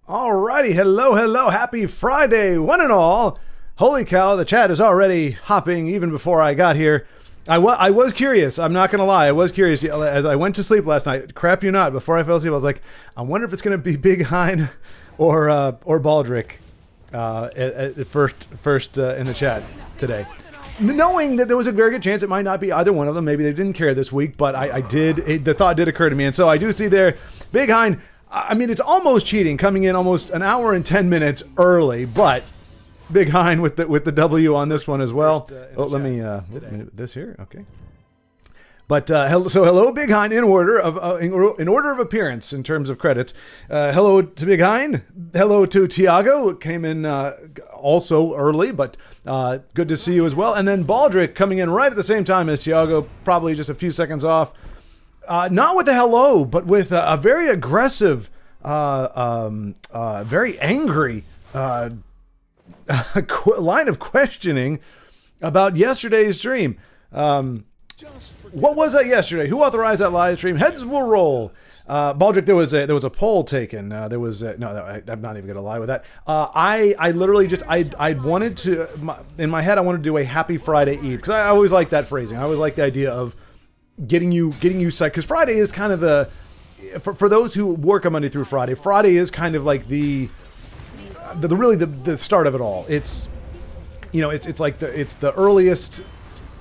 Alrighty, hello, happy Friday, one and all. Holy cow, the chat is already hopping even before I got here. I was curious, I'm not going to lie, I was curious as I went to sleep last night, crap you not, before I fell asleep, I was like, I wonder if it's going to be Big Hein or Baldric first in the chat today. Knowing that there was a very good chance it might not be either one of them, maybe they didn't care this week, but the thought did occur to me, and so I do see there, Big Hein. I mean, it's almost cheating, coming in almost an hour and 10 minutes early, but Big Hein with the W on this one as well. Let me this here, okay. But hello, Big Hein, in order of appearance in terms of credits. Hello to Big Hein. Hello to Tiago, came in also early, but good to see you as well. And then Baldric coming in right at the same time as Tiago, probably just a few seconds off. Not with a hello, but with a very aggressive, very angry line of questioning about yesterday's stream. What was that yesterday? Who authorized that live stream? Heads will roll. Baldric, there was a poll taken. I'm not even gonna lie with that. I literally just I wanted to in my head I wanted to do a Happy Friday Eve because I always like that phrasing. I always like the idea of getting you psyched, because Friday is kind of the for those who work on Monday through Friday. Friday is kind of like the start of it all. It's it's like the earliest.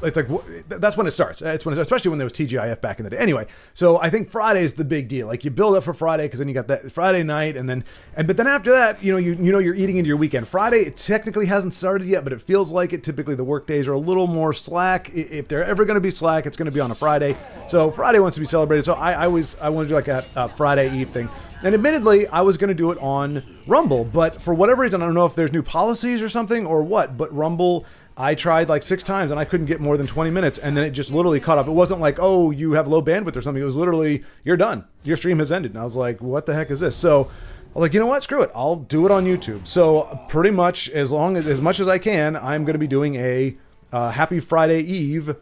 It's like that's when it starts. Especially when there was TGIF back in the day. Anyway, so I think Friday is the big deal. Like you build up for Friday because then you got that Friday night, but then after that, you're eating into your weekend. Friday it technically hasn't started yet, but it feels like it. Typically the work days are a little more slack. If they're ever going to be slack, it's going to be on a Friday. So Friday wants to be celebrated. So I want to do like a Friday Eve thing. And admittedly, I was going to do it on Rumble, but for whatever reason, I don't know if there's new policies or something or what, but Rumble, I tried like 6 times and I couldn't get more than 20 minutes, and then it just literally caught up. It wasn't like, oh, you have low bandwidth or something. It was literally, you're done. Your stream has ended. And I was like, what the heck is this? So I was like, you know what? Screw it. I'll do it on YouTube. So pretty much as much as I can, I'm going to be doing a Happy Friday Eve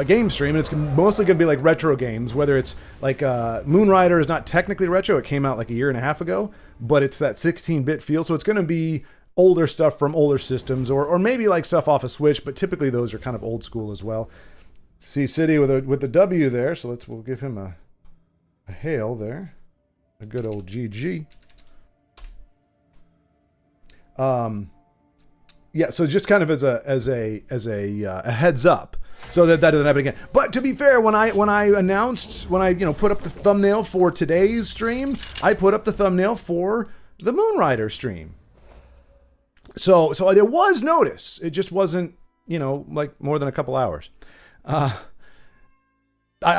game stream, and it's mostly going to be like retro games, whether it's like Moonrider is not technically retro. It came out like a year and a half ago, but it's that 16-bit feel. So it's going to be older stuff from older systems, or maybe like stuff off a Switch, but typically those are kind of old school as well. See City with the W there, so we'll give him a hail there, a good old GG. Yeah, so just kind of as a heads up, so that doesn't happen again. But to be fair, when I put up the thumbnail for today's stream, I put up the thumbnail for the Moonrider stream. So there was notice. It just wasn't, like more than a couple hours. I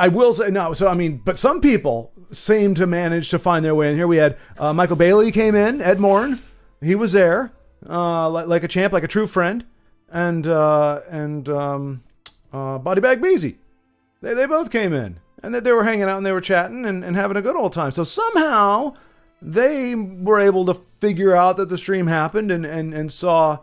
will say no. So I mean, but some people seem to manage to find their way in here. We had Michael Bailey came in, Ed Morn, he was there, like a champ, like a true friend, and Bodybag Beezy. They both came in, and they were hanging out and they were chatting and having a good old time. So somehow they were able to figure out that the stream happened and saw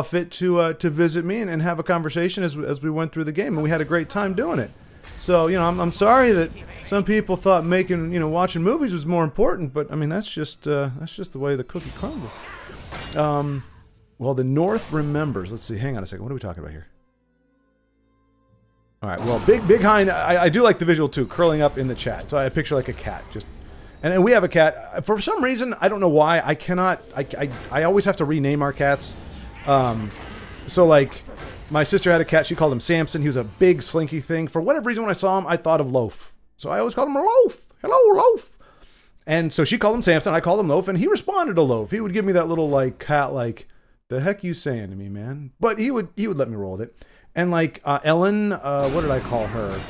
fit to visit me and have a conversation as we went through the game, and we had a great time doing it. So I'm sorry that some people thought watching movies was more important, but I mean that's just the way the cookie crumbles. Well, the North remembers. Let's see. Hang on a second. What are we talking about here? All right. Well, Big Hein. I do like the visual too, curling up in the chat. So I picture like a cat just. And we have a cat. For some reason, I don't know why, I cannot, I always have to rename our cats. So like, my sister had a cat, she called him Samson. He was a big slinky thing. For whatever reason, when I saw him, I thought of Loaf. So I always called him Loaf. Hello, Loaf. And so she called him Samson, I called him Loaf, and he responded to Loaf. He would give me that little like cat, like, the heck you saying to me, man? But he would let me roll with it. And like, Ellen, what did I call her?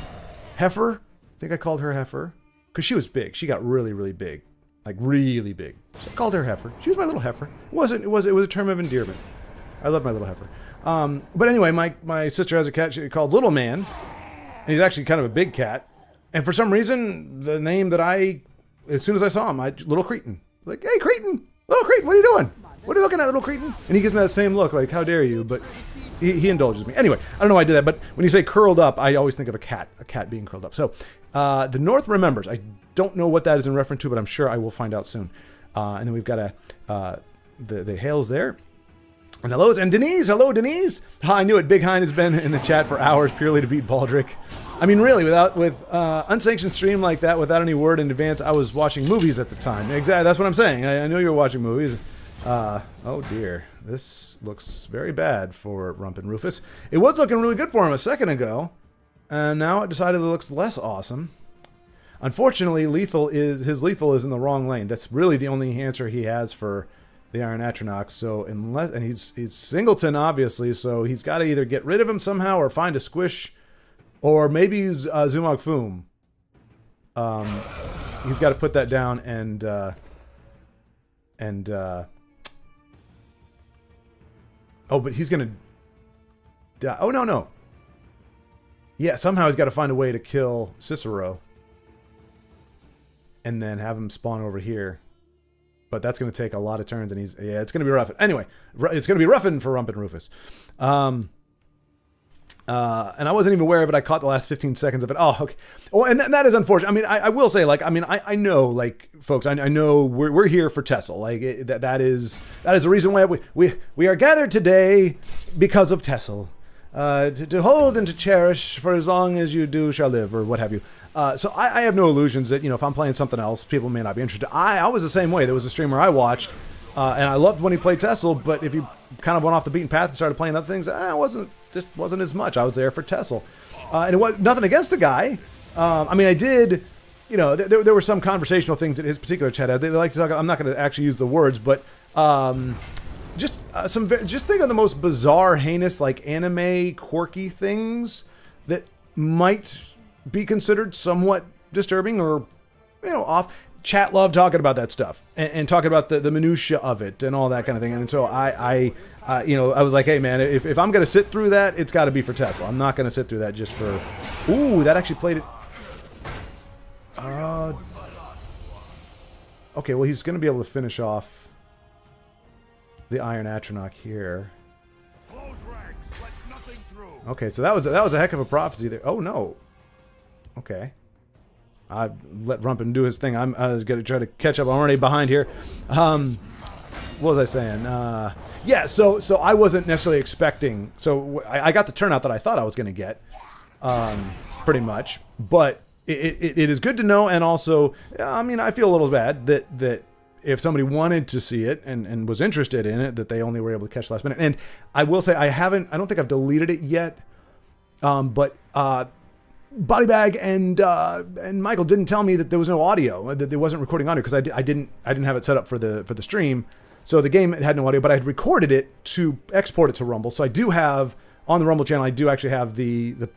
Heifer? I think I called her Heifer. Because she was big. She got really, really big. Like, really big. So I called her Heifer. She was my little heifer. It was a term of endearment. I love my little heifer. But anyway, my sister has a cat called Little Man. And he's actually kind of a big cat. And for some reason, the name that as soon as I saw him, Little Cretin. Like, hey, Cretin! Little Cretin, what are you doing? What are you looking at, Little Cretin? And he gives me that same look, like, how dare you? But he indulges me. Anyway, I don't know why I did that, but when you say curled up, I always think of a cat being curled up. So, the North remembers. I don't know what that is in reference to, but I'm sure I will find out soon. And then we've got the hails there. And hellos, and Denise! Hello, Denise! I knew it. Big Hein has been in the chat for hours purely to beat Baldric. I mean, really, with unsanctioned stream like that, without any word in advance, I was watching movies at the time. Exactly, that's what I'm saying. I know you were watching movies. Oh dear. This looks very bad for Rump and Rufus. It was looking really good for him a second ago, and now it decided it looks less awesome. Unfortunately, his lethal is in the wrong lane. That's really the only answer he has for the Iron Atronach. So and he's Singleton, obviously, so he's got to either get rid of him somehow or find a squish, or maybe use Zumog Foom. He's got to put that down and oh, but he's gonna die. Oh no. Yeah, somehow he's got to find a way to kill Cicero, and then have him spawn over here. But that's going to take a lot of turns, and it's going to be rough. Anyway, it's going to be roughin' for Rump and Rufus. And I wasn't even aware of it. I caught the last 15 seconds of it. Oh, okay. Well, and that is unfortunate. I mean, I will say, like, I mean, I know, like, folks, I know we're here for Tessel. Like, that is the reason why we are gathered today because of Tessel. To hold and to cherish for as long as you do shall live, or what have you. So I have no illusions that, if I'm playing something else, people may not be interested. I was the same way. There was a streamer I watched, and I loved when he played Tessel, but if he kind of went off the beaten path and started playing other things, it wasn't as much. I was there for Tessel. And it was nothing against the guy. I mean, I did, there were some conversational things that his particular chat had. They like to talk, I'm not going to actually use the words, but just think of the most bizarre, heinous, like anime quirky things that might be considered somewhat disturbing or, off. Chat loved talking about that stuff and talking about the minutia of it and all that kind of thing. And so I was like, hey man, if I'm going to sit through that, it's got to be for Tesla. I'm not going to sit through that just for, ooh, that actually played it. Okay, well, he's going to be able to finish off the Iron Atronach here. Okay, so that was a heck of a prophecy there. Oh no. Okay. I let Rumpin do his thing. I was going to try to catch up. I'm already behind here. What was I saying? Yeah, so I wasn't necessarily expecting. So I got the turnout that I thought I was going to get, pretty much. But it is good to know, and also, I mean, I feel a little bad that if somebody wanted to see it and was interested in it, that they only were able to catch last minute. And I will say I don't think I've deleted it yet. But Bodybag and Michael didn't tell me that there was no audio, that there wasn't recording audio, because I didn't have it set up for the stream. So the game had no audio, but I had recorded it to export it to Rumble. So I do have on the Rumble channel, I do actually have the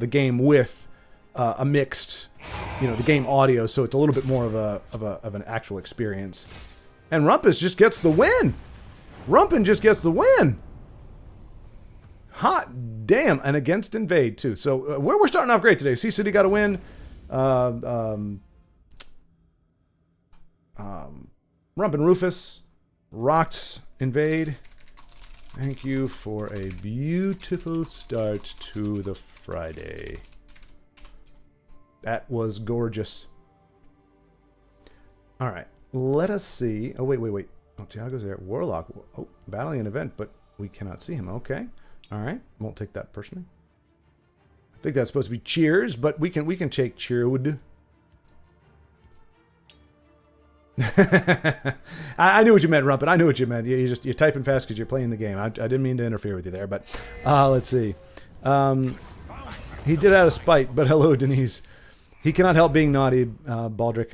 game with a mixed, the game audio, so it's a little bit more of an actual experience. And Rumpus just gets the win. Rumpin just gets the win. Hot damn, and against Invade too. So we're starting off great today. Sea City got a win. Rump and Rufus rocked Invade. Thank you for a beautiful start to the Friday. That was gorgeous. All right, let us see. Oh wait. Oh, Tiago's there. Warlock. Oh, battling an event, but we cannot see him. Okay. All right, won't take that personally. I think that's supposed to be cheers, but we can take cheerwood. I knew what you meant, Rumpin. I knew what you meant. You're typing fast because you're playing the game. I didn't mean to interfere with you there, but let's see. He did out of spite, but hello, Denise. He cannot help being naughty, Baldric.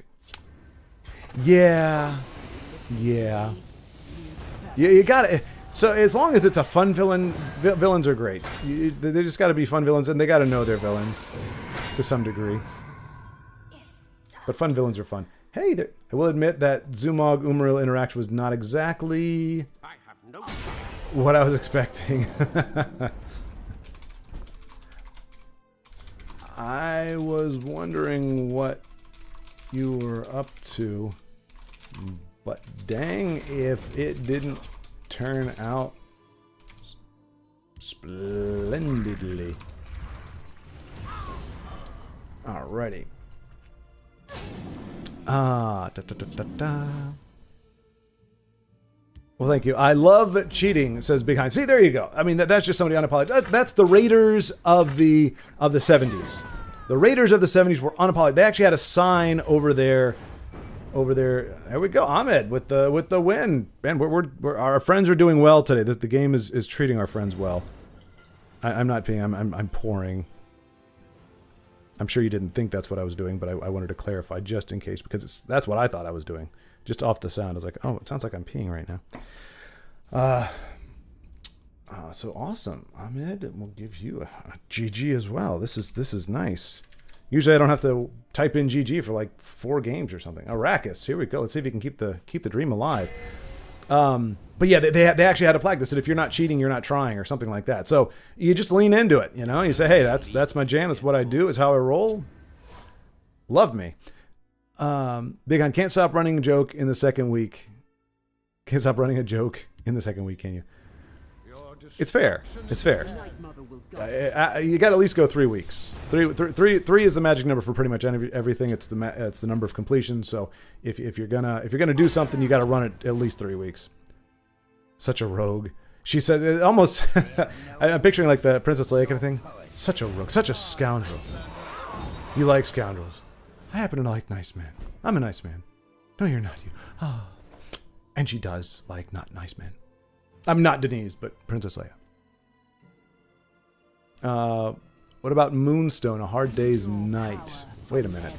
Yeah. You got it. So as long as it's a fun villain, villains are great. They just got to be fun villains, and they got to know their villains to some degree. But fun villains are fun. Hey, I will admit that Zumog Umaril interaction was not exactly what I was expecting. I was wondering what you were up to, but dang if it didn't turn out splendidly. Alrighty. Well, thank you. I love cheating, says Big Hein. See, there you go. I mean, that's just somebody unapologetic. That's the Raiders of the 70s. The Raiders of the 70s were unapologetic. They actually had a sign over there. There we go. Ahmed with the win. Man, we're our friends are doing well today. The game is treating our friends well. I'm not being. I'm pouring. I'm sure you didn't think that's what I was doing, but I wanted to clarify just in case, because that's what I thought I was doing. Just off the sound, I was like, oh, it sounds like I'm peeing right now. So awesome, Ahmed. We'll give you a GG as well. This is nice. Usually I don't have to type in GG for like 4 games or something. Arrakis, here we go. Let's see if you can keep the dream alive. But yeah, they actually had a flag that said if you're not cheating, you're not trying, or something like that. So you just lean into it, you know. You say, hey, that's my jam. That's what I do. It's how I roll. Love me. Big On, can't stop running a joke in the second week. Can't stop running a joke in the second week, can you? It's fair. It's fair. You got to at least go 3 weeks. Three is the magic number for pretty much everything. It's the number of completion. So if you're gonna do something, you got to run it at least 3 weeks. Such a rogue. She said it almost. I'm picturing like the Princess Leia kind of thing. Such a rogue. Such a scoundrel. You like scoundrels. I happen to like nice men. I'm a nice man. No, you're not. You. Oh. And she does like not nice men. I'm not Denise, but Princess Leia. What about Moonstone, A Hard Day's Night? Wait a minute.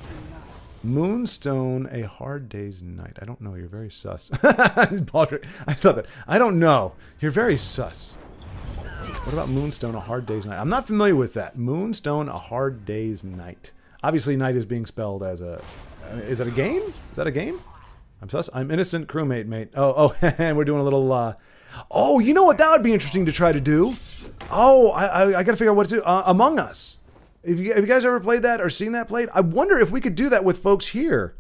Moonstone, A Hard Day's Night. I don't know. You're very sus. I thought that. I don't know. You're very sus. What about Moonstone, A Hard Day's Night? I'm not familiar with that. Moonstone, A Hard Day's Night. Obviously, night is being spelled as a... Is that a game? Is that a game? I'm sus. I'm innocent crewmate, mate. Oh, and we're doing a little... Oh, you know what? That would be interesting to try to do. Oh, I got to figure out what to do. Among Us. Have you guys ever played that or seen that played? I wonder if we could do that with folks here.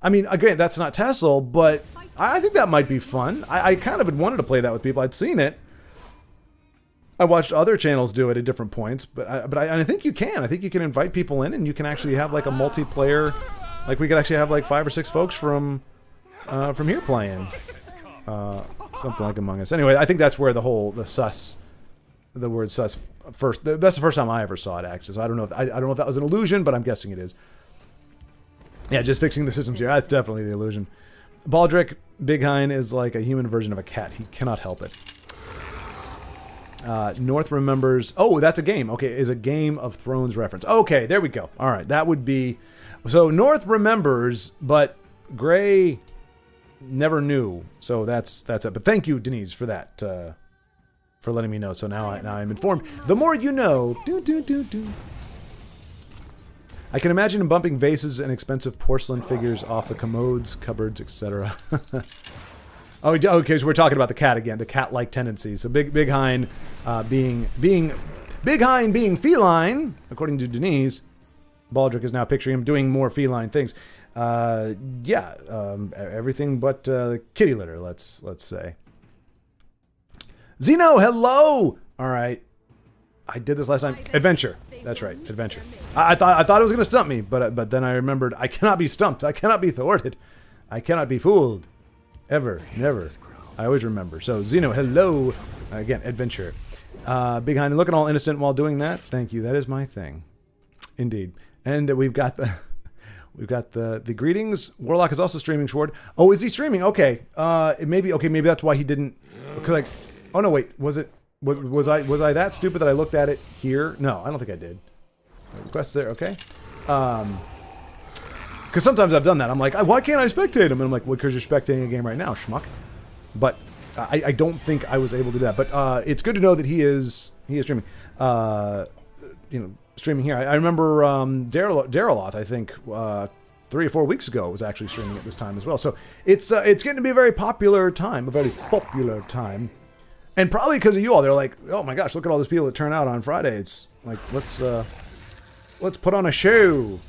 I mean, again, that's not Tesla, but I think that might be fun. I kind of had wanted to play that with people. I'd seen it. I watched other channels do it at different points, but I think you can. I think you can invite people in, and you can actually have like a multiplayer. Like we could actually have like 5 or 6 folks from here playing. Something like Among Us. Anyway, I think that's where the word sus first. That's the first time I ever saw it actually. So I don't know if that was an illusion, but I'm guessing it is. Yeah, just fixing the systems here. That's definitely the illusion. Baldric Big Hein is like a human version of a cat. He cannot help it. North remembers. Oh, that's a game. Okay, is a Game of Thrones reference. Okay, there we go. All right, that would be. So North remembers, but Gray never knew. So that's it. But thank you, Denise, for that. For letting me know. So now I'm informed. The more you know. I can imagine him bumping vases and expensive porcelain figures off the commodes, cupboards, etc. Oh, okay. So we're talking about the cat again. The cat-like tendencies. So Big Hein being feline, according to Denise. Baldric is now picturing him doing more feline things. Everything but kitty litter. Let's say. Zeno, hello. All right, I did this last time. Adventure. That's right, adventure. I thought it was gonna stump me, but then I remembered I cannot be stumped. I cannot be thwarted. I cannot be fooled. Ever, never. I always remember. So Zeno, hello. Again, adventure. Big Hein, looking all innocent while doing that. Thank you. That is my thing, indeed. And we've got the greetings. Warlock is also streaming. Schward. Oh, is he streaming? Okay. Maybe that's why he didn't. Cause oh no, wait. Was I that stupid that I looked at it here? No, I don't think I did. Requests there. Okay. Because sometimes I've done that. I'm like, why can't I spectate him? And I'm like, well, because you're spectating a game right now, schmuck. But I don't think I was able to do that. But it's good to know that he is streaming. Streaming here. I remember Daryloth, I think 3 or 4 weeks ago, was actually streaming at this time as well. So it's getting to be a very popular time, and probably because of you all. They're like, oh my gosh, look at all these people that turn out on Friday. It's like let's put on a show.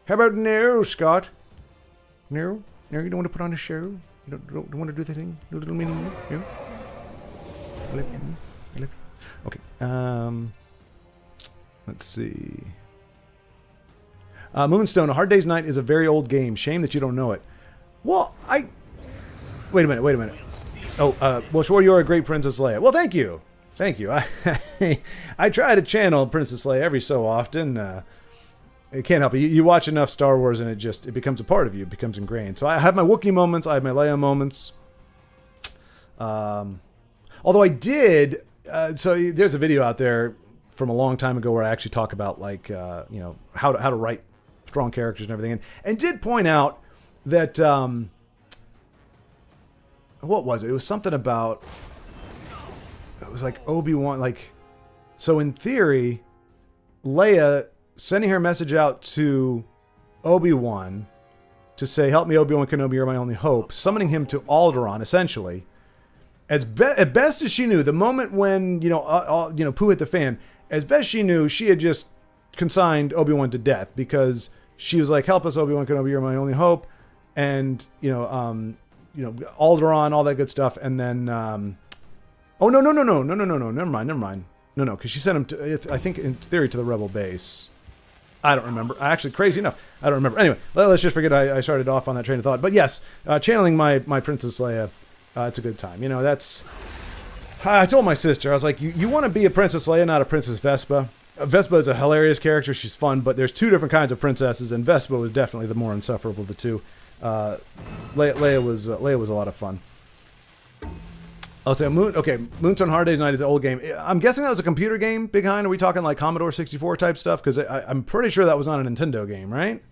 How about no, Scott? No, you don't want to put on a show. You don't want to do the thing. Do a little mini. No. I love you. Okay. Let's see. Moonstone, A Hard Day's Night is a very old game. Shame that you don't know it. Well, Wait a minute. Wait a minute. Oh, well, sure, you're a great Princess Leia. Well, thank you. Thank you. I try to channel Princess Leia every so often. It can't help it. You watch enough Star Wars and it becomes a part of you. It becomes ingrained. So I have my Wookiee moments. I have my Leia moments. Although I did... so there's a video out there from a long time ago where I actually talk about, like, you know, how to write strong characters and everything. And did point out that... what was it? It was something about... It was like Obi-Wan, like... So in theory, Leia sending her message out to Obi-Wan to say, help me, Obi-Wan Kenobi, you're my only hope, summoning him to Alderaan, essentially. At best as she knew, the moment when, you know, poo hit the fan, as best she knew, she had just consigned Obi-Wan to death because she was like, help us, Obi-Wan Kenobi, you're my only hope. And, Alderaan, all that good stuff. And then, no, never mind. No, because she sent him to, I think in theory, to the Rebel base. I don't remember. Actually, crazy enough, I don't remember. Anyway, let's just forget I started off on that train of thought. But yes, channeling my Princess Leia, it's a good time. You know, that's... I told my sister, I was like, you want to be a Princess Leia, not a Princess Vespa. Vespa is a hilarious character. She's fun, but there's two different kinds of princesses, and Vespa was definitely the more insufferable of the two. Leia was a lot of fun. I'll say Moons on Hard Day's Night is an old game. I'm guessing that was a computer game, Big Hind. Are we talking like Commodore 64 type stuff? Because I'm pretty sure that was not a Nintendo game, right?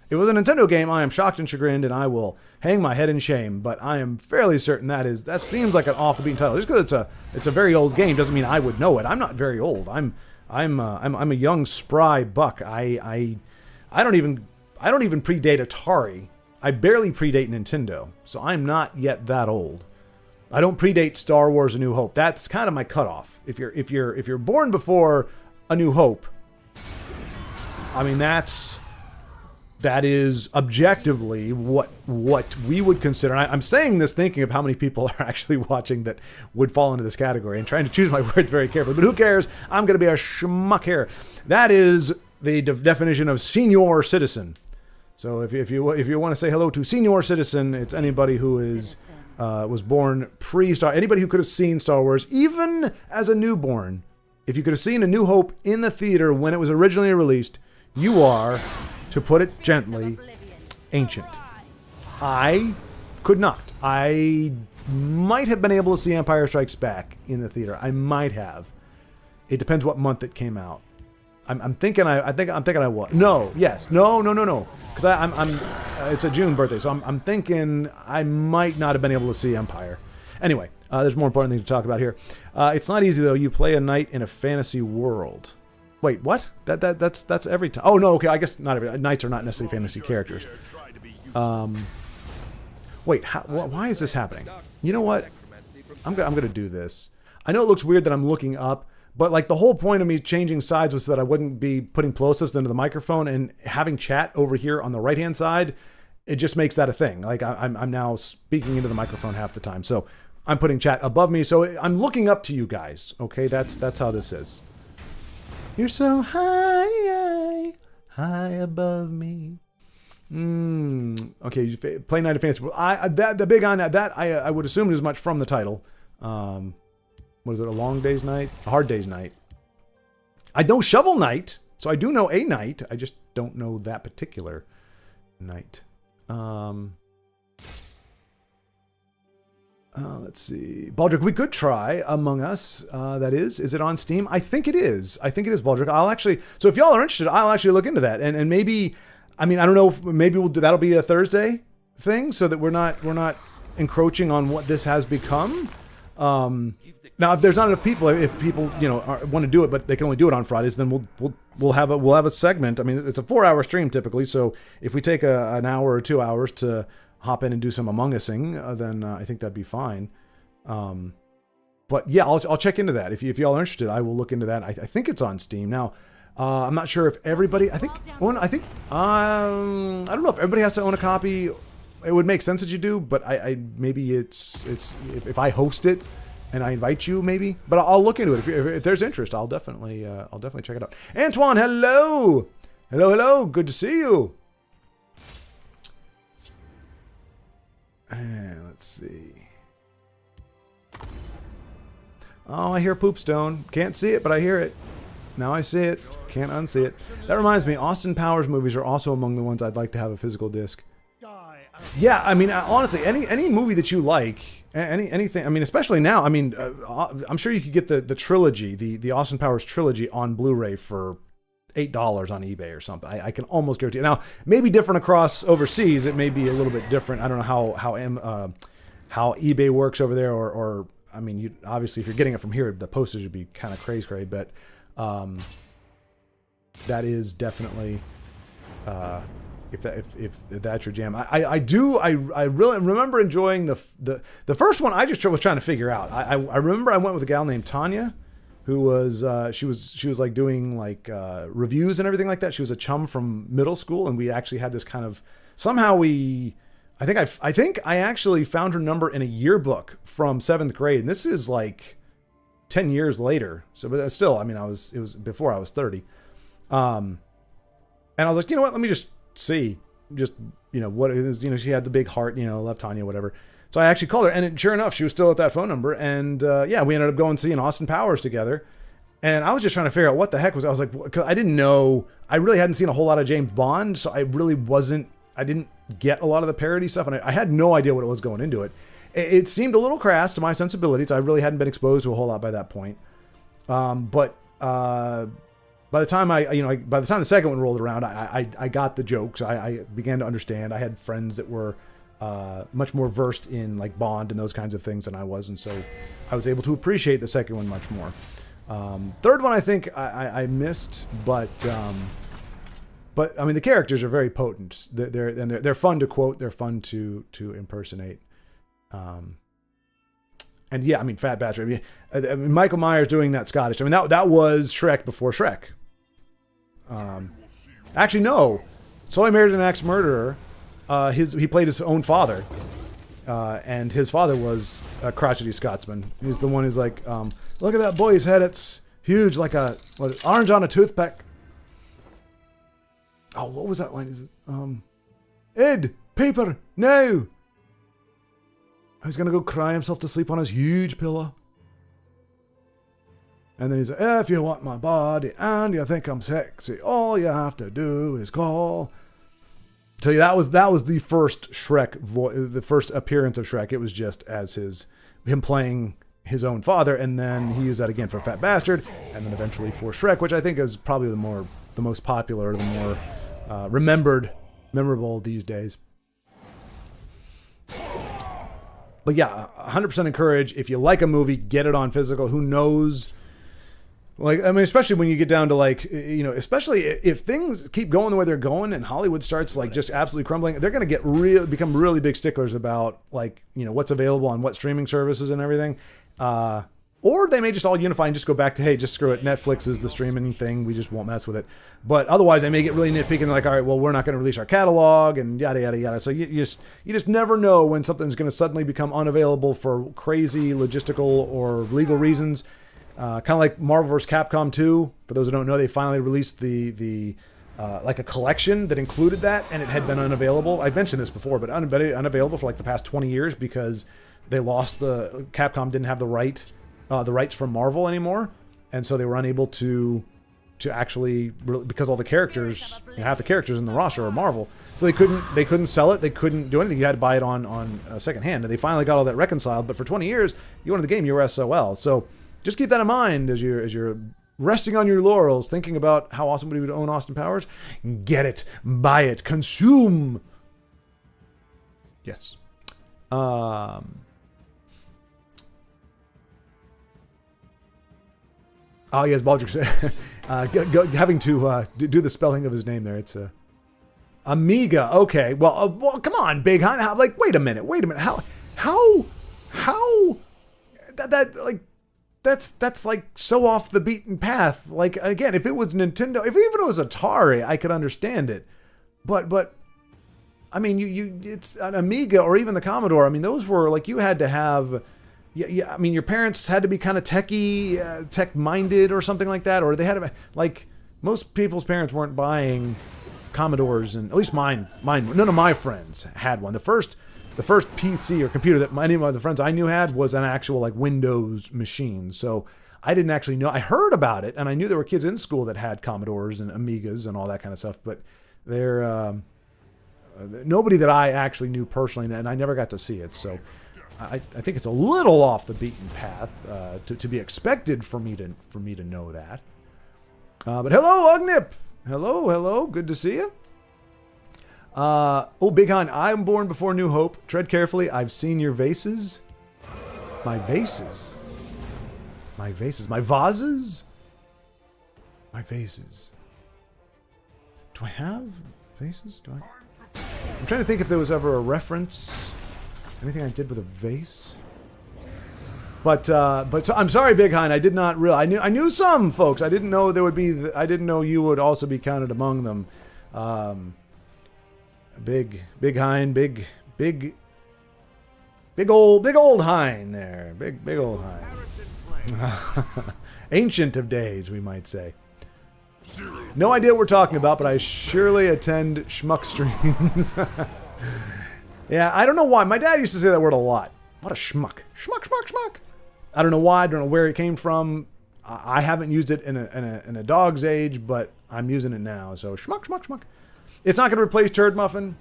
It was a Nintendo game. I am shocked and chagrined, and I will hang my head in shame. But I am fairly certain that seems like an off the beaten title. Just because it's a very old game doesn't mean I would know it. I'm not very old. I'm a young spry buck. I don't even predate Atari. I barely predate Nintendo, so I'm not yet that old. I don't predate Star Wars: A New Hope. That's kind of my cutoff. If you're born before A New Hope, I mean that is objectively what we would consider. And I'm saying this thinking of how many people are actually watching that would fall into this category and trying to choose my words very carefully. But who cares? I'm going to be a schmuck here. That is the definition of senior citizen. So if you want to say hello to senior citizen, it's anybody who is was born pre-Star. Anybody who could have seen Star Wars, even as a newborn. If you could have seen A New Hope in the theater when it was originally released, you are, to put it gently, ancient. I could not. I might have been able to see Empire Strikes Back in the theater. I might have. It depends what month it came out. I'm thinking I was. No. Because I'm it's a June birthday, so I'm thinking I might not have been able to see Empire. Anyway, there's more important things to talk about here. It's not easy though. You play a knight in a fantasy world. Wait, what? That's every time. Oh no, okay. I guess not every. Knights are not necessarily fantasy characters. Wait, why is this happening? You know what? I'm gonna do this. I know it looks weird that I'm looking up. But like the whole point of me changing sides was so that I wouldn't be putting plosives into the microphone, and having chat over here on the right hand side, it just makes that a thing. Like I'm now speaking into the microphone half the time, so I'm putting chat above me. So I'm looking up to you guys. Okay, that's how this is. You're so high above me. Okay, you play Night of Fantasy. The big on that I would assume as much from the title. What is it, a long day's night? A hard day's night. I know Shovel Knight, so I do know a knight. I just don't know that particular knight. Let's see. Baldric, we could try Among Us. That is. Is it on Steam? I think it is. Baldric. So if y'all are interested, I'll actually look into that. And maybe, I mean, I don't know, maybe that'll be a Thursday thing so that we're not encroaching on what this has become. Now, if there's not enough people, if people want to do it, but they can only do it on Fridays, then we'll have a segment. I mean, it's a 4-hour stream typically, so if we take an hour or 2 hours to hop in and do some Among Us-ing, then I think that'd be fine. But yeah, I'll check into that. If y'all are interested, I will look into that. I think it's on Steam now. I'm not sure if everybody. I don't know if everybody has to own a copy. It would make sense that you do, but maybe it's if I host it. And I invite you, maybe, but I'll look into it. If there's interest, I'll definitely check it out. Antoine, hello, good to see you. Let's see. Oh, I hear Poopstone. Can't see it, but I hear it. Now I see it. Can't unsee it. That reminds me, Austin Powers movies are also among the ones I'd like to have a physical disc. Yeah, I mean, honestly, any movie that you like, anything. I mean, especially now. I mean, I'm sure you could get the trilogy, the Austin Powers trilogy on Blu-ray for $8 on eBay or something. I can almost guarantee it. Now, maybe different across overseas. It may be a little bit different. I don't know how eBay works over there, or I mean, obviously if you're getting it from here, the postage would be kind of crazy, but that is definitely if that's your jam. I really remember enjoying the first one. I just was trying to figure out. I remember I went with a gal named Tanya, who was she was like doing like reviews and everything like that. She was a chum from middle school, and we actually had this kind of somehow I think I actually found her number in a yearbook from 7th grade, and this is like 10 years later. So, but still, I mean, it was before I was 30. And I was like, you know what? Let me just see, what it is. She had the big heart, love Tanya, whatever. So I actually called her, and sure enough, she was still at that phone number. And yeah, we ended up going and seeing Austin Powers together. And I was just trying to figure out what the heck was. I was like, because I didn't know. I really hadn't seen a whole lot of James Bond, so I didn't get a lot of the parody stuff, and I had no idea what it was going into it. It seemed a little crass to my sensibilities. I really hadn't been exposed to a whole lot by that point. But by the time by the time the second one rolled around, I got the jokes. I began to understand. I had friends that were much more versed in like Bond and those kinds of things than I was, and so I was able to appreciate the second one much more. Third one, I think I missed, but I mean the characters are very potent. They're fun to quote. They're fun to impersonate. And yeah, I mean Fat Bastard. I mean Michael Myers doing that Scottish. I mean that was Shrek before Shrek. Actually, no. So I Married an Axe Murderer. He played his own father, and his father was a crotchety Scotsman. He's the one who's like, look at that boy's head. It's huge, like orange on a toothpick. Oh, what was that line? Is it Ed, paper, now. He's gonna go cry himself to sleep on his huge pillow. And then he's like, if you want my body and you think I'm sexy, all you have to do is call. So yeah, that was the first Shrek the first appearance of Shrek. It was just as him playing his own father, and then he used that again for Fat Bastard, and then eventually for Shrek, which I think is probably the most popular, the more memorable these days. But yeah, 100% encourage. If you like a movie, get it on physical. Who knows? Like, I mean, especially when you get down to like, especially if things keep going the way they're going and Hollywood starts like just absolutely crumbling, they're going to become really big sticklers about like, what's available on what streaming services and everything. Or they may just all unify and just go back to, hey, just screw it. Netflix is the streaming thing. We just won't mess with it. But otherwise, they may get really nitpicky and they're like, all right, well, we're not going to release our catalog and yada, yada, yada. So you just never know when something's going to suddenly become unavailable for crazy logistical or legal reasons. Kind of like Marvel vs. Capcom 2. For those who don't know, they finally released the like a collection that included that, and it had been unavailable. I've mentioned this before, but unavailable for like the past 20 years because they lost Capcom didn't have the rights from Marvel anymore, and so they were unable to actually, because all the characters, half the characters in the roster are Marvel, so they couldn't sell it, they couldn't do anything. You had to buy it on second hand, and they finally got all that reconciled. But for 20 years, you wanted the game, you were SOL. So just keep that in mind as you're resting on your laurels, thinking about how awesome it would be to own Austin Powers. Get it, buy it, consume. Yes. Oh yes, Baldrick said having to do the spelling of his name there. It's Amiga. Okay, well, come on, Big Hunt. Like, wait a minute. How that like that's like so off the beaten path. Like again, if it was Nintendo, if even it was Atari, I could understand it. But I mean, it's an Amiga or even the Commodore. I mean, those were like you had to have. Yeah. I mean, your parents had to be kind of techie, tech-minded or something like that, or they had to, like, most people's parents weren't buying Commodores, and at least mine, none of my friends had one. The first the first PC or computer that any of the friends I knew had was an actual like Windows machine. So I didn't actually know. I heard about it, and I knew there were kids in school that had Commodores and Amigas and all that kind of stuff. But they're nobody that I actually knew personally, and I never got to see it. So I think it's a little off the beaten path to be expected for me to know that. But hello, Ugnip. Hello. Good to see you. Oh, Big Hun, I'm born before New Hope. Tread carefully. I've seen your vases. My vases. My vases. My vases? My vases. Do I have vases? I'm trying to think if there was ever a reference. Anything I did with a vase? But so, I'm sorry, Big Hein. I did not really. I knew some folks. I didn't know there would be. I didn't know you would also be counted among them. Big Hein, big old Hein there. Big old Hein. Ancient of days, we might say. No idea what we're talking about, but I surely attend schmuck streams. Yeah, I don't know why. My dad used to say that word a lot. What a schmuck. Schmuck. I don't know why. I don't know where it came from. I haven't used it in a dog's age, but I'm using it now. So schmuck. It's not going to replace turd muffin,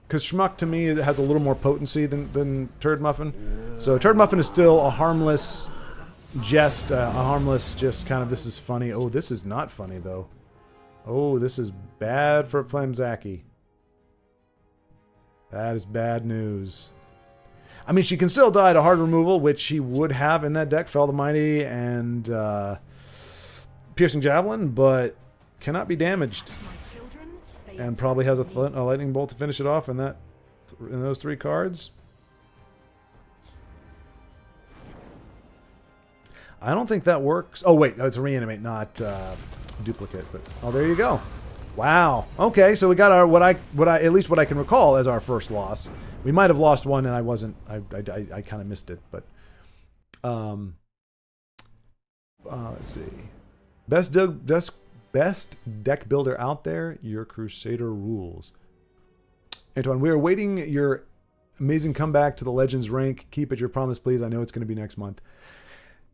because schmuck to me has a little more potency than turd muffin. So turd muffin is still a harmless jest, a harmless just kind of, this is funny. Oh, this is not funny though. Oh, this is bad for Flamzaki. That is bad news. I mean, she can still die to hard removal, which she would have in that deck, Fell the Mighty and Piercing Javelin, but cannot be damaged. And probably has a lightning bolt to finish it off in those 3 cards. I don't think that works. Oh wait, it's a reanimate, not duplicate. But oh, there you go. Wow. Okay, so we got our at least what I can recall as our first loss. We might have lost one, and I wasn't. I kind of missed it, but let's see. Best deck builder out there. Your Crusader rules. Antoine, we are waiting your amazing comeback to the Legends rank. Keep it your promise, please. I know it's going to be next month.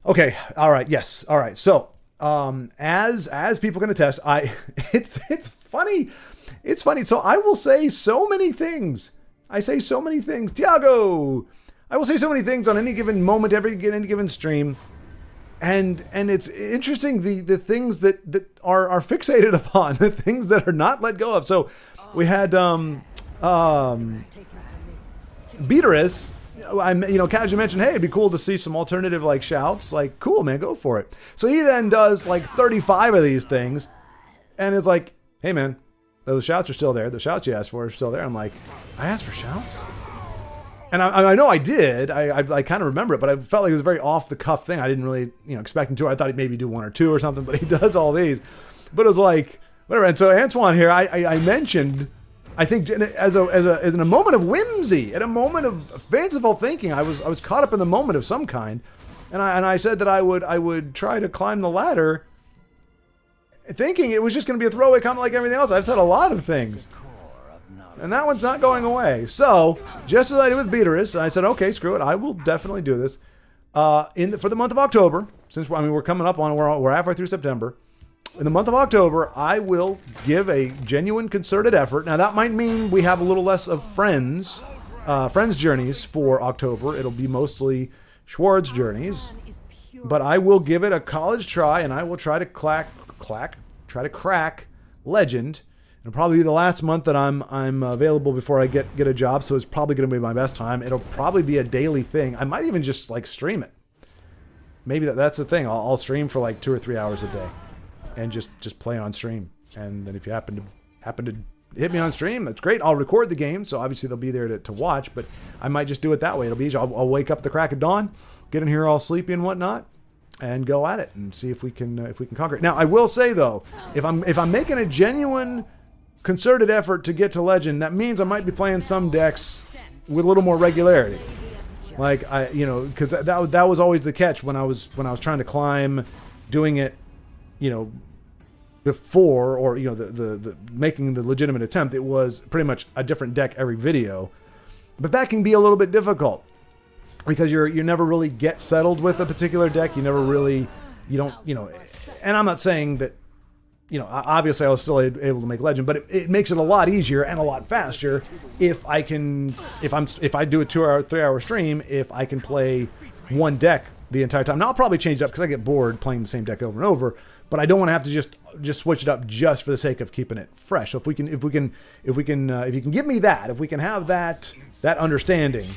Okay. All right. Yes. All right. So, as people can attest, it's funny. It's funny. So I will say so many things. I say so many things. Tiago! I will say so many things on any given moment, any given stream. And it's interesting the things that are fixated upon, the things that are not let go of. So we had Beaterus. Kaz, you mentioned, hey, it'd be cool to see some alternative like shouts. Like, cool, man, go for it. So he then does like 35 of these things, and it's like, hey, man, those shouts are still there. The shouts you asked for are still there. I'm like, I asked for shouts? And I know I did. I kind of remember it, but I felt like it was a very off-the-cuff thing. I didn't really, expect him to. I thought he'd maybe do 1 or 2 or something, but he does all these. But it was like, whatever. And so Antoine here, I mentioned, I think as in a moment of whimsy, at a moment of fanciful thinking, I was caught up in the moment of some kind, and I said that I would try to climb the ladder, thinking it was just going to be a throwaway comment like everything else. I've said a lot of things, and that one's not going away. So just as I did with Beaterus, I said, okay, screw it, I will definitely do this for the month of October. Since we're coming up on we're halfway through September. In the month of October, I will give a genuine concerted effort. Now, that might mean we have a little less of friends journeys for October. It'll be mostly Schwartz journeys. But I will give it a college try, and I will try to crack Legend. It'll probably be the last month that I'm available before I get a job, so it's probably going to be my best time. It'll probably be a daily thing. I might even just, stream it. Maybe that's the thing. I'll stream for, 2 or 3 hours a day. And just play on stream. And then if you happen to hit me on stream, that's great. I'll record the game, so obviously they'll be there to watch, but I might just do it that way. It'll be easy. I'll wake up at the crack of dawn, get in here all sleepy and whatnot, and go at it and see if we can conquer it. Now, I will say though, if I'm making a genuine concerted effort to get to Legend, that means I might be playing some decks with a little more regularity. Because that was always the catch when I was trying to climb, doing it, before, or the making the legitimate attempt. It was pretty much a different deck every video, But that can be a little bit difficult because you never really get settled with a particular deck. You never really, you don't, and I'm not saying that, obviously I was still able to make Legend, but it makes it a lot easier and a lot faster if I do a 3-hour stream, if I can play one deck the entire time. Now I'll probably change it up because I get bored playing the same deck over and over, but I don't want to have to just switch it up just for the sake of keeping it fresh. So if you can give me that, if we can have that understanding,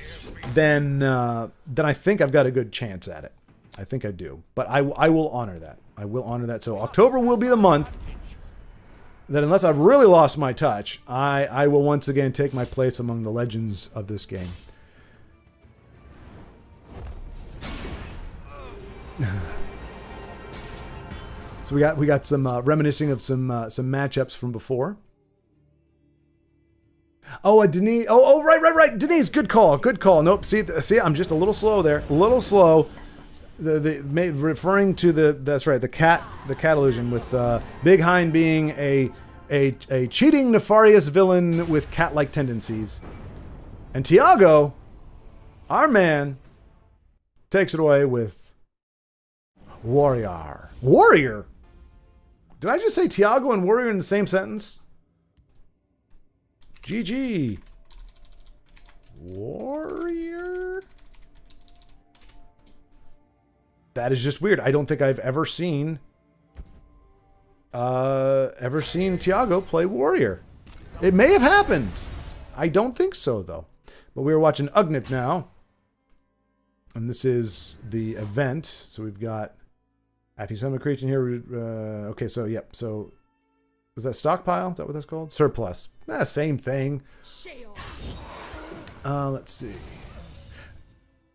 then I think I've got a good chance at it. I think I do, but I will honor that. I will honor that. So October will be the month that, unless I've really lost my touch, I will once again take my place among the legends of this game. So we got some reminiscing of some matchups from before. Oh, Denise. Oh, right. Denise, good call. Nope. See, I'm just a little slow there. A little slow. Referring to that's right, the cat illusion, with Big Hein being a cheating, nefarious villain with cat-like tendencies, and Tiago, our man, takes it away with Warrior. Warrior. Did I just say Tiago and Warrior in the same sentence? GG. Warrior. That is just weird. I don't think I've ever seen Tiago play Warrior. It may have happened. I don't think so, though. But we're watching Ugnip now. And this is the event. So we've got, after you summon a creature in here, okay, so, yep. So, was that stockpile? Is that what that's called? Surplus. Same thing. Let's see.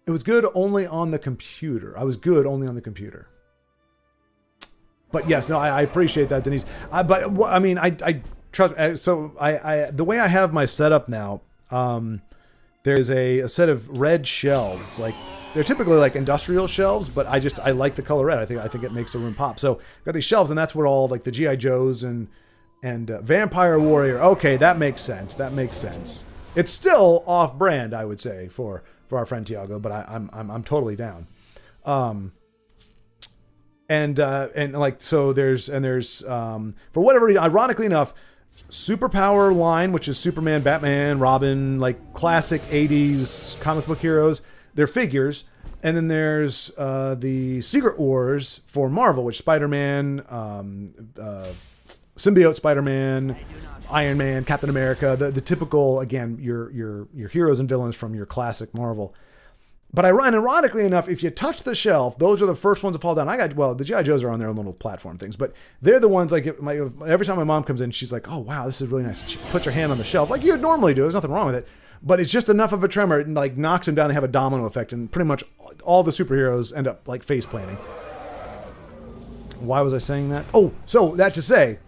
It was good only on the computer. I was good only on the computer. But yes, no, I appreciate that, Denise. I trust. So the way I have my setup now, there's a set of red shelves. Like, they're typically like industrial shelves, but I like the color red. I think it makes the room pop. So I've got these shelves, and that's where all like the GI Joes and Vampire Warrior. Okay, that makes sense. It's still off-brand, I would say, for our friend Tiago, but I'm totally down. And there's for whatever reason, ironically enough, superpower line, which is Superman, Batman, Robin, like classic 80s comic book heroes, they're figures. And then there's the Secret Wars for Marvel, which Spider-Man, Symbiote Spider-Man, Iron Man, Captain America, the typical, again, your heroes and villains from your classic Marvel. But ironically enough, if you touch the shelf, those are the first ones to fall down. The G.I. Joes are on their own little platform things, but they're the ones, like, every time my mom comes in, she's like, oh, wow, this is really nice. She puts her hand on the shelf, like you'd normally do. There's nothing wrong with it. But it's just enough of a tremor, it like knocks them down. They have a domino effect, and pretty much all the superheroes end up like face planting. Why was I saying that? Oh, so that to say,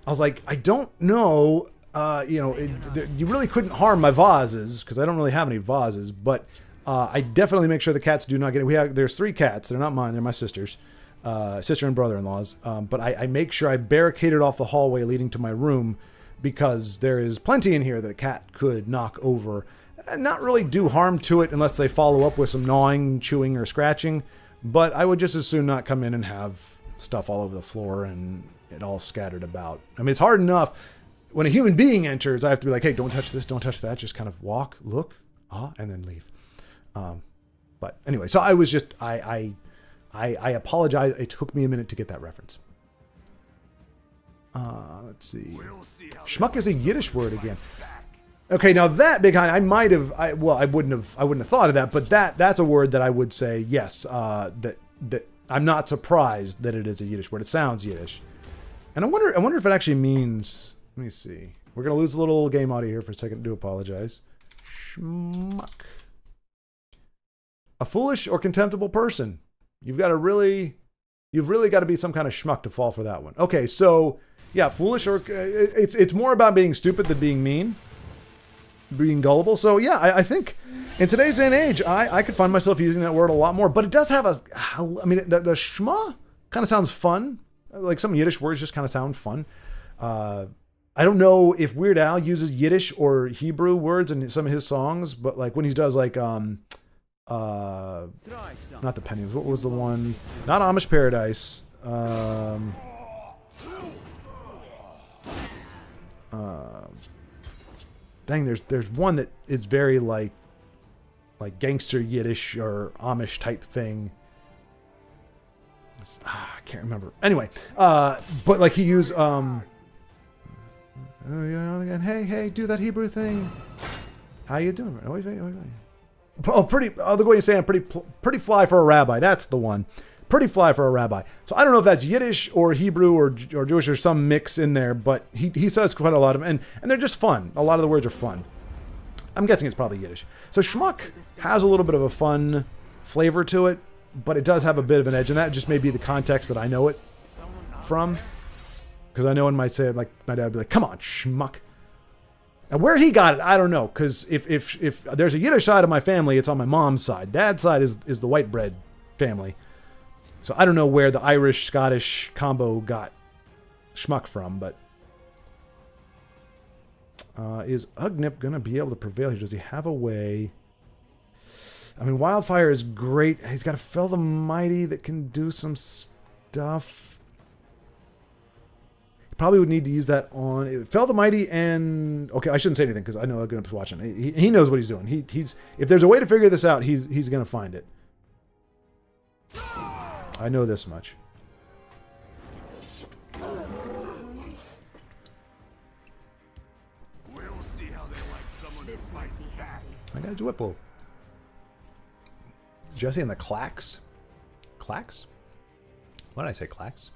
I was like, I don't know, you really couldn't harm my vases, because I don't really have any vases, but I definitely make sure the cats do not get it. There's 3 cats. They're not mine. They're my sister's. Sister and brother-in-law's. But I make sure I barricaded off the hallway leading to my room, because there is plenty in here that a cat could knock over and not really do harm to it unless they follow up with some gnawing, chewing, or scratching. But I would just as soon not come in and have stuff all over the floor and it all scattered about. I mean, it's hard enough when a human being enters. I have to be like, hey, don't touch this, don't touch that. Just kind of walk, look, and then leave. But anyway, so I was just, I apologize. It took me a minute to get that reference. Let's see. Schmuck is a Yiddish word again. Okay, now that, Big Hein, I wouldn't have thought of that, but that's a word that I would say, yes, that I'm not surprised that it is a Yiddish word. It sounds Yiddish. And I wonder if it actually means, let me see. We're going to lose a little game audio here for a second. I do apologize. Schmuck. A foolish or contemptible person. You've really got to be some kind of schmuck to fall for that one. Okay, so yeah, foolish, or it's more about being stupid than being mean, being gullible. So yeah, I think in today's day and age, I could find myself using that word a lot more. But it does have the schma kind of sounds fun. Like some Yiddish words just kind of sound fun. I don't know if Weird Al uses Yiddish or Hebrew words in some of his songs, but like when he does like not the Pennies. What was the one? Not Amish Paradise. Dang, there's one that is very like gangster Yiddish or Amish type thing. I can't remember. Anyway, but like he used hey, do that Hebrew thing. How you doing? The way you're saying pretty fly for a rabbi. That's the one. Pretty fly for a rabbi. So I don't know if that's Yiddish or Hebrew or Jewish or some mix in there, but he says quite a lot of them, and they're just fun. A lot of the words are fun. I'm guessing it's probably Yiddish. So schmuck has a little bit of a fun flavor to it, but it does have a bit of an edge, and that just may be the context that I know it from. Because I know one might say, like, my dad would be like, come on, schmuck. And where he got it, I don't know. Because if there's a Yiddish side of my family, it's on my mom's side. Dad's side is the white bread family. So I don't know where the Irish-Scottish combo got schmuck from, but... is Ugnip going to be able to prevail here? Does he have a way? I mean, Wildfire is great. He's got a Fell the Mighty that can do some stuff. He probably would need to use that on... Fell the Mighty and... Okay, I shouldn't say anything because I know Ugnip's watching. He knows what he's doing. He's if there's a way to figure this out, he's going to find it. I know this much. I got a Dwipple. Jesse and the Clacks. Clacks? Why did I say Clacks?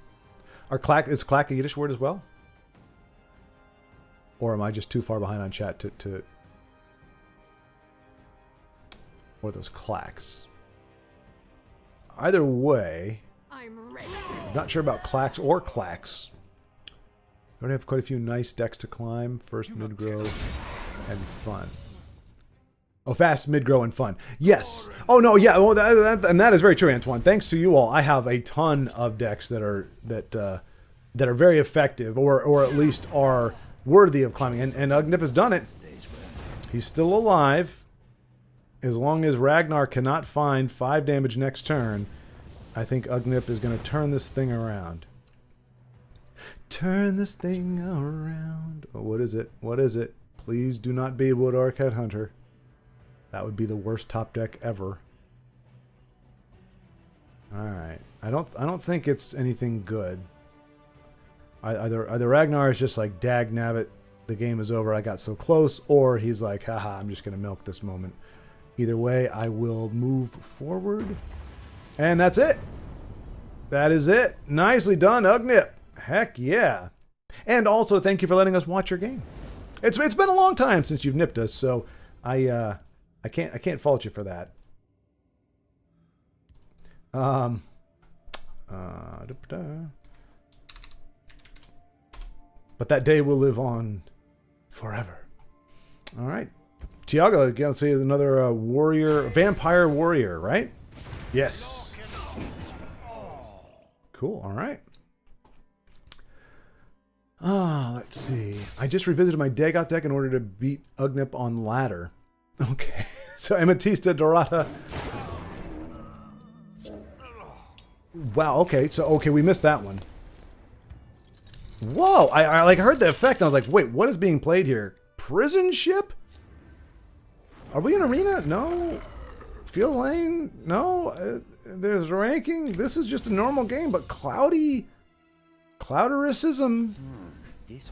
Is clack a Yiddish word as well? Or am I just too far behind on chat to... Or those Clacks? Either way... I'm ready. Not sure about Clacks or Clacks. I already have quite a few nice decks to climb. First, mid-grow, and fun. Oh, fast, mid-grow, and fun. Yes. Oh, no, yeah. Well, and that is very true, Antoine. Thanks to you all, I have a ton of decks that are very effective, or at least are worthy of climbing. And Ugnip has done it. He's still alive. As long as Ragnar cannot find 5 damage next turn, I think Ugnip is going to turn this thing around. Turn this thing around. Oh, what is it? What is it? Please do not be Wood Arc Headhunter. That would be the worst top deck ever. All right. I don't think it's anything good. Either Ragnar is just like, dag nabbit, the game is over, I got so close, or he's like, haha, I'm just going to milk this moment. Either way, I will move forward. And that's it. That is it. Nicely done, Ugnip. Heck yeah. And also, thank you for letting us watch your game. It's been a long time since you've nipped us, so I can't fault you for that. But that day will live on forever. All right. Tiago, again, let's see another vampire warrior, right? Yes. Cool. All right. Let's see. I just revisited my Dagot deck in order to beat Ugnip on ladder. Okay. So Ametista Dorata. Wow. Okay. So we missed that one. Whoa! I like heard the effect and I was like, wait, what is being played here? Prison ship? Are we in arena? No. Field lane? No. There's ranking. This is just a normal game, but Cloudericism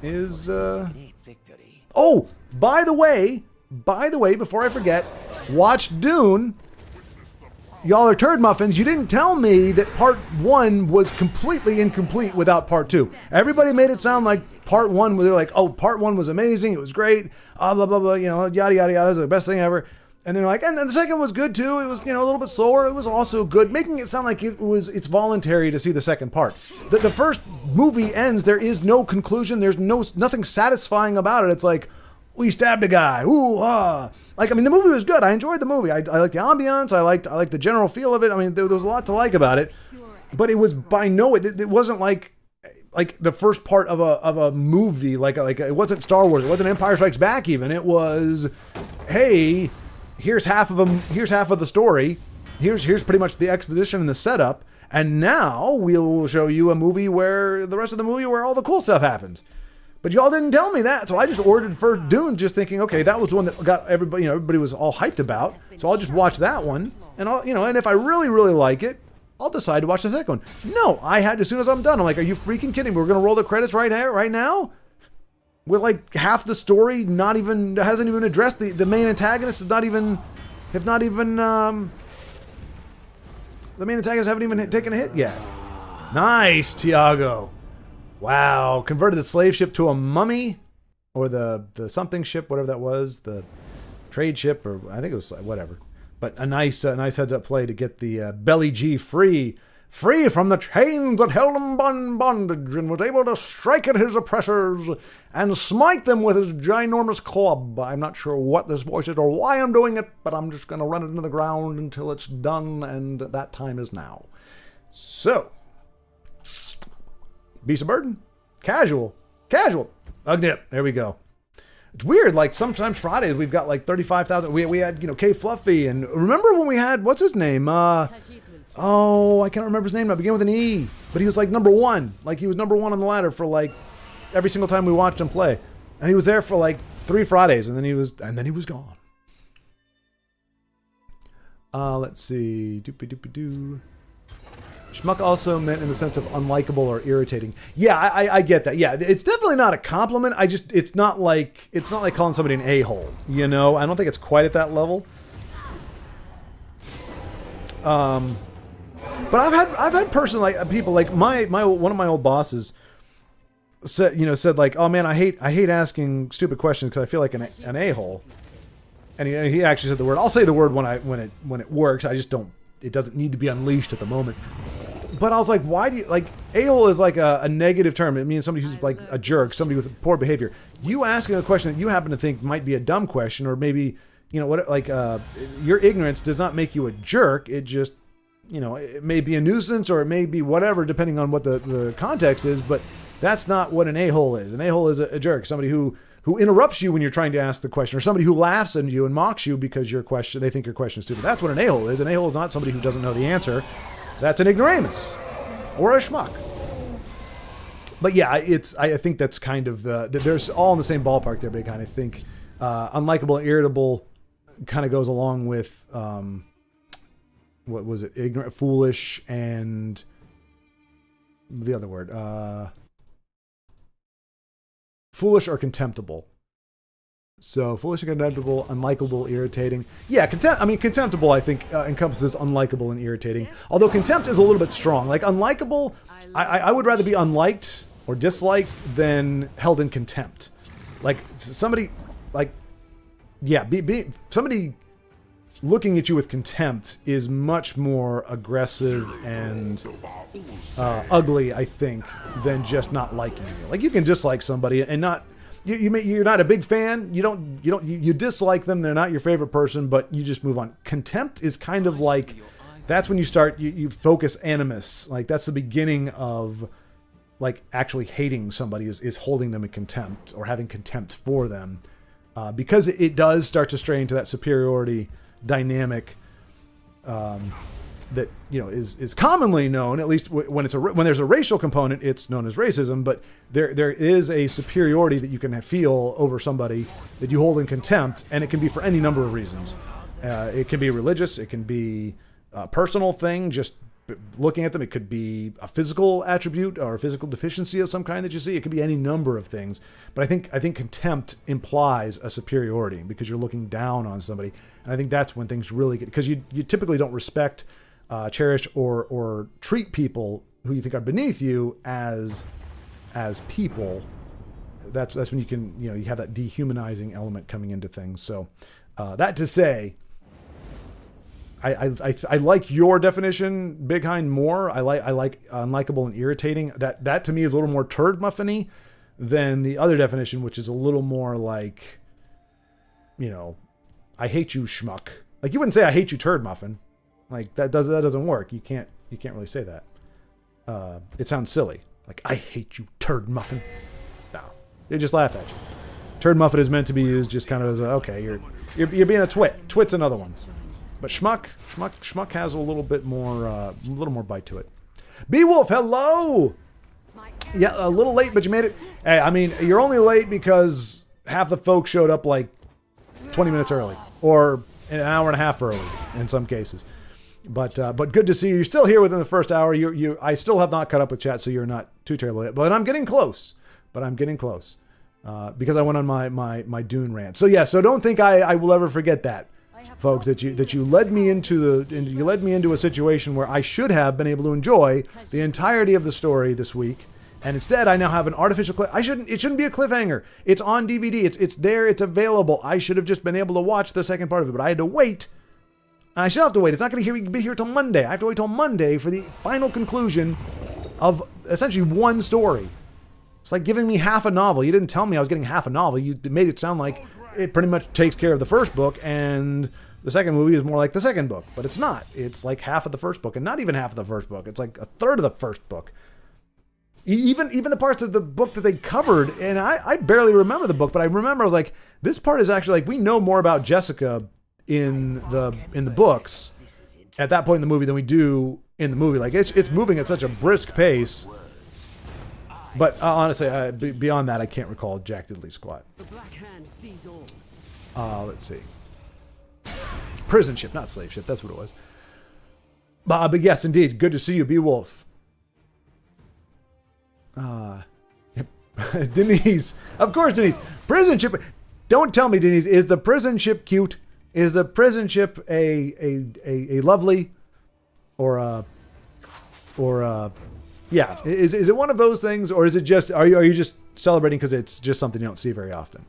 is Oh, by the way, before I forget, watch Dune. Y'all are turd muffins. You didn't tell me that part 1 was completely incomplete without part 2. Everybody made it sound like part 1, they're like, oh, part 1 was amazing. It was great. Blah, blah, blah, you know, yada, yada, yada. It was the best thing ever. And they're like, and then the second was good too. It was, you know, a little bit slower. It was also good, making it sound like it's voluntary to see the second part. The first movie ends. There is no conclusion. There's nothing satisfying about it. It's like, we stabbed a guy. Ooh, ah. Like, I mean, the movie was good. I enjoyed the movie. I liked the ambiance. I liked the general feel of it. I mean, there was a lot to like about it. But it was by it wasn't like like the first part of a movie, like it wasn't Star Wars, it wasn't Empire Strikes Back even. It was, hey, here's half of them, here's half of the story. Here's pretty much the exposition and the setup. And now we'll show you a movie where the rest of the movie where all the cool stuff happens. But y'all didn't tell me that, so I just ordered First Dune, just thinking, okay, that was the one that got everybody, everybody was all hyped about. So I'll just watch that one, and and if I really, really like it, I'll decide to watch the second one. No, I had, as soon as I'm done, I'm like, are you freaking kidding me? We're gonna roll the credits right now, with like half the story hasn't even addressed the main antagonists. The main antagonists haven't even taken a hit yet. Nice, Tiago. Wow, converted the slave ship to a mummy, or the something ship, whatever that was, the trade ship, or I think it was whatever. But a nice heads up play to get the Belly G free from the chains that held him in bondage, and was able to strike at his oppressors and smite them with his ginormous club. I'm not sure what this voice is or why I'm doing it, but I'm just going to run it into the ground until it's done, and that time is now. So, Beast of Burden, casual, Ugnip, there we go. It's weird, like sometimes Fridays we've got like 35,000. We had, K Fluffy, and remember when we had, what's his name? I can't remember his name. It began with an E, but he was like number one. Like he was number one on the ladder for like every single time we watched him play, and he was there for like 3 Fridays, and then he was gone. Let's see. Doopy-doopy-doo. Schmuck also meant in the sense of unlikable or irritating. Yeah, I get that. Yeah, it's definitely not a compliment. It's not like calling somebody an a-hole. I don't think it's quite at that level. But I've had people like my one of my old bosses said like, oh man, I hate asking stupid questions because I feel like an a-hole. And he actually said the word. I'll say the word when it works. I just don't. It doesn't need to be unleashed at the moment. But I was like, why do you, like, a-hole is like a negative term. It means somebody who's like a jerk, somebody with poor behavior. You asking a question that you happen to think might be a dumb question, or maybe, your ignorance does not make you a jerk. It just, it may be a nuisance, or it may be whatever, depending on what the context is, but that's not what an a-hole is. An a-hole is a jerk, somebody who interrupts you when you're trying to ask the question, or somebody who laughs at you and mocks you because they think your question is stupid. That's what an a-hole is. An a-hole is not somebody who doesn't know the answer. That's an ignoramus or a schmuck. But yeah, I think that's kind of there's all in the same ballpark there, Big Kind. I think unlikable and irritable kind of goes along with what was it? Ignorant, foolish, and the other word, foolish or contemptible. So foolish and contemptible, unlikable, irritating. Yeah, contemptible I think encompasses unlikable and irritating. Although contempt is a little bit strong. Like unlikable, I would rather be unliked or disliked than held in contempt. Like somebody, somebody looking at you with contempt is much more aggressive and ugly, I think, than just not liking you. Like you can dislike somebody and not. You're not a big fan. You dislike them. They're not your favorite person, but you just move on. Contempt is kind of like, that's when you start, you focus animus. Like that's the beginning of like actually hating somebody is holding them in contempt or having contempt for them. Because it does start to stray into that superiority dynamic that is commonly known, at least when there's a racial component, it's known as racism. But there is a superiority that you can feel over somebody that you hold in contempt, and it can be for any number of reasons. It can be religious, it can be a personal thing, just looking at them. It could be a physical attribute or a physical deficiency of some kind that you see. It could be any number of things. But I think contempt implies a superiority because you're looking down on somebody, and I think that's when things really get, because you typically don't respect, cherish, or treat people who you think are beneath you as people. That's when you can you have that dehumanizing element coming into things. So that to say, I like your definition, Big Hind, more. I like unlikable and irritating. That to me is a little more turd muffin-y than the other definition, which is a little more like, I hate you, schmuck. Like you wouldn't say I hate you, turd muffin. Like that doesn't work. You can't really say that. It sounds silly. Like, I hate you, turd muffin. No, they just laugh at you. Turd muffin is meant to be used just kind of as a, okay, you're being a twit. Twit's another one. But schmuck has a little bit more bite to it. Beowulf, hello. Yeah, a little late, but you made it. Hey, I mean, you're only late because half the folks showed up like 20 minutes early, or an hour and a half early in some cases. But good to see you. You're still here within the first hour. I still have not caught up with chat, so you're not too terrible yet. But I'm getting close. Because I went on my Dune rant. So yeah, so don't think I will ever forget that, folks. That you led me into a situation where I should have been able to enjoy the entirety of the story this week, and instead I now have an artificial cliff. It shouldn't be a cliffhanger. It's on DVD. It's there. It's available. I should have just been able to watch the second part of it, but I had to wait. And I still have to wait. It's not going to be here till Monday. I have to wait till Monday for the final conclusion of essentially one story. It's like giving me half a novel. You didn't tell me I was getting half a novel. You made it sound like it pretty much takes care of the first book, and the second movie is more like the second book. But it's not. It's like half of the first book, and not even half of the first book. It's like a third of the first book. Even the parts of the book that they covered, and I barely remember the book, but I remember I was like, this part is actually like, we know more about Jessica in the books at that point in the movie than we do in the movie. Like it's moving at such a brisk pace. But honestly, beyond that, I can't recall Jack Diddley squat. Let's see. Prison ship, not slave ship. That's what it was. But yes, indeed. Good to see you, Beowulf. Denise. Of course, Denise. Prison ship. Don't tell me, Denise. Is the prison ship cute? Is the prison ship a lovely yeah, is it one of those things, or is it just are you just celebrating because it's just something you don't see very often?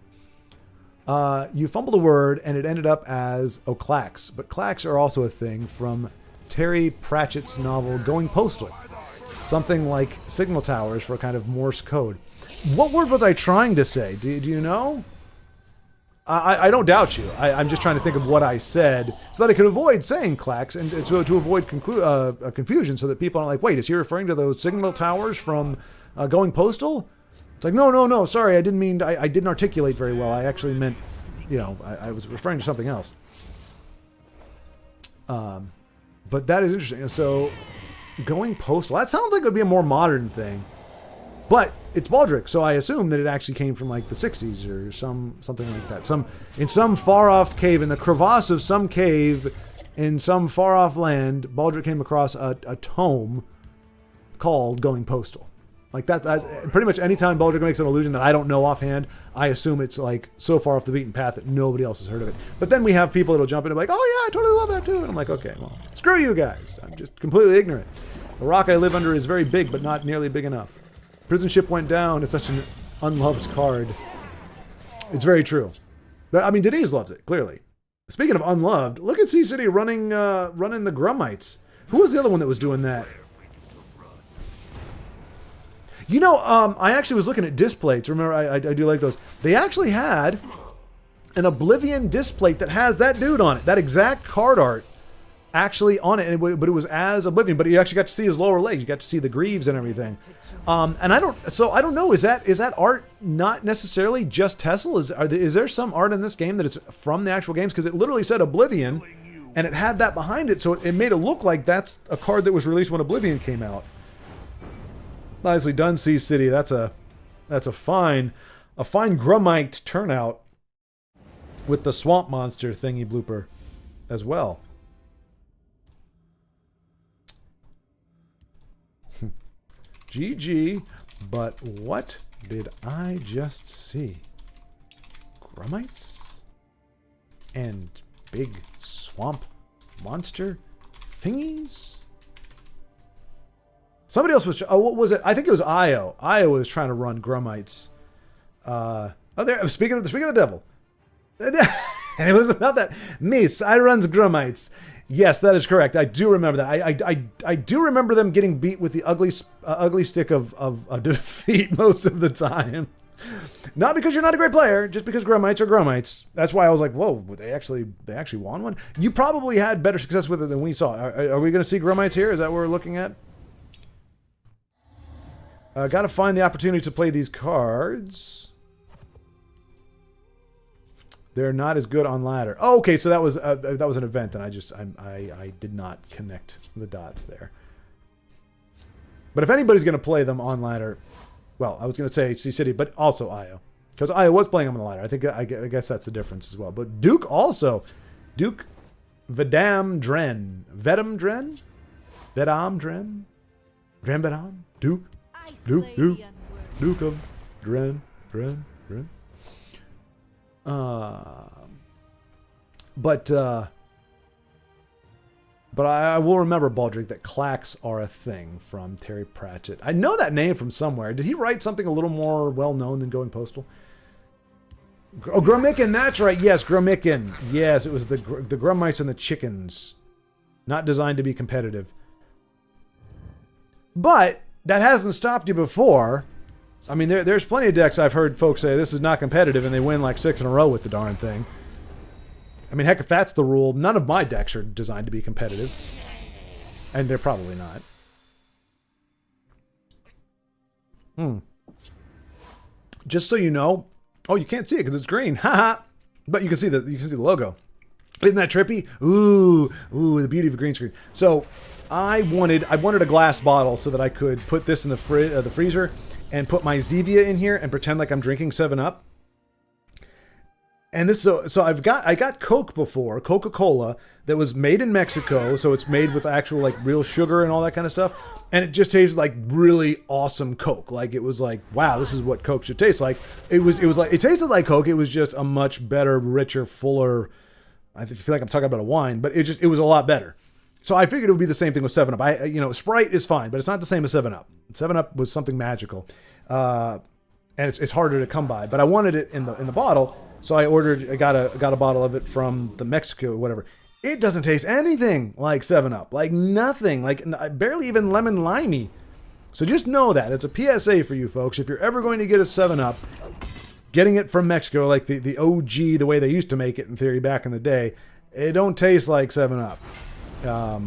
You fumbled a word and it ended up as clacks, but clacks are also a thing from Terry Pratchett's novel Going Postal. Something like signal towers for a kind of Morse code. What word was I trying to say? Do you know? I don't doubt you. I'm just trying to think of what I said so that I could avoid saying clacks and so to avoid confusion so that people aren't like, wait, is he referring to those signal towers from Going Postal? It's like, no, sorry, I didn't mean, I didn't articulate very well. I actually meant, I was referring to something else. But that is interesting. So, Going Postal, that sounds like it would be a more modern thing. But it's Baldric, so I assume that it actually came from like the 60s or something like that. In some far-off cave, in the crevasse of some cave, in some far-off land, Baldric came across a tome called Going Postal. Like that's pretty much anytime Baldric makes an allusion that I don't know offhand, I assume it's like so far off the beaten path that nobody else has heard of it. But then we have people that'll jump in and be like, oh yeah, I totally love that too. And I'm like, okay, well, screw you guys. I'm just completely ignorant. The rock I live under is very big, but not nearly big enough. Prison ship went down. It's such an unloved card. It's very true. But I mean, Denise loves it, clearly. Speaking of unloved, look at C-City running the Grummites. Who was the other one that was doing that? I actually was looking at disc plates. Remember, I do like those. They actually had an Oblivion disc plate that has that dude on it. That exact card art actually on it, but it was as Oblivion, but you actually got to see his lower legs. You got to see the greaves and everything. And I don't know, is that art not necessarily just Tessel? Is there some art in this game that is from the actual games? Because it literally said Oblivion, and it had that behind it, so it made it look like that's a card that was released when Oblivion came out. Nicely done, Sea City. That's a fine Grummite turnout with the swamp monster thingy blooper as well. GG, but what did I just see? Grummites? And big swamp monster thingies? Somebody else was... Oh, what was it? I think it was Io. Io was trying to run Grummites. There. Speaking of the devil. And it was about that. Miss, I runs Grummites. Yes, that is correct. I do remember that. I do remember them getting beat with the ugly stick of defeat most of the time. Not because you're not a great player, just because Grummites are Grummites. That's why I was like, whoa, they actually won one? You probably had better success with it than we saw. Are we going to see Grummites here? Is that what we're looking at? Got to find the opportunity to play these cards. They're not as good on ladder. Oh, okay, so that was an event, and I did not connect the dots there. But if anybody's going to play them on ladder, well, I was going to say Sea City, but also Io, because Io was playing them on the ladder. I guess that's the difference as well. But Duke also, Duke Vedam Dren, Vedam Dren, Vedam Dren, Dren Vedam, Duke of Dren. But I will remember, Baldric, that clacks are a thing from Terry Pratchett. I know that name from somewhere. Did he write something a little more well-known than Going Postal? Oh, Grummicken, that's right. Yes, Grummicken. Yes, it was the Grummites and the Chickens. Not designed to be competitive. But that hasn't stopped you before. I mean, there's plenty of decks I've heard folks say this is not competitive, and they win like 6 in a row with the darn thing. I mean, heck, if that's the rule, none of my decks are designed to be competitive. And they're probably not. Just so you know... Oh, you can't see it because it's green. Haha. But you can see the logo. Isn't that trippy? Ooh, the beauty of a green screen. So, I wanted a glass bottle so that I could put this in the freezer and put my Zevia in here and pretend like I'm drinking 7-Up. And this, so I got Coke before, Coca-Cola, that was made in Mexico, so it's made with actual like real sugar and all that kind of stuff, and it just tasted like really awesome Coke. Like it was like, wow, this is what Coke should taste like. It tasted like Coke. It was just a much better, richer, fuller. I feel like I'm talking about a wine, but it was a lot better. So I figured it would be the same thing with 7-Up. Sprite is fine, but it's not the same as 7-Up. 7-Up was something magical, and it's harder to come by. But I wanted it in the bottle. So I got a bottle of it from the Mexico, whatever. It doesn't taste anything like 7-Up, like nothing, like barely even lemon limey. So just know that. It's a PSA for you folks. If you're ever going to get a 7-Up, getting it from Mexico, like the OG, the way they used to make it in theory back in the day, it don't taste like 7-Up. I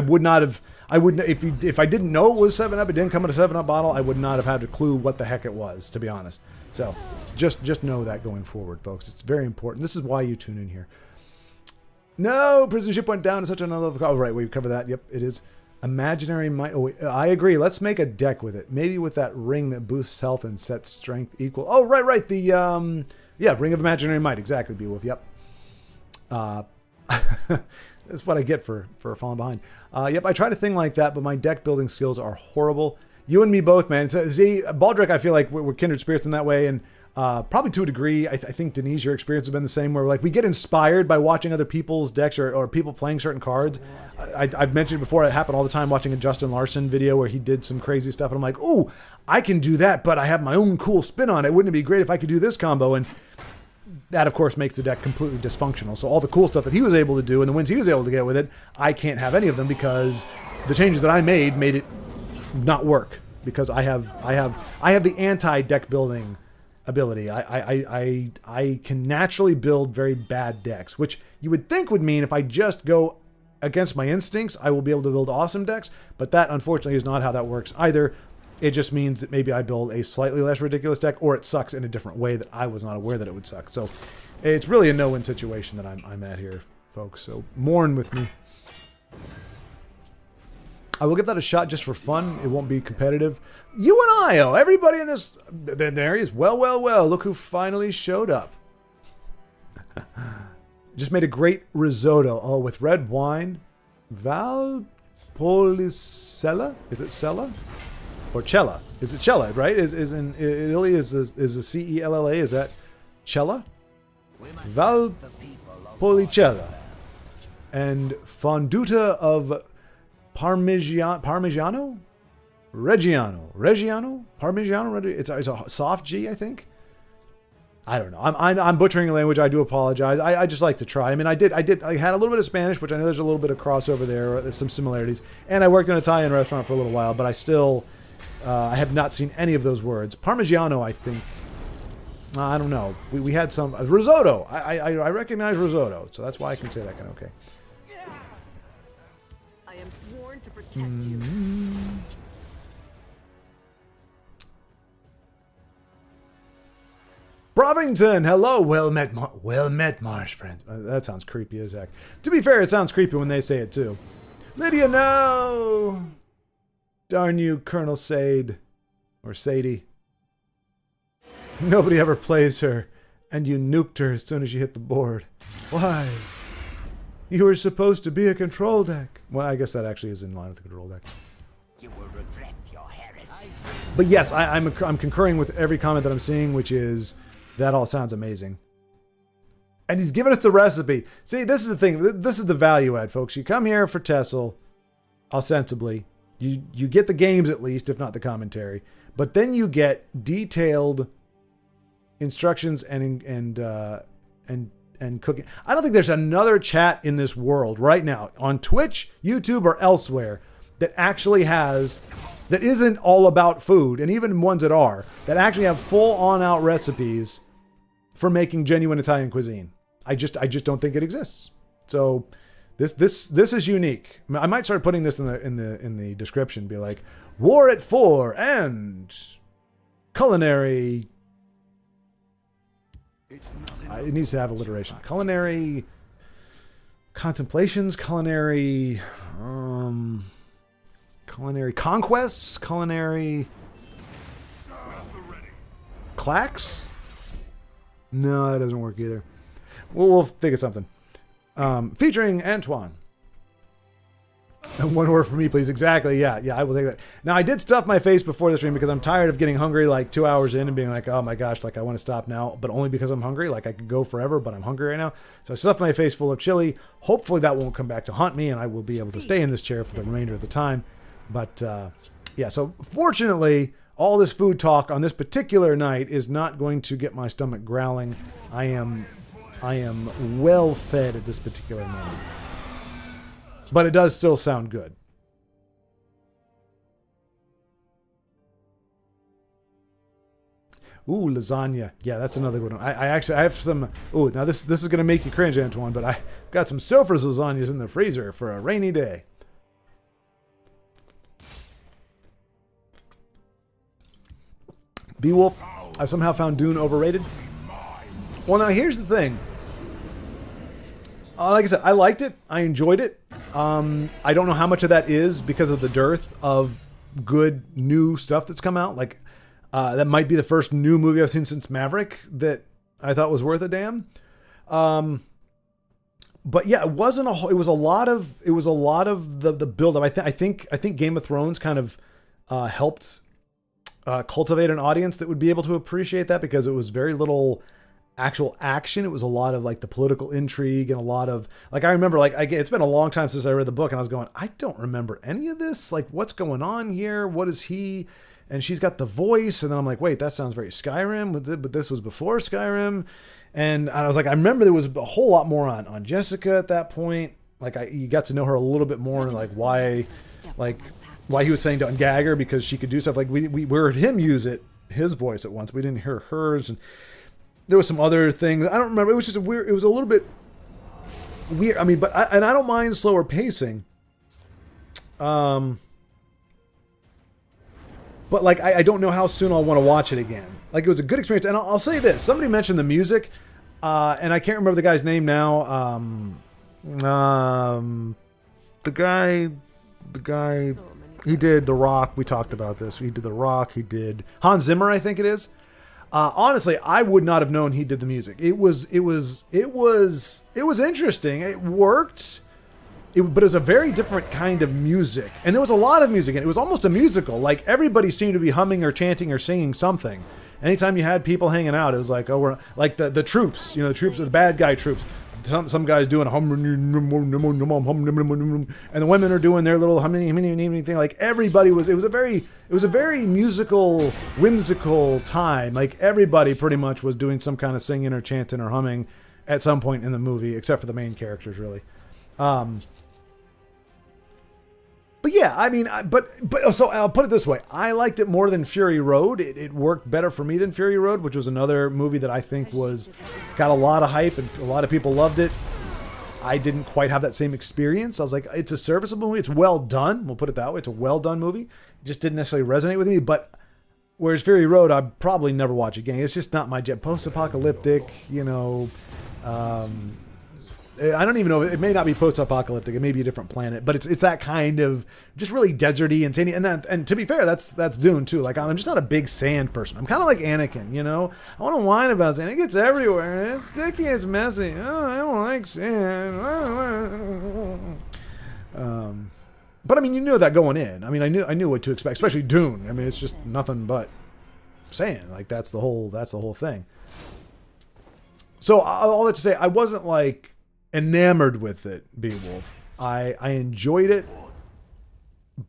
would not have... if I didn't know it was 7-Up, it didn't come in a 7-Up bottle, I would not have had a clue what the heck it was, to be honest. So, just know that going forward, folks. It's very important. This is why you tune in here. No, prison ship went down to such another... Oh, right, we covered that. Yep, it is. Imaginary Might... Oh, I agree. Let's make a deck with it. Maybe with that ring that boosts health and sets strength equal... Oh, right. The, yeah, Ring of Imaginary Might. Exactly, Beowulf. Yep. That's what I get for falling behind. Yep, I tried a thing like that, but my deck building skills are horrible. You and me both, man. So, see, Baldric, I feel like we're kindred spirits in that way, and probably to a degree, I think, Denise, your experience has been the same, where like we get inspired by watching other people's decks or people playing certain cards. I've mentioned before, it happened all the time watching a Justin Larson video where he did some crazy stuff, and I'm like, ooh, I can do that, but I have my own cool spin on it. Wouldn't it be great if I could do this combo? And that, of course, makes the deck completely dysfunctional. So all the cool stuff that he was able to do and the wins he was able to get with it, I can't have any of them because the changes that I made it not work. Because I have the anti-deck building ability. I can naturally build very bad decks, which you would think would mean if I just go against my instincts, I will be able to build awesome decks. But that, unfortunately, is not how that works either. It just means that maybe I build a slightly less ridiculous deck, or it sucks in a different way that I was not aware that it would suck. So it's really a no-win situation that I'm at here, folks. So mourn with me. I will give that a shot just for fun. It won't be competitive. You and Io, everybody in this... There he is. Well. Look who finally showed up. Just made a great risotto. Oh, with red wine. Valpolicella? Is it Cella? Or Cella? Is it Cella, right? Is in Italy, is a C-E-L-L-A? Is that Cella? Valpolicella. And fonduta of... Parmigiano? Reggiano? Parmigiano? It's a soft G, I think. I don't know. I'm butchering the language. I do apologize. I just like to try. I mean, I had a little bit of Spanish, which I know there's a little bit of crossover there. There's some similarities. And I worked in an Italian restaurant for a little while, but I still, I have not seen any of those words. Parmigiano, I think. I don't know. We had some risotto. I recognize risotto, so that's why I can say that kind of okay. I am sworn to protect you. Brovington, hello. Well met, Marsh friends. That sounds creepy as heck. To be fair, it sounds creepy when they say it too. Lydia, no. Darn you, Colonel Sade. Or Sadie. Nobody ever plays her. And you nuked her as soon as you hit the board. Why? You were supposed to be a control deck. Well, I guess that actually is in line with the control deck. You will regret your heresy. But yes, I'm concurring with every comment that I'm seeing, which is, that all sounds amazing. And he's given us the recipe. See, this is the thing. This is the value add, folks. You come here for Tessel, ostensibly. You get the games at least, if not the commentary. But then you get detailed instructions and cooking. I don't think there's another chat in this world right now on Twitch, YouTube, or elsewhere that actually has, that isn't all about food, and even ones that are, that actually have full on out recipes for making genuine Italian cuisine. I just don't think it exists. So this is unique. I might start putting this in the description. Be like, War at 4 and culinary. It needs to have alliteration. Culinary contemplations, culinary conquests, culinary clacks. No, that doesn't work either. We'll think of something. Featuring Antoine. One word for me, please. Exactly. Yeah, I will take that. Now, I did stuff my face before the stream because I'm tired of getting hungry like 2 hours in and being like, oh my gosh, like I want to stop now, but only because I'm hungry. Like I could go forever, but I'm hungry right now. So I stuffed my face full of chili. Hopefully that won't come back to haunt me and I will be able to stay in this chair for the remainder of the time. But yeah, so fortunately, all this food talk on this particular night is not going to get my stomach growling. I am well fed at this particular moment. But it does still sound good. Ooh, lasagna. Yeah, that's another good one. I have some... Ooh, now this is going to make you cringe, Antoine, but I got some Selfridges lasagnas in the freezer for a rainy day. Beowulf, I somehow found Dune overrated. Well, now here's the thing. Like I said, I liked it. I enjoyed it. I don't know how much of that is because of the dearth of good new stuff that's come out. Like, that might be the first new movie I've seen since Maverick that I thought was worth a damn. But yeah, it was a lot of the build up. I think Game of Thrones kind of helped cultivate an audience that would be able to appreciate that because it was very little actual action. It was a lot of like the political intrigue and a lot of like, I remember like, it's been a long time since I read the book and I was going, I don't remember any of this. Like what's going on here? What is he? And she's got the voice. And then I'm like, wait, that sounds very Skyrim, but this was before Skyrim. And I was like, I remember there was a whole lot more on Jessica at that point. Like you got to know her a little bit more and like why he was saying to ungag her because she could do stuff. Like we heard him use his voice at once. We didn't hear hers. And there was some other things. I don't remember. It was just weird. It was a little bit weird. I mean, I don't mind slower pacing. But like, I don't know how soon I'll want to watch it again. Like, it was a good experience. And I'll say this. Somebody mentioned the music. And I can't remember the guy's name now. The guy, he did The Rock. We talked about this. He did The Rock. He did Hans Zimmer, I think it is. Honestly, I would not have known he did the music. It was interesting. It worked. But it was a very different kind of music. And there was a lot of music in it. It was almost a musical. Like everybody seemed to be humming or chanting or singing something. Anytime you had people hanging out, it was like, oh, we're like the troops, the troops, the bad guy troops. Some guys doing a hum, and the women are doing their little humming thing. Like everybody it was a very musical, whimsical time. Like everybody pretty much was doing some kind of singing or chanting or humming at some point in the movie, except for the main characters, really. But yeah, I mean, but so I'll put it this way. I liked it more than Fury Road. It worked better for me than Fury Road, which was another movie that I think got a lot of hype and a lot of people loved it. I didn't quite have that same experience. I was like, it's a serviceable movie. It's well done. We'll put it that way. It's a well done movie. It just didn't necessarily resonate with me, but Whereas Fury Road, I'd probably never watch again. It's just not my jet. Post-apocalyptic, I don't even know. It may not be post-apocalyptic. It may be a different planet, but it's that kind of just really deserty and sandy. And to be fair, that's Dune too. Like, I'm just not a big sand person. I'm kind of like Anakin, I want to whine about sand. It gets everywhere. It's sticky. It's messy. Oh, I don't like sand. But I mean, you knew that going in. I mean, I knew what to expect, especially Dune. I mean, it's just nothing but sand. Like that's the whole thing. So all that to say, I wasn't like enamored with it, Beowulf. I enjoyed it,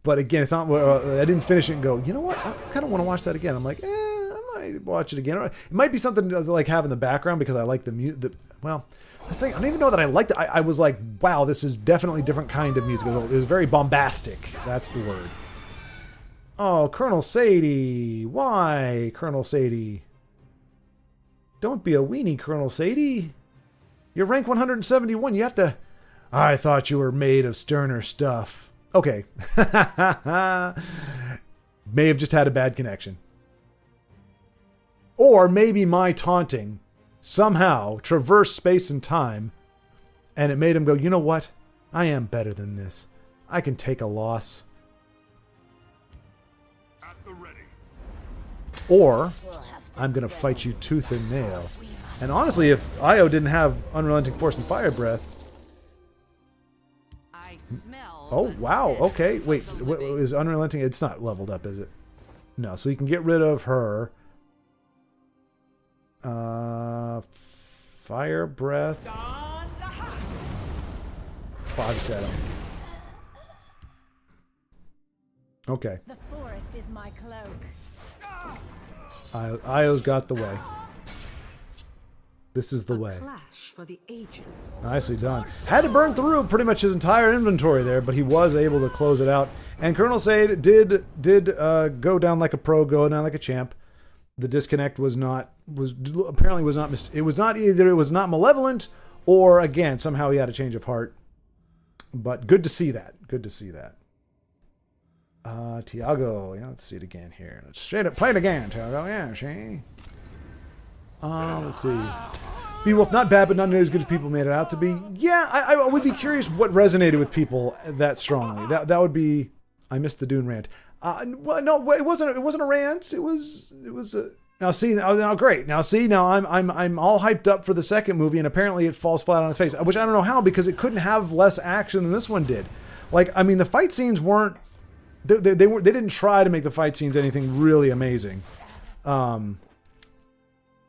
but again, it's not. I didn't finish it and go, you know what? I kind of want to watch that again. I'm like, I might watch it again. It might be something to like have in the background because I like the music. Well, the thing, I don't even know that I liked it. I was like, wow, this is definitely a different kind of music. It was very bombastic. That's the word. Oh, Colonel Sadie. Why, Colonel Sadie? Don't be a weenie, Colonel Sadie. You're rank 171. You have to... I thought you were made of sterner stuff. Okay. May have just had a bad connection. Or maybe my taunting somehow traversed space and time, and it made him go, you know what? I am better than this. I can take a loss. At the ready. Or I'm going to fight you tooth and nail. And honestly, if Io didn't have Unrelenting Force and Fire Breath... I smell Oh, wow. Okay. Wait, is Unrelenting... It's not leveled up, is it? No, so you can get rid of her. Fire Breath. Bog Settle. Okay. The forest is my cloak. Io's got the way. This is the way. Clash for the ages. Nicely done. Had to burn through pretty much his entire inventory there, but he was able to close it out. And Colonel Sade did go down like a pro, go down like a champ. The disconnect was not either it was not malevolent or again somehow he had a change of heart. But good to see that. Good to see that. Tiago, yeah, let's see it again here. Let's straight up play it again, Tiago. Yeah, see. Let's see. Beowulf, not bad, but not nearly as good as people made it out to be. Yeah, I would be curious what resonated with people that strongly. That would be. I missed the Dune rant. Well, no, it wasn't a rant. It was a. Now see, now great. Now see, now I'm all hyped up for the second movie, and apparently it falls flat on its face. Which I don't know how, because it couldn't have less action than this one did. Like, I mean, the fight scenes weren't. They didn't try to make the fight scenes anything really amazing.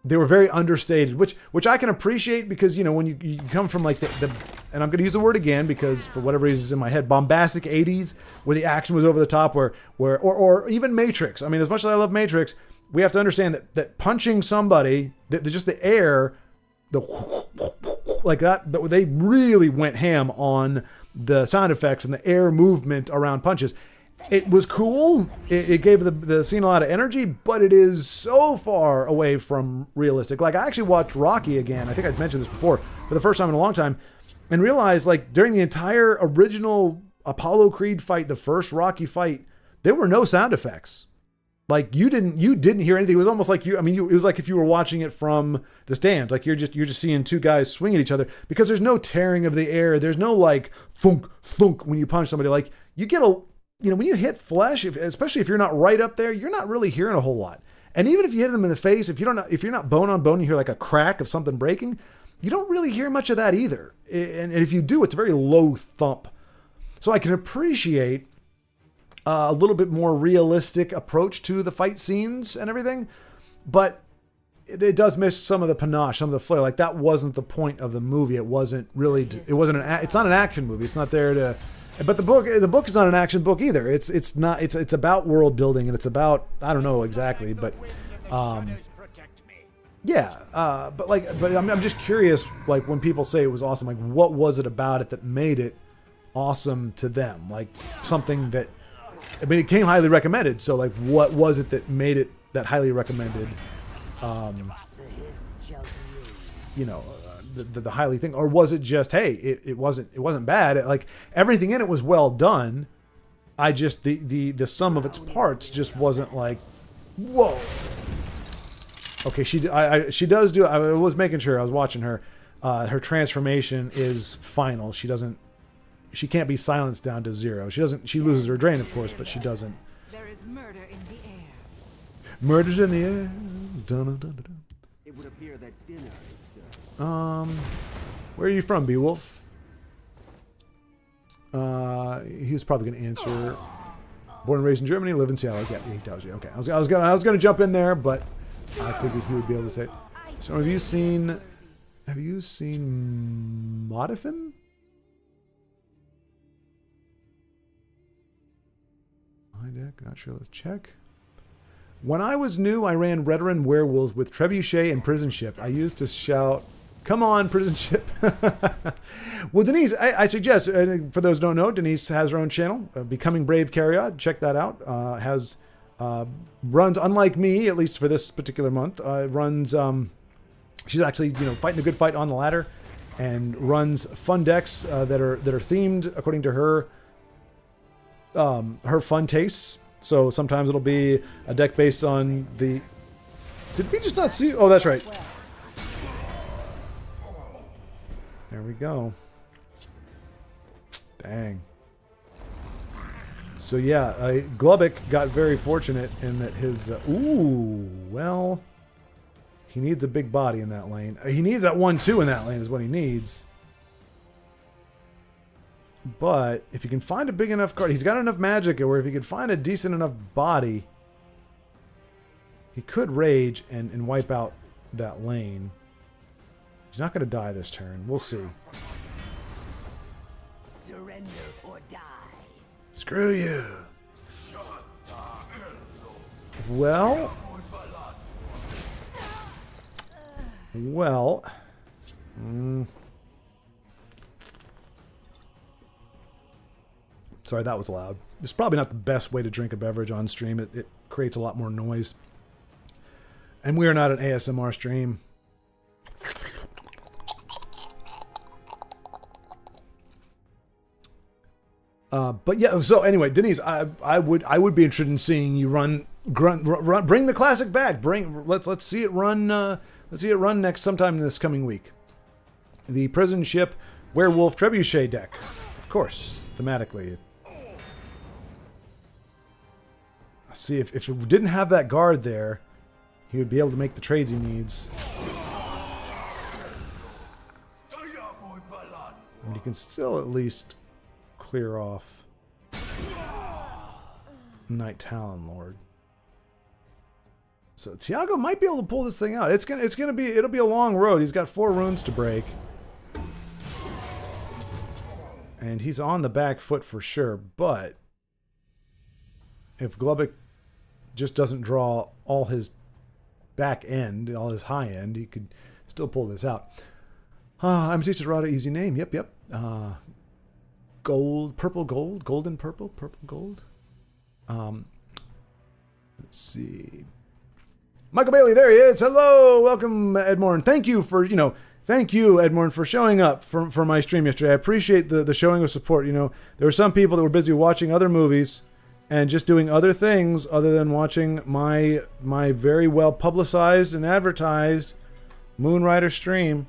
They were very understated, which I can appreciate because, when you come from like the and I'm going to use the word again because for whatever reason it's in my head, bombastic 80s where the action was over the top, or even Matrix. I mean, as much as I love Matrix, we have to understand that punching somebody, just the air, like that, but they really went ham on the sound effects and the air movement around punches. It was cool. It gave the scene a lot of energy, but it is so far away from realistic. Like, I actually watched Rocky again. I think I've mentioned this before for the first time in a long time, and realized, like, during the entire original Apollo Creed fight, the first Rocky fight, there were no sound effects. Like, you didn't hear anything. It was almost like it was like if you were watching it from the stands. Like, you're just seeing two guys swing at each other because there's no tearing of the air. There's no like thunk thunk when you punch somebody. Like, you get when you hit flesh, especially if you're not right up there, you're not really hearing a whole lot. And even if you hit them in the face, if you're not bone on bone, you hear like a crack of something breaking, you don't really hear much of that either. And if you do, it's a very low thump. So I can appreciate a little bit more realistic approach to the fight scenes and everything, but it does miss some of the panache, some of the flair. Like, that wasn't the point of the movie. It wasn't really. It's not an action movie. It's not there to. But the book is not an action book either. It's not. It's about world building, and it's about, I don't know exactly, but yeah. But I'm just curious. Like, when people say it was awesome, like, what was it about it that made it awesome to them? Like, something that. I mean, it came highly recommended. So, like, what was it that made it that highly recommended? The highly thing, or was it just, hey, it wasn't bad? Like, everything in it was well done. I just the sum of its parts just wasn't like, Whoa. Okay, she does do. I was making sure. I was watching her. Her transformation is final. She can't be silenced down to 0. She loses her drain, of course, but she doesn't. There is murder in the air. Murder's in the air. Dun, dun, dun, dun. It would appear that dinner is served. Where are you from, Beowulf? He was probably going to answer. Born and raised in Germany, live in Seattle. Yeah, he tells you. Okay, I was gonna jump in there, but I figured he would be able to say it. So have you seen Modifim? My deck, not sure. Let's check. When I was new, I ran Redoran Werewolves with Trebuchet and Prison Ship. I used to shout, "Come on, Prison Ship!" Well, Denise, I suggest, for those who don't know, Denise has her own channel, Becoming Brave Carriot. Check that out. Runs, unlike me, at least for this particular month, runs. She's actually, fighting a good fight on the ladder, and runs fun decks that are themed according to her fun tastes. So sometimes it'll be a deck based on the... Did we just not see... Oh, that's right. There we go. Dang. So yeah, Glubbick got very fortunate in that his... ooh, well... He needs a big body in that lane. He needs that 1-2 in that lane is what he needs. But if you can find a big enough card, he's got enough magic where if he could find a decent enough body, he could rage and wipe out that lane. He's not going to die this turn. We'll see. Surrender or die. Screw you. Well. Sorry, that was loud. It's probably not the best way to drink a beverage on stream. It creates a lot more noise. And we are not an ASMR stream. But yeah, so anyway, Denise, I would be interested in seeing you run, bring the classic back. Let's see it run. Let's see it run next sometime this coming week. The Prison Ship Werewolf Trebuchet deck, of course, thematically. See, if it didn't have that guard there, he would be able to make the trades he needs. And he can still at least clear off Night Talon Lord. So Tiago might be able to pull this thing out. It'll be a long road. He's got 4 runes to break. And he's on the back foot for sure, but if Glubbick just doesn't draw all his back end, all his high end, he could still pull this out. I'm Teacher Rada, easy name. Yep. Gold, purple gold, golden purple, purple gold. Let's see. Michael Bailey, there he is. Hello, welcome, Edmorn. Thank you, Edmorn, for showing up for my stream yesterday. I appreciate the showing of support. There were some people that were busy watching other movies and just doing other things other than watching my very well publicized and advertised Moonrider stream.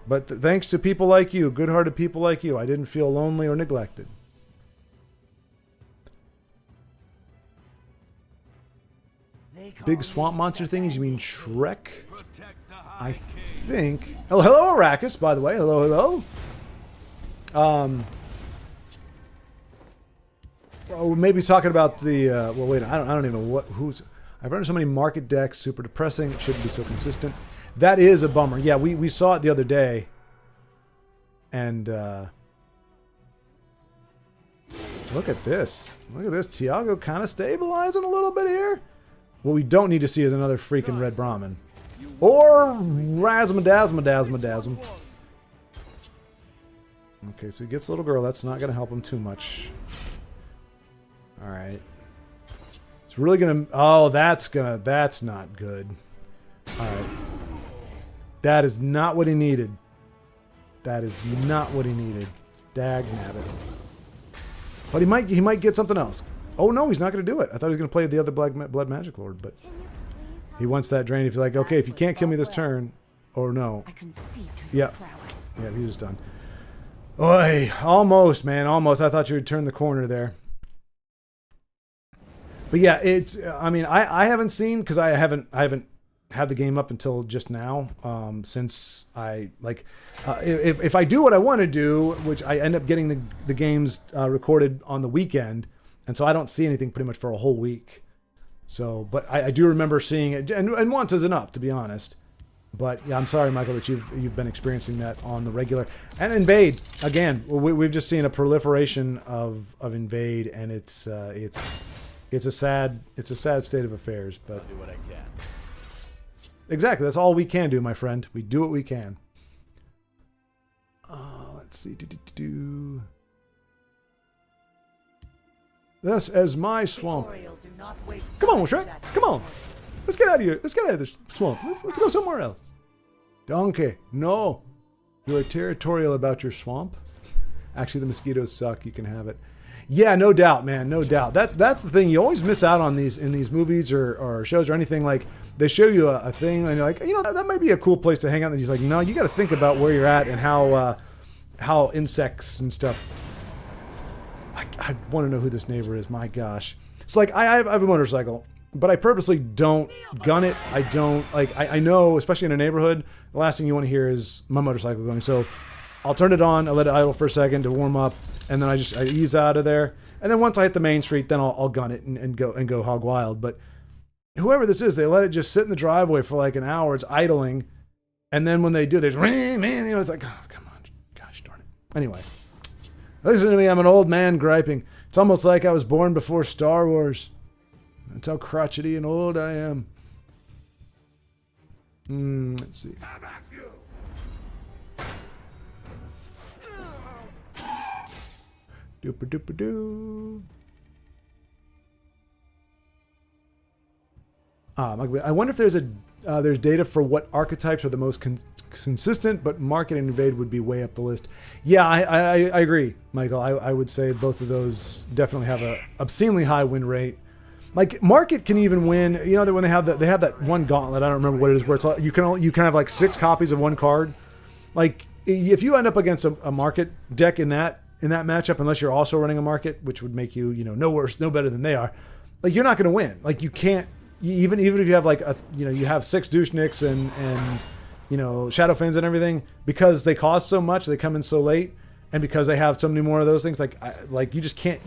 But thanks to people like you, good-hearted people like you, I didn't feel lonely or neglected. Big swamp monster things? You mean Shrek? I think. Oh, hello, Arrakis, by the way. Hello. Well, maybe talking about the. Well, wait. I don't even know who's. I've run so many market decks. Super depressing. It shouldn't be so consistent. That is a bummer. Yeah, we saw it the other day. And look at this. Look at this. Tiago kind of stabilizing a little bit here. What we don't need to see is another freaking Red Brahmin. Or Razmadazmadazmadazm. Okay, so he gets little girl. That's not going to help him too much. Alright. It's really going to... Oh, that's not good. Alright. That is not what he needed. That is not what he needed. Dag nabbit. But he might get something else. Oh no, he's not going to do it. I thought he was going to play the other Blood Magic Lord, but he wants that drain. If he's like, okay, if you can't kill me this turn, or no. I can see to Yeah. your prowess. Yeah, he's just done. Oi, almost, man, almost. I thought you would turn the corner there. But yeah, it's. I mean, I haven't seen because I haven't had the game up until just now. Since I like, if I do what I want to do, which I end up getting the games recorded on the weekend, and so I don't see anything pretty much for a whole week. So, but I do remember seeing it, and once is enough, to be honest. But yeah, I'm sorry, Michael, that you've been experiencing that on the regular. And Invade again, we've just seen a proliferation of Invade, and it's a sad state of affairs. But I'll do what I can. exactly, that's all we can do, my friend. We do what we can. Let's see. This is my swamp. Come on, Shrek. Come on. Let's get out of here. Let's get out of this swamp. Let's go somewhere else. Donkey, no. You are territorial about your swamp. Actually, the mosquitoes suck. You can have it. Yeah, no doubt, man. No doubt. That's the thing. You always miss out on these in these movies or shows or anything. Like, they show you a thing and you're like, you know, that might be a cool place to hang out. And he's like, no, you got to think about where you're at and how insects and stuff. I want to know who this neighbor is. My gosh. It's like I have a motorcycle, but I purposely don't gun it. I don't like. I know, especially in a neighborhood, the last thing you want to hear is my motorcycle going. So I'll turn it on. I let it idle for a second to warm up, and then I ease out of there. And then once I hit the main street, then I'll gun it and go hog wild. But whoever this is, they let it just sit in the driveway for like an hour. It's idling, and then when they do, there's man, you know, it's like, oh, come on, gosh darn it. Anyway. Listen to me, I'm an old man griping. It's almost like I was born before Star Wars. That's how crotchety and old I am. Let's see. Doopa-doopa-doo. I wonder if there's data for what archetypes are the most consistent, but Market and Invade would be way up the list. Yeah, I agree, Michael. I would say both of those definitely have a obscenely high win rate. Like, Market can even win. You know that when they have that one gauntlet, I don't remember what it is, where it's like you can have like 6 copies of one card. Like, if you end up against a Market deck in that matchup, unless you're also running a Market, which would make you no better than they are, like, you're not going to win. Like, you can't. Even if you have like you have 6 doucheniks and Shadowfins and everything, because they cost so much, they come in so late, and because they have so many more of those things, like you can't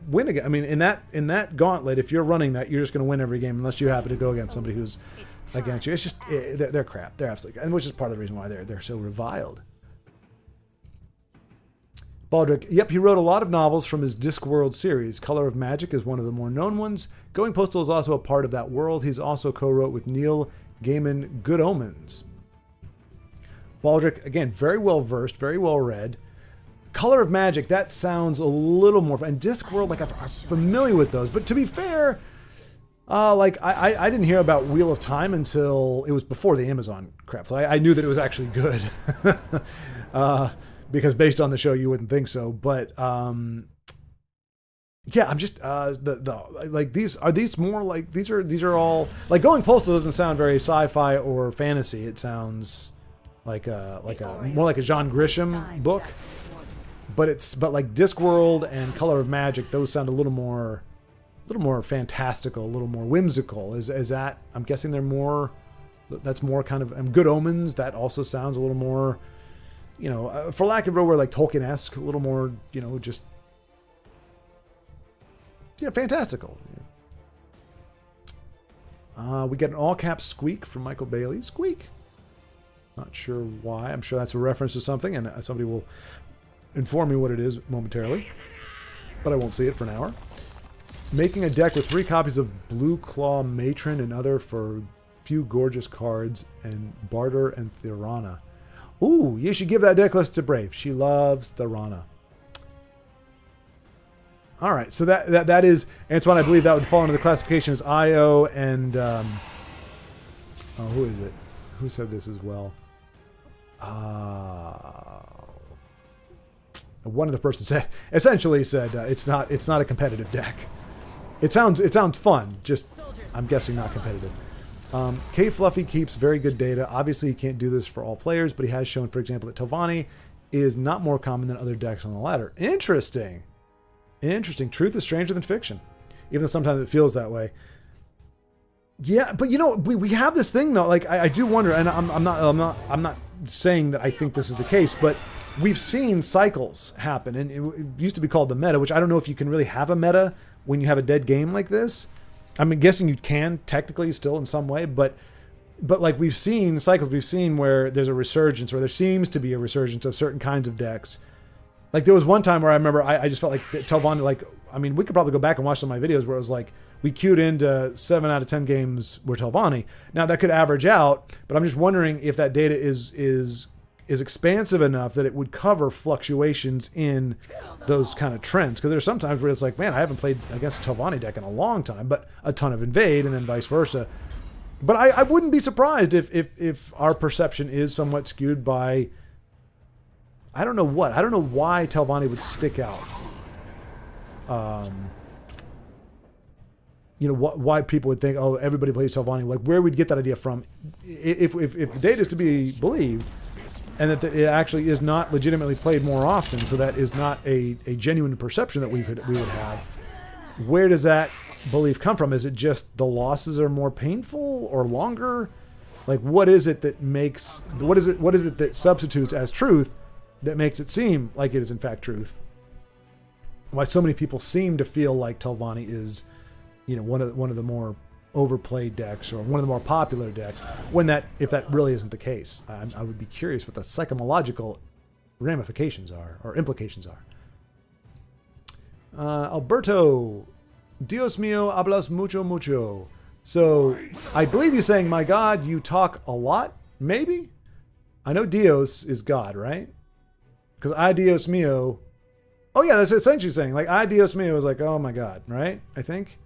win again. I mean, in that gauntlet, if you're running that, you're just going to win every game unless you happen to go against somebody who's against you. It's just they're crap. They're absolutely, and which is part of the reason why they're so reviled. Baldric, yep, he wrote a lot of novels from his Discworld series. Color of Magic is one of the more known ones. Going Postal is also a part of that world. He's also co-wrote with Neil Gaiman Good Omens. Baldric, again, very well versed, very well read. Color of Magic, that sounds a little more... And Discworld, like, I'm familiar with those. But to be fair, I didn't hear about Wheel of Time until it was before the Amazon crap. So I knew that it was actually good. Because based on the show, you wouldn't think so. But yeah, I'm just these are all like Going Postal doesn't sound very sci-fi or fantasy. It sounds like more like a John Grisham book. But like Discworld and Color of Magic, those sound a little more fantastical, a little more whimsical. Is that? I'm guessing they're more. That's more kind of Good Omens. That also sounds a little more. For lack of a better word, like Tolkien-esque, a little more, just fantastical. We get an all-caps squeak from Michael Bailey. Squeak. Not sure why. I'm sure that's a reference to something, and somebody will inform me what it is momentarily. But I won't see it for an hour. Making a deck with 3 copies of Blue Claw Matron and other for few gorgeous cards, and Barter and Thirana. Ooh, you should give that deck list to Brave. She loves Thirana. All right, so that is Antoine. I believe that would fall into the classification as IO and who is it? Who said this as well? One of the persons essentially said it's not a competitive deck. It sounds fun. Just I'm guessing not competitive. K Fluffy keeps very good data. Obviously, he can't do this for all players, but he has shown, for example, that Telvanni is not more common than other decks on the ladder. Interesting. Interesting. Truth is stranger than fiction, even though sometimes it feels that way. Yeah, but you know, we have this thing though. Like I do wonder, and I'm not saying that I think this is the case, but we've seen cycles happen, and it used to be called the meta, which I don't know if you can really have a meta when you have a dead game like this. I'm guessing you can technically still in some way, but like we've seen cycles, we've seen where there's a resurgence, or there seems to be a resurgence of certain kinds of decks. Like there was one time where I remember I just felt like Telvanni, like, I mean, we could probably go back and watch some of my videos where it was like we queued into 7 out of 10 games were Telvanni. Now that could average out, but I'm just wondering if that data is expansive enough that it would cover fluctuations in those kind of trends. Because there's sometimes where it's like, man, I haven't played against a Telvanni deck in a long time, but a ton of Invade, and then vice versa. But I wouldn't be surprised if our perception is somewhat skewed by, I don't know what. I don't know why Telvanni would stick out. You know, why people would think, oh, everybody plays Telvanni. Like, where we'd get that idea from. If the data is to be believed, and that it actually is not legitimately played more often, so that is not a genuine perception that we would have. Where does that belief come from? Is it just the losses are more painful or longer? Like, what is it that makes, what is it that substitutes as truth that makes it seem like it is in fact truth? Why so many people seem to feel like Telvanni is, you know, one of the more overplayed decks, or one of the more popular decks, when if that really isn't the case. I would be curious what the psychological ramifications are, or implications are. Alberto, Dios mío, hablas mucho, mucho. So I believe you're saying, my God, you talk a lot, maybe? I know Dios is God, right? Because I Dios mío. Oh yeah, that's essentially saying, like, I Dios mío is like, oh my God, right? I think.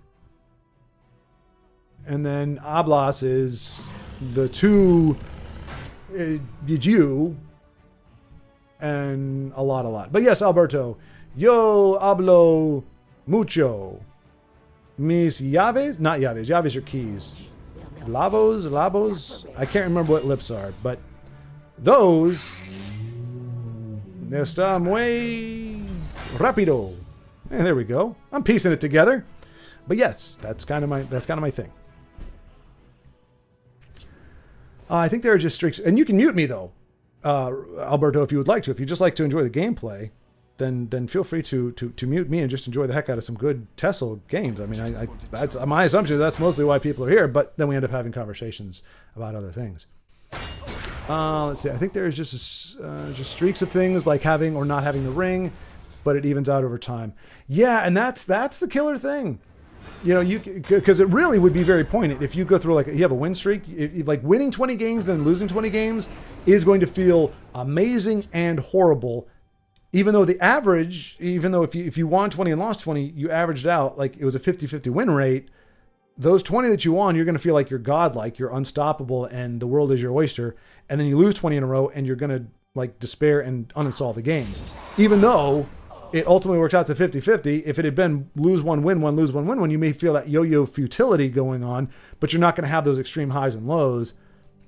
And then hablas is the two, you, and a lot. But yes, Alberto, yo hablo mucho. Mis llaves, not llaves. Llaves are keys. Labos. I can't remember what lips are, but those está muy rápido. And there we go. I'm piecing it together. But yes, that's kind of my thing. I think there are just streaks, and you can mute me though, Alberto, if you would like to. If you just like to enjoy the gameplay, then feel free to mute me and just enjoy the heck out of some good Tessel games. I mean, that's my assumption. That's mostly why people are here. But then we end up having conversations about other things. Let's see. I think there's just streaks of things like having or not having the ring, but it evens out over time. Yeah, and that's the killer thing. You know, because it really would be very poignant if you go through, like, you have a win streak, like winning 20 games then losing 20 games is going to feel amazing and horrible. Even though the average, if you won 20 and lost 20, you averaged out like it was a 50-50 win rate. Those 20 that you won, you're going to feel like you're godlike, you're unstoppable, and the world is your oyster. And then you lose 20 in a row, and you're going to like despair and uninstall the game. Even though it ultimately works out to 50-50. If it had been lose one, win one, lose one, win one, you may feel that yo-yo futility going on, but you're not going to have those extreme highs and lows.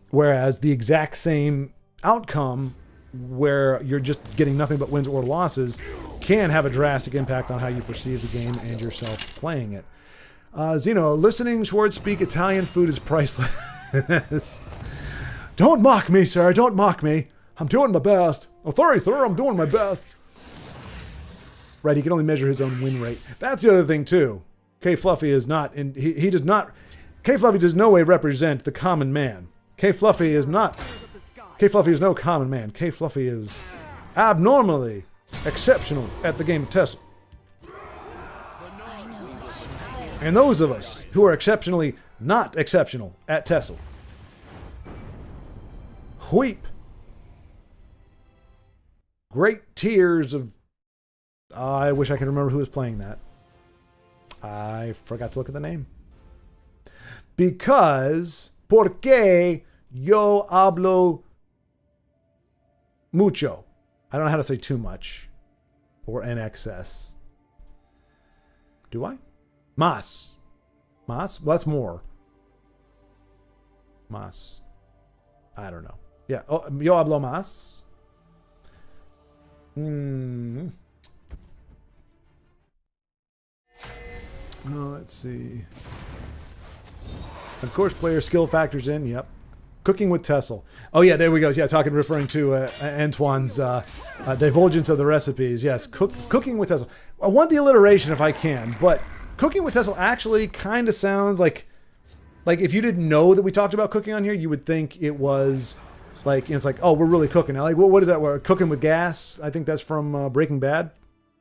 Whereas the exact same outcome, where you're just getting nothing but wins or losses, can have a drastic impact on how you perceive the game and yourself playing it. Zeno, listening Schwartz speak Italian food is priceless. Don't mock me, sir. Don't mock me. I'm doing my best. Oh, sorry, sir. I'm doing my best. Right, he can only measure his own win rate. That's the other thing, too. K Fluffy is not, and he does not, K Fluffy does no way represent the common man. K Fluffy is no common man. K Fluffy is abnormally exceptional at the game of Tessel. And those of us who are exceptionally not exceptional at Tessel weep great tears of, I wish I could remember who was playing that. I forgot to look at the name. Because, porque yo hablo mucho. I don't know how to say too much. Or in excess. Do I? Mas. Mas? Well, that's more. Mas. I don't know. Yeah. Oh, yo hablo más. Let's see. Of course, player skill factors in. Yep. Cooking with Tessel. Oh, yeah, there we go. Yeah, referring to Antoine's divulgence of the recipes. Yes, cooking with Tessel. I want the alliteration if I can, but cooking with Tessel actually kind of sounds like if you didn't know that we talked about cooking on here, you would think it was like, it's like, oh, we're really cooking. Now, like, what is that? We're cooking with gas. I think that's from Breaking Bad,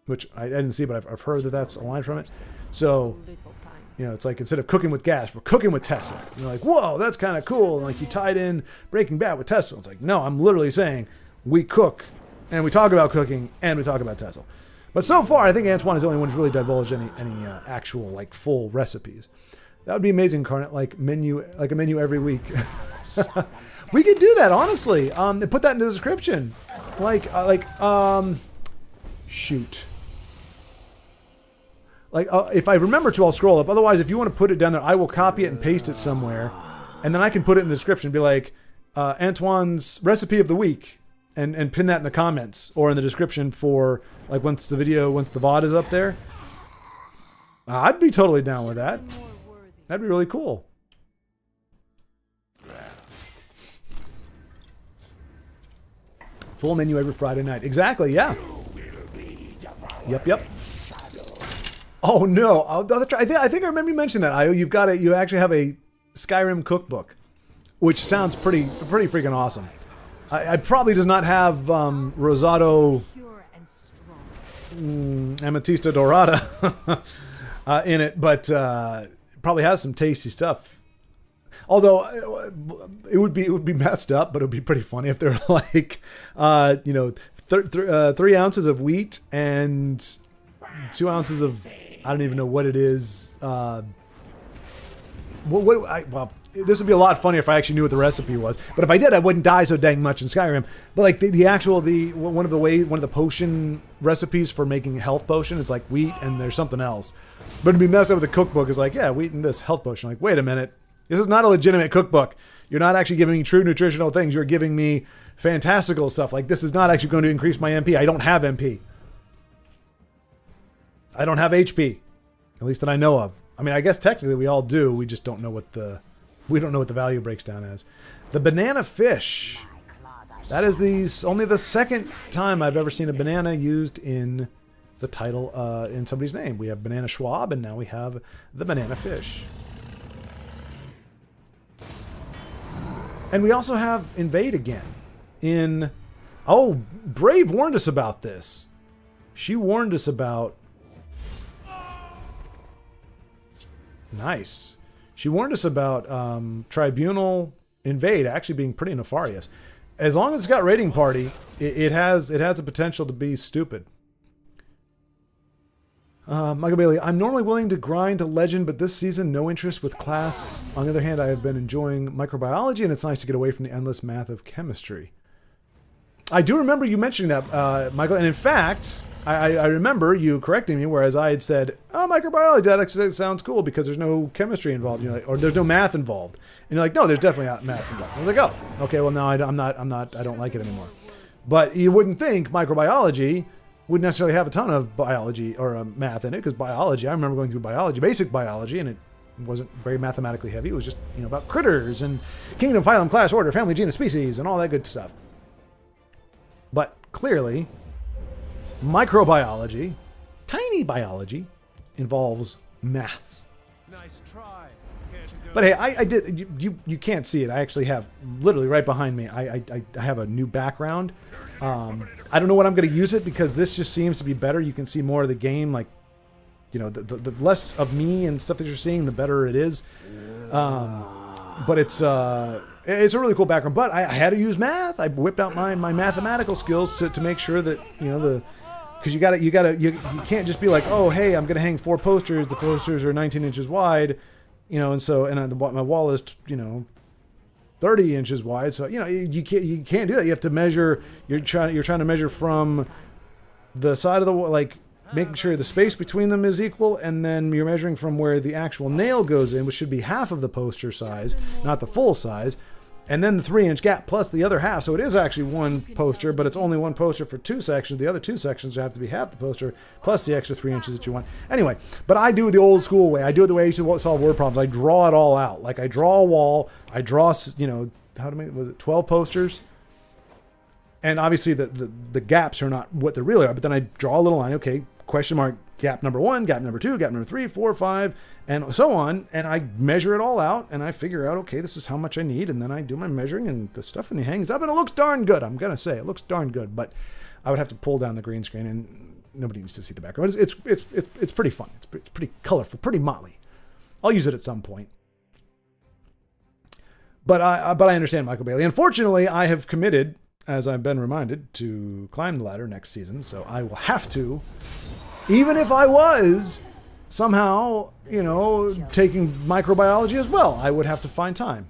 which I didn't see, but I've heard that that's a line from it. So, it's like instead of cooking with gas, we're cooking with Tessel. You're like, whoa, that's kind of cool. And like you tied in Breaking Bad with Tessel. It's like, no, I'm literally saying we cook and we talk about cooking and we talk about Tessel. But so far, I think Antoine is the only one who's really divulged any actual like full recipes. That would be amazing, Incarnate. Like a menu every week. We could do that, honestly. And put that in the description. Shoot. If I remember to, I'll scroll up. Otherwise, if you want to put it down there, I will copy it and paste it somewhere. And then I can put it in the description. Be like, Antoine's recipe of the week. And pin that in the comments or in the description for, like, once the VOD is up there. I'd be totally down with that. That'd be really cool. Full menu every Friday night. Exactly, yeah. Yep. Oh no! I think I remember you mentioned that. You actually have a Skyrim cookbook, which sounds pretty freaking awesome. I probably does not have Rosado Ametista Dorada in it, but probably has some tasty stuff. Although it would be messed up, but it would be pretty funny if they're like, 3 ounces of wheat and 2 ounces of, I don't even know what it is. This would be a lot funnier if I actually knew what the recipe was. But if I did, I wouldn't die so dang much in Skyrim. But like one of the potion recipes for making health potion is like wheat and there's something else. But to be messed up with the cookbook is like, yeah, wheat and this health potion. Like, wait a minute. This is not a legitimate cookbook. You're not actually giving me true nutritional things. You're giving me fantastical stuff. Like, this is not actually going to increase my MP. I don't have MP. I don't have HP. At least that I know of. I mean, I guess technically we all do. We just don't know what the value breaks down as. The banana fish. That is only the second time I've ever seen a banana used in the title in somebody's name. We have Banana Schwab, and now we have the banana fish. And we also have Invade again. Brave warned us about this. She warned us about... Nice. She warned us about Tribunal Invade actually being pretty nefarious. As long as it's got Raiding Party, it has the potential to be stupid. Michael Bailey, I'm normally willing to grind to Legend, but this season, no interest with class. On the other hand, I have been enjoying microbiology, and it's nice to get away from the endless math of chemistry. I do remember you mentioning that, Michael, and in fact, I remember you correcting me, whereas I had said, oh, microbiology, that actually sounds cool because there's no chemistry involved, or there's no math involved. And you're like, no, there's definitely math involved. I was like, oh, okay, well, no, I don't like it anymore. But you wouldn't think microbiology would necessarily have a ton of biology or math in it, because biology, I remember going through biology, basic biology, and it wasn't very mathematically heavy. It was just, about critters and kingdom, phylum, class, order, family, genus, species, and all that good stuff. But clearly, microbiology, tiny biology, involves math. Nice try. But hey, I did. You can't see it. I actually have literally right behind me. I have a new background. I don't know what I'm going to use it because this just seems to be better. You can see more of the game. Like, the less of me and stuff that you're seeing, the better it is. But it's a really cool background. But I had to use math. I whipped out my mathematical skills to make sure that because you can't just be like, oh hey, I'm going to hang 4 posters. The posters are 19 inches wide. My wall is 30 inches wide, so you can't do that. You have to measure. You're trying to measure from the side of the wall, like making sure the space between them is equal, and then you're measuring from where the actual nail goes in, which should be half of the poster size, not the full size, and then the 3-inch gap plus the other half. So it is actually one poster, but it's only one poster for 2 sections. The other 2 sections have to be half the poster plus the extra 3 inches that you want. Anyway, but I do it the old school way. I do it the way I used to solve word problems. I draw it all out. Like I draw a wall. I draw, you know, was it 12 posters? And obviously the gaps are not what they really are, but then I draw a little line. Okay, question mark, gap number 1, gap number 2, gap number 3, 4, 5, and so on. And I measure it all out, and I figure out, okay, this is how much I need, and then I do my measuring, and the stuff hangs up, and it looks darn good. I'm gonna say it looks darn good, but I would have to pull down the green screen, and nobody needs to see the background. It's pretty fun. It's pretty colorful, pretty motley. I'll use it at some point. But I understand Michael Bailey. Unfortunately, I have committed, as I've been reminded, to climb the ladder next season, so I will have to, even if I was somehow, you know, taking microbiology as well, I would have to find time.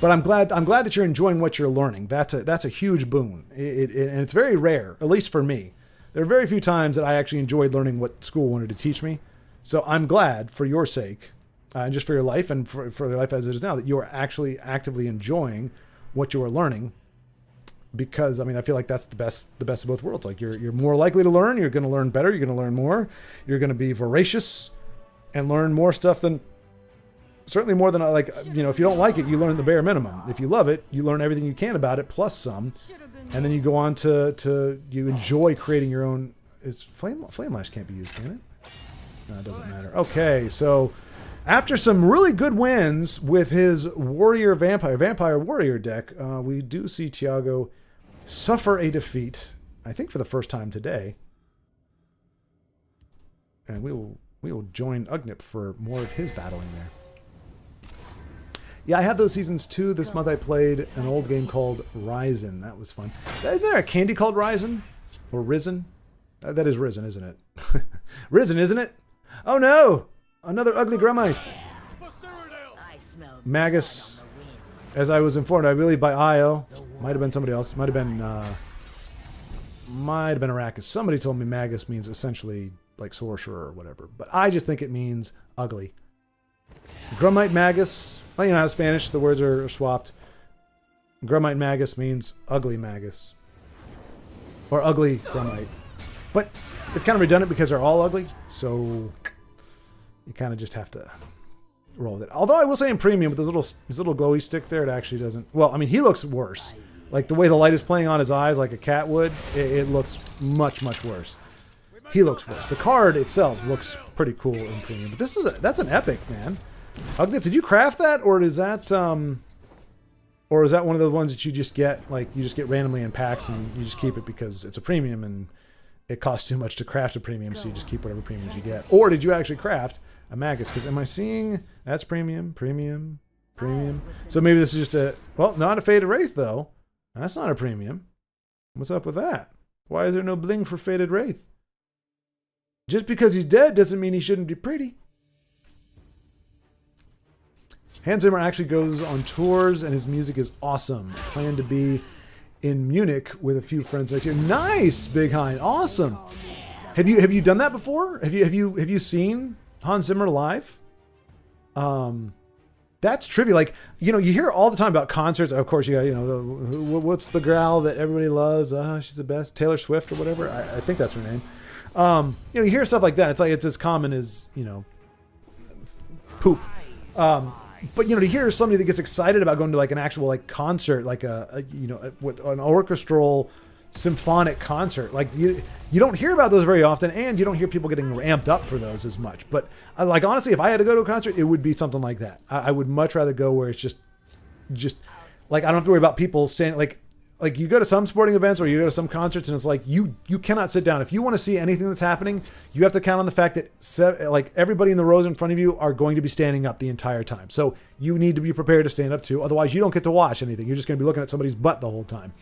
But I'm glad that you're enjoying what you're learning. That's a huge boon. And it's very rare, at least for me. There are very few times that I actually enjoyed learning what school wanted to teach me. So I'm glad, for your sake, and just for your life and for your life as it is now, that you are actually actively enjoying what you are learning. Because I mean, I feel like that's the best of both worlds. Like you're more likely to learn. You're going to learn better. You're going to learn more. You're going to be voracious and learn more stuff than, certainly more than, like, you know, if you don't like it, you learn the bare minimum. If you love it, you learn everything you can about it plus some, and then you go on to you enjoy creating your own. Is flame lash can't be used, can it? No, it doesn't matter. Okay, so after some really good wins with his vampire warrior deck, we do see Tiago suffer a defeat, I think for the first time today. And we will join Ugnip for more of his battling there. Yeah, I have those seasons too. This month I played an old game called Ryzen. That was fun. Isn't there a candy called Ryzen? Or Risen? That is Risen, isn't it? Risen, isn't it? Oh no! Another ugly Grumite. Magus, as I was informed, I believe by Io, might have been somebody else, might have been Arrakis. Somebody told me Magus means essentially like sorcerer or whatever, but I just think it means ugly. Grumite Magus, well, you know how Spanish, the words are swapped. Grumite Magus means ugly Magus. Or ugly Grumite. But it's kind of redundant because they're all ugly, so you kind of just have to roll with it. Although I will say in premium, with his little glowy stick there, it actually doesn't. Well, I mean, he looks worse. Like the way the light is playing on his eyes, like a cat would, it looks much worse. He looks worse. The card itself looks pretty cool in premium, but that's an epic, man. Ugnip, did you craft that, or is that one of the ones that you just get randomly in packs and you just keep it because it's a premium and it costs too much to craft a premium, so you just keep whatever premiums you get? Or did you actually craft a Magus? Because am I seeing that's premium? So maybe this is just not a Faded Wraith though. That's not a premium. What's up with that? Why is there no bling for Faded Wraith? Just because he's dead doesn't mean he shouldn't be pretty. Hans Zimmer actually goes on tours and his music is awesome. Plan to be in Munich with a few friends next year. Nice, Big Hein. Awesome. Have you done that before? Have you seen Hans Zimmer live? That's trivia. Like, you know, you hear all the time about concerts. Of course, you got, you know, what's the growl that everybody loves? She's the best. Taylor Swift or whatever. I think that's her name. You know, you hear stuff like that. It's like it's as common as, you know, poop. But, you know, to hear somebody that gets excited about going to like an actual like concert, like with an orchestral symphonic concert, like you don't hear about those very often, and you don't hear people getting amped up for those as much. But like, honestly, if I had to go to a concert, it would be something like that. I would much rather go where it's just like, I don't have to worry about people standing like you go to some sporting events or you go to some concerts and it's like you cannot sit down. If you want to see anything that's happening, you have to count on the fact that like everybody in the rows in front of you are going to be standing up the entire time. So you need to be prepared to stand up too. Otherwise, you don't get to watch anything. You're just going to be looking at somebody's butt the whole time.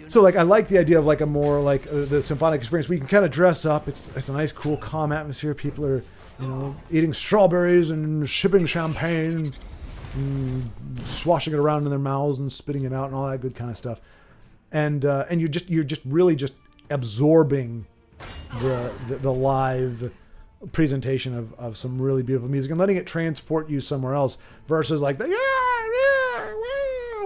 So like, I like the idea of like a more like the symphonic experience where you can kind of dress up. It's a nice, cool, calm atmosphere. People are, you know, eating strawberries and sipping champagne, swashing it around in their mouths and spitting it out and all that good kind of stuff. And you're just really just absorbing the live presentation of some really beautiful music and letting it transport you somewhere else versus like the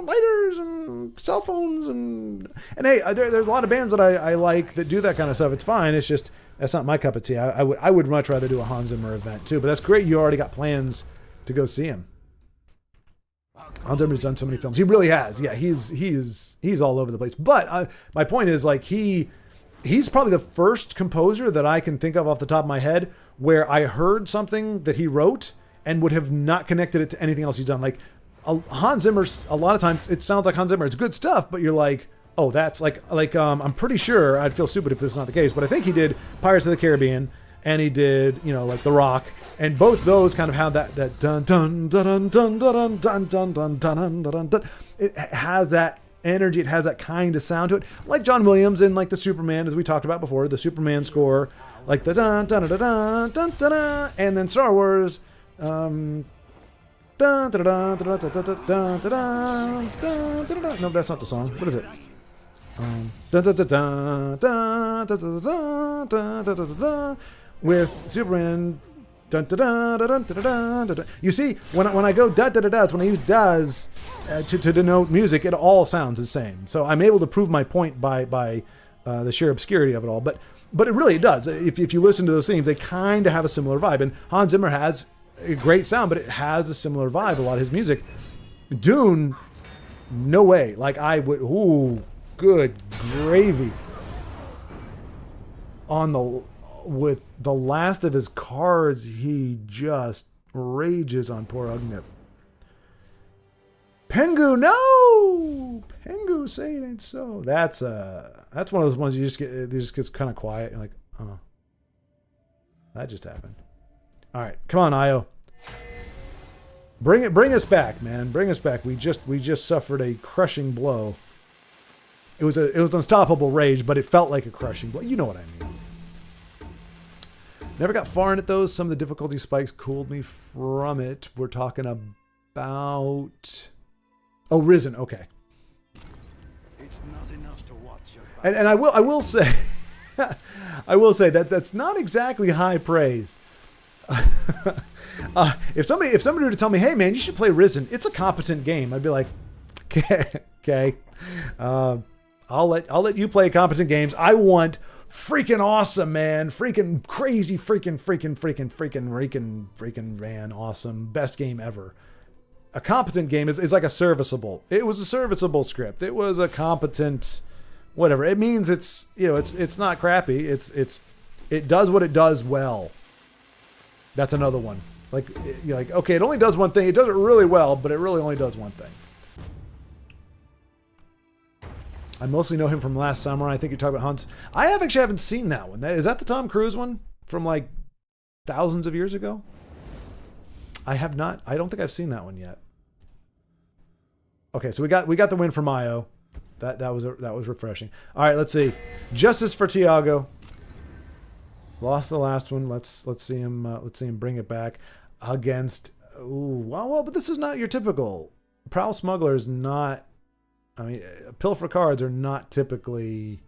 lighters and cell phones and hey, there's a lot of bands that I like that do that kind of stuff. It's fine. It's just that's not my cup of tea. I would much rather do a Hans Zimmer event too. But that's great. You already got plans to go see him. Hans Zimmer's done so many films. He really has. Yeah, he's all over the place. But my point is like he's probably the first composer that I can think of off the top of my head where I heard something that he wrote and would have not connected it to anything else he's done. Like Hans Zimmer's, a lot of times it sounds like Hans Zimmer. It's good stuff, but you're like, oh, that's like I'm pretty sure, I'd feel stupid if this is not the case, but I think he did Pirates of the Caribbean and he did, like The Rock, and both those kind of have that dun dun dun dun dun dun dun dun dun dun dun. It has that energy, it has that kind of sound to it, like John Williams in like the Superman, as we talked about before, the Superman score, like the dun dun dun dun dun dun, and then Star Wars, no, that's not the song. What is it? With Superman. You see, when I go da da da da, it's when I use does to denote music, it all sounds the same. So I'm able to prove my point by the sheer obscurity of it all. But it really does. If you listen to those themes, they kind of have a similar vibe. And Hans Zimmer has a great sound, but it has a similar vibe. A lot of his music. Dune, no way. Like I would, ooh, good gravy. With the last of his cards, he just rages on poor Ugnip. Pengu, no! Pengu, say it ain't so. That's one of those ones you just get. It just gets kind of quiet. You're like, oh, that just happened. All right, come on, Io. Bring us back, man. Bring us back. We just suffered a crushing blow. It was unstoppable rage, but it felt like a crushing blow. You know what I mean. Never got far into those. Some of the difficulty spikes cooled me from it. We're talking about Risen. Okay. It's not enough to watch your And I will say I will say that that's not exactly high praise. If somebody were to tell me, hey man, you should play Risen, it's a competent game, I'd be like, okay. I'll let you play competent games. I want freaking awesome, man. Freaking crazy, freaking man, awesome. Best game ever. A competent game is like a serviceable. It was a serviceable script. It was a competent whatever. It means it's not crappy. It does what it does well. That's another one. Like you're like, okay, it only does one thing. It does it really well, but it really only does one thing. I mostly know him from Last Samurai. I think you're talking about Hans. I haven't seen that one. Is that the Tom Cruise one from like thousands of years ago? I have not. I don't think I've seen that one yet. Okay, so we got the win from Io. That was refreshing. All right, let's see. Justice for Tiago. Lost the last one. Let's see him bring it back against. Ooh, well, but this is not your typical Prowl Smuggler. Is not. I mean, Pilfer cards are not typically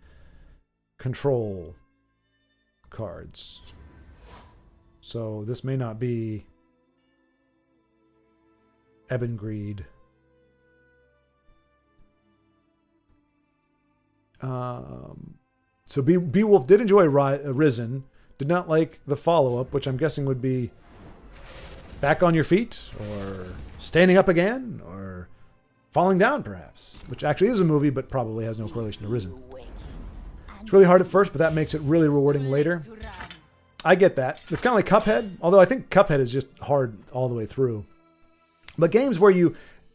control cards. So this may not be Ebon Greed. So Beowulf did enjoy Risen. Did not like the follow-up, which I'm guessing would be Back on Your Feet, or Standing Up Again, or Falling Down, perhaps, which actually is a movie, but probably has no correlation to Risen. It's really hard at first, but that makes it really rewarding later. I get that. It's kind of like Cuphead, although I think Cuphead is just hard all the way through. But games where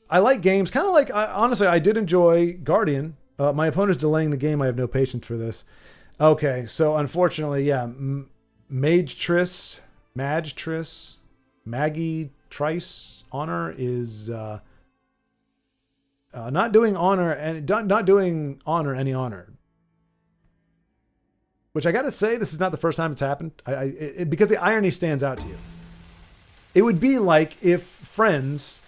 I like games, kind of like, honestly, I did enjoy Guardian. My opponent's delaying the game. I have no patience for this. Okay, so unfortunately, yeah, Maggie Trice Honor is... not doing honor any honor, which I gotta say, this is not the first time it's happened. Because the irony stands out to you. It would be like if Friends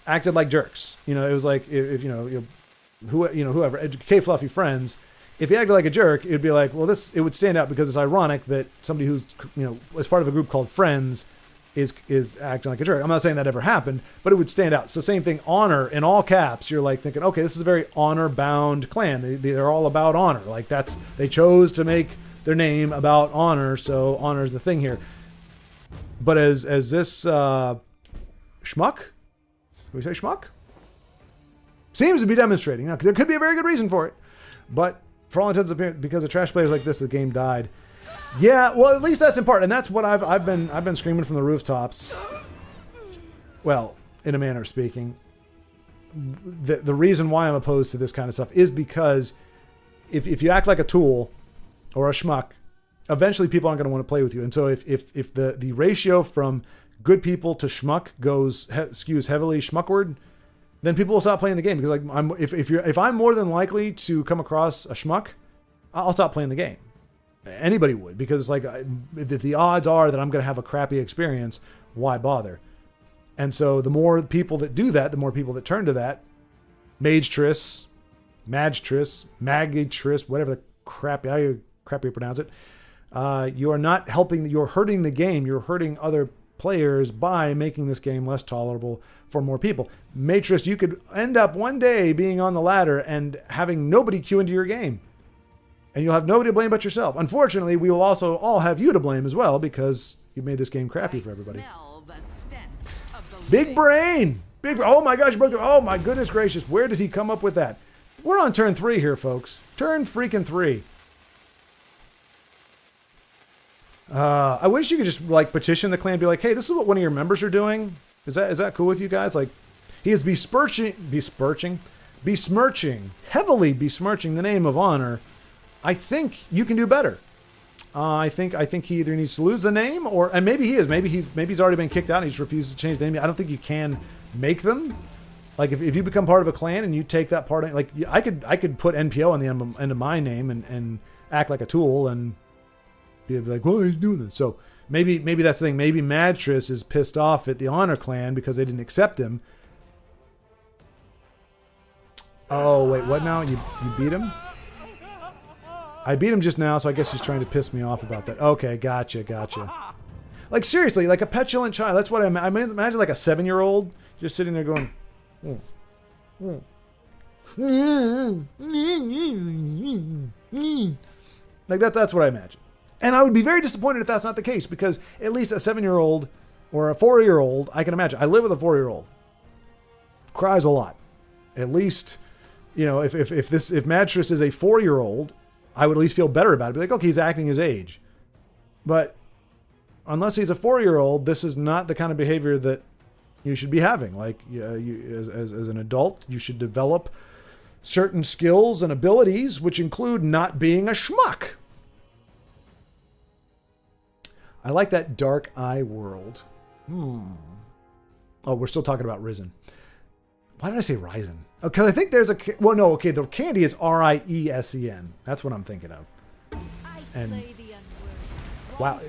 acted like jerks. It was like if whoever K Fluffy Friends, If he acted like a jerk, it'd be like, well, it would stand out because it's ironic that somebody who's, as part of a group called Friends is acting like a jerk. I'm not saying that ever happened, but it would stand out. So same thing, honor in all caps. You're like thinking, okay, this is a very honor-bound clan. They're all about honor. Like they chose to make their name about honor, so honor is the thing here. But as this schmuck, can we say schmuck? Seems to be demonstrating. Now, there could be a very good reason for it, but for all intents and purposes, because of trash players like this, the game died. Yeah, well, at least that's in part, and that's what I've been screaming from the rooftops. Well, in a manner of speaking, the reason why I'm opposed to this kind of stuff is because if you act like a tool or a schmuck, eventually people aren't going to want to play with you. And so if the ratio from good people to schmuck skews heavily schmuckward, then people will stop playing the game because if I'm more than likely to come across a schmuck, I'll stop playing the game. Anybody would, because it's like if the odds are that I'm going to have a crappy experience, why bother? And so the more people that do that, the more people that turn to that, Magtris, Magitris, whatever the crap you pronounce it, you are not helping. You're hurting the game. You're hurting other players by making this game less tolerable for more people. Magtris, you could end up one day being on the ladder and having nobody queue into your game. And you'll have nobody to blame but yourself. Unfortunately, we will also all have you to blame as well because you made this game crappy for everybody. Big brain! Oh my gosh, oh my goodness gracious, where did he come up with that? We're on turn 3 here, folks. Turn freaking 3. I wish you could just like petition the clan and be like, hey, this is what one of your members are doing. Is that cool with you guys? Like, he is heavily besmirching the name of honor. I think you can do better. I think he either needs to lose the name and maybe he is. Maybe he's already been kicked out and he just refuses to change the name. I don't think you can make them. Like if you become part of a clan and you take that part, like I could put NPO on the end of my name and act like a tool and be like, well, he's doing this. So maybe that's the thing. Maybe Magtris is pissed off at the honor clan because they didn't accept him. Oh wait, what now? You beat him? I beat him just now, so I guess he's trying to piss me off about that. Okay, gotcha. Like, seriously, like a petulant child. That's what I imagine like a 7-year-old just sitting there going, like that's what I imagine. And I would be very disappointed if that's not the case, because at least a 7-year-old or a 4-year-old, I can imagine. I live with a 4-year-old. Cries a lot. At least, if Magtris is a 4-year-old, I would at least feel better about it. Be like, okay, he's acting his age. But unless he's a 4-year-old, this is not the kind of behavior that you should be having. Like, as an adult, you should develop certain skills and abilities, which include not being a schmuck. I like that dark eye world. Oh, we're still talking about Risen. Why did I say Ryzen? Oh, because I think there's the candy is Riesen. That's what I'm thinking of. And wow.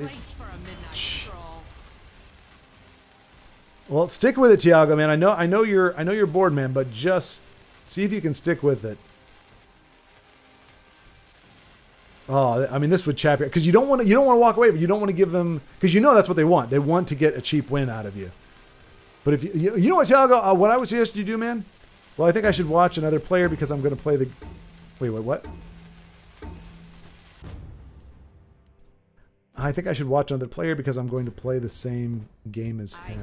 Well, stick with it, Tiago, man. I know you're bored, man, but just see if you can stick with it. Oh, I mean, this would chap you because you don't want to walk away, but you don't want to give them, because that's what they want. They want to get a cheap win out of you. But if you know what, Tiago, what I would suggest you do, man? Well, I think I should watch another player because I'm going to play the... Wait, what? I think I should watch another player because I'm going to play the same game as him.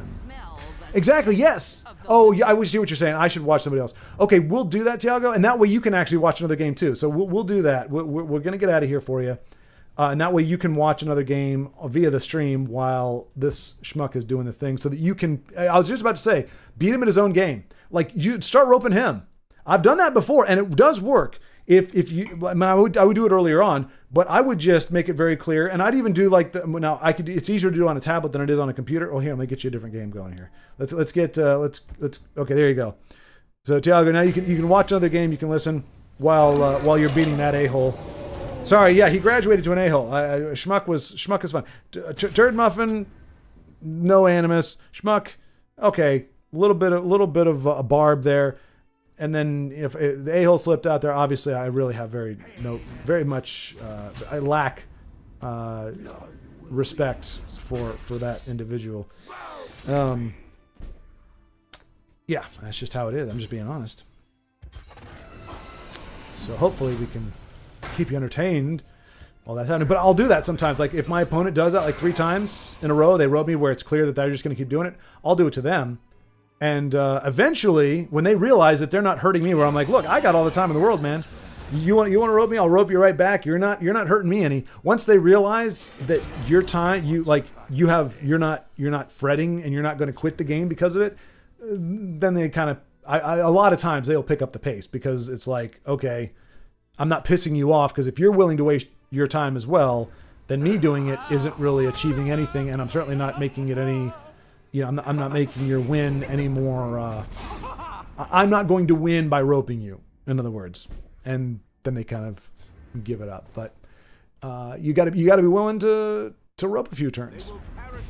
Exactly, yes! Oh, yeah, I see what you're saying. I should watch somebody else. Okay, we'll do that, Tiago, and that way you can actually watch another game too. So we'll do that. We're going to get out of here for you. And that way you can watch another game via the stream while this schmuck is doing the thing so that you can... I was just about to say, beat him at his own game. Like, you start roping him. I've done that before, and it does work. If you... I mean, I would do it earlier on, but I would just make it very clear, and I'd even do like... It's easier to do on a tablet than it is on a computer. Oh, here, let me get you a different game going here. Let's okay, there you go. So, Tiago, now you can watch another game, you can listen while you're beating that a-hole. Sorry, yeah, he graduated to an a-hole. Schmuck is fun. Turd Muffin, no animus. Schmuck, okay, a little bit of a barb there. and then if the a-hole slipped out there, obviously I really have very much I lack respect for that individual. Yeah, that's just how it is. I'm just being honest. So hopefully we can keep you entertained while that's happening. But I'll do that sometimes. Like if my opponent does that like 3 times in a row, they rope me where it's clear that they're just going to keep doing it, I'll do it to them. And eventually, when they realize that they're not hurting me, where I'm like, look, I got all the time in the world, man. You want to rope me? I'll rope you right back. You're not hurting me any. Once they realize that your time, you're not fretting and you're not going to quit the game because of it, then they kind of, a lot of times they'll pick up the pace because it's like, okay, I'm not pissing you off because if you're willing to waste your time as well, then me doing it isn't really achieving anything, and I'm certainly not making it any, I'm not making your win any more. I'm not going to win by roping you, in other words, and then they kind of give it up. But you got to be willing to rope a few turns,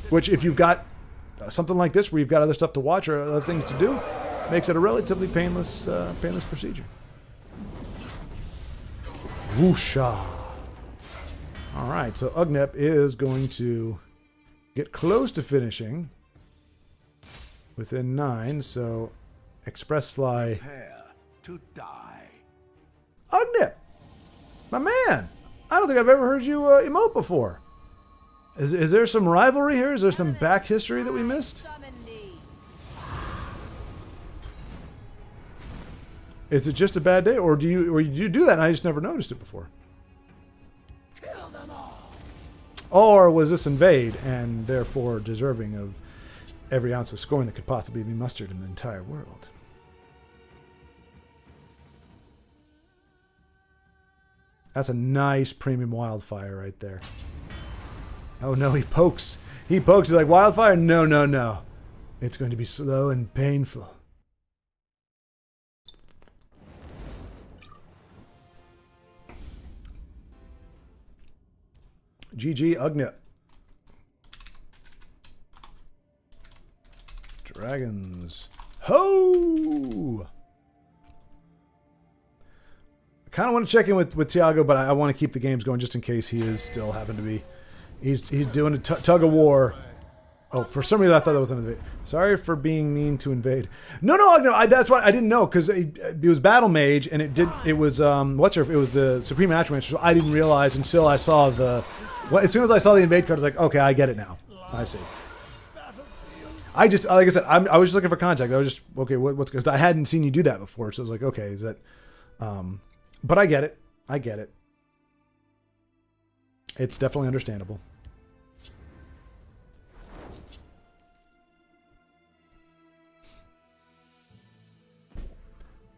which if you've got something like this where you've got other stuff to watch or other things to do, makes it a relatively painless procedure. Whoosha. All right, so Ugnep is going to get close to finishing within 9, so Express Fly. Prepare to die. Ugnep, my man, I don't think I've ever heard you emote before. Is there some rivalry here? Is there some back history that we missed? Is it just a bad day, or do you do that and I just never noticed it before? Kill them all. Or was this invade and therefore deserving of every ounce of scorn that could possibly be mustered in the entire world? That's a nice premium wildfire right there. Oh no, he pokes. He's like, wildfire? No, no, no. It's going to be slow and painful. GG Ugnip. Dragons. Ho! I kind of want to check in with Tiago, but I want to keep the games going just in case he is still having to be. He's doing a tug of war. Oh, for some reason I thought that was an invade. Sorry for being mean to invade. No, that's why I didn't know, because it was Battle Mage and it was the Supreme Attribute, so I didn't realize until I saw as soon as I saw the invade card, I was like, okay, I get it now. I see. I just, like I said, I was just looking for context. I was just, okay, what's, because I hadn't seen you do that before, so I was like, okay, is that, but I get it. I get it. It's definitely understandable.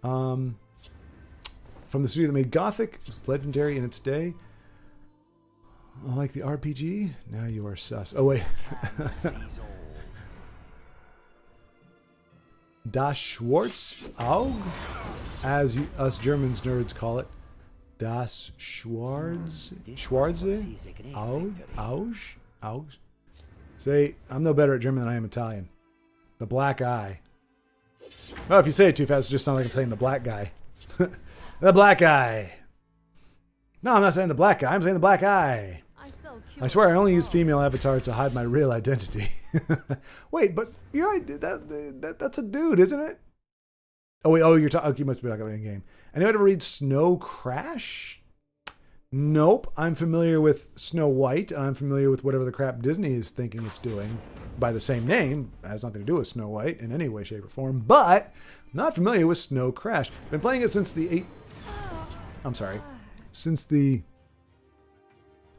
From the studio that made Gothic, it was legendary in its day. Like the RPG, now you are sus. Oh wait, Das Schwarz Aug, as us Germans nerds call it. Das Schwarze Auge. Say, I'm no better at German than I am Italian. The black eye. Oh, if you say it too fast, it just sounds like I'm saying the black guy. The black eye. No, I'm not saying the black guy. I'm saying the black eye. I swear I only use female avatars to hide my real identity. Wait, but you're right. That's a dude, isn't it? Oh wait. Oh, you're talking. Okay, you must be talking about in game. Anyone ever read Snow Crash? Nope. I'm familiar with Snow White, and I'm familiar with whatever the crap Disney is thinking it's doing by the same name. It has nothing to do with Snow White in any way, shape, or form. But I'm not familiar with Snow Crash. Been playing it since the since the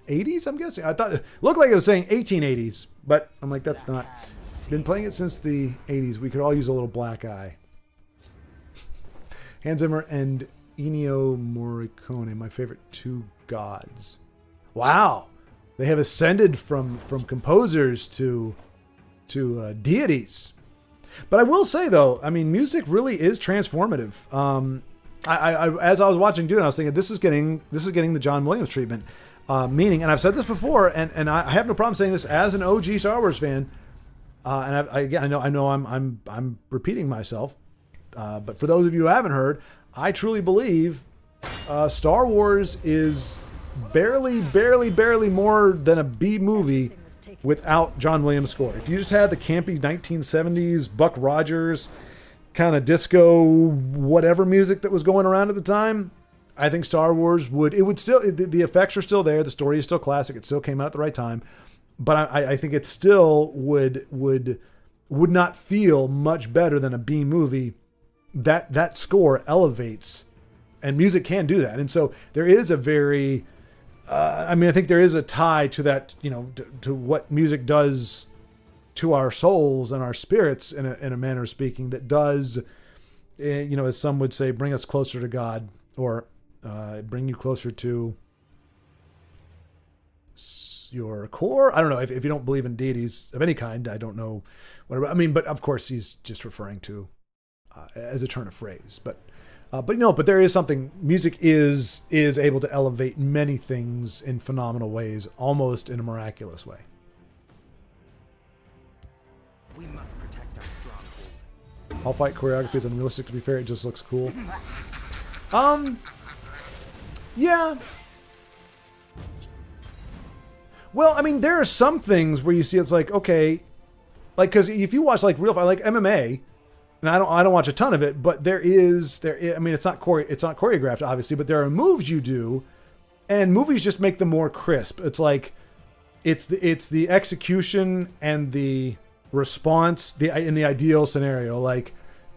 80s, I'm guessing. I thought it looked like it was saying 1880s, but I'm like, that's not. Been playing it since the 80s. We could all use a little black eye. Hans Zimmer and Ennio Morricone, my favorite two gods. Wow, they have ascended from composers to deities. But I will say though, I mean, music really is transformative. I as I was watching Dune, I was thinking this is getting the John Williams treatment. Meaning, and I've said this before, and I have no problem saying this as an OG Star Wars fan. And I know I'm repeating myself. But for those of you who haven't heard, I truly believe Star Wars is barely more than a B movie without John Williams' score. If you just had the campy 1970s Buck Rogers kind of disco whatever music that was going around at the time, I think Star Wars would still, the effects are still there, the story is still classic, it still came out at the right time, but I think it still would not feel much better than a B movie. That score elevates, and music can do that. And so there is a very I think there is a tie to that, to what music does to our souls and our spirits in a manner of speaking, that does, as some would say, bring us closer to God, or bring you closer to your core. I don't know if you don't believe in deities of any kind. I don't know whatever. I mean, but of course he's just referring to as a turn of phrase. But there is something. Music is able to elevate many things in phenomenal ways, almost in a miraculous way. We must protect our stronghold. All fight choreography is unrealistic. To be fair, it just looks cool. Yeah. Well, I mean, there are some things where you see it's like, okay, like, because if you watch like real fight, like MMA, and I don't watch a ton of it, but there is. I mean, it's not choreographed, obviously, but there are moves you do, and movies just make them more crisp. It's like, it's the execution and the response, in the ideal scenario. Like,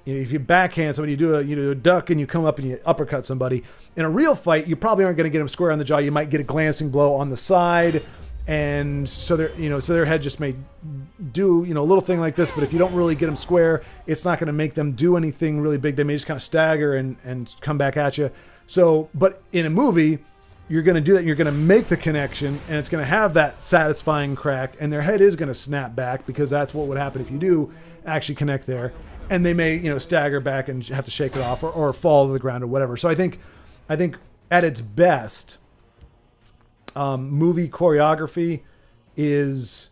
if you backhand somebody, you do a duck and you come up and you uppercut somebody. In a real fight, you probably aren't going to get them square on the jaw. You might get a glancing blow on the side. And so their head just may do, a little thing like this, but if you don't really get them square, it's not going to make them do anything really big. They may just kind of stagger and come back at you. So, but in a movie, you're going to do that. You're going to make the connection, and it's going to have that satisfying crack, and their head is going to snap back, because that's what would happen if you do actually connect there. And they may, stagger back and have to shake it off or fall to the ground or whatever. So I think at its best, movie choreography is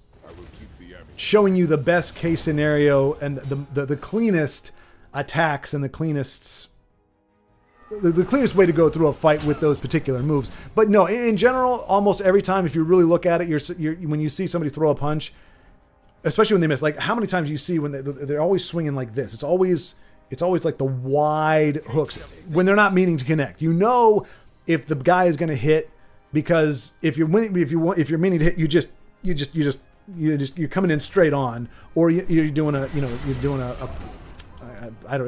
showing you the best case scenario and the cleanest attacks and the cleanest way to go through a fight with those particular moves. But no, in general, almost every time, if you really look at it, when you see somebody throw a punch, especially when they miss, like how many times you see when they're always swinging like this. It's always like the wide hooks when they're not meaning to connect. If the guy is going to hit, because if you're meaning to hit, you're coming in straight on, or I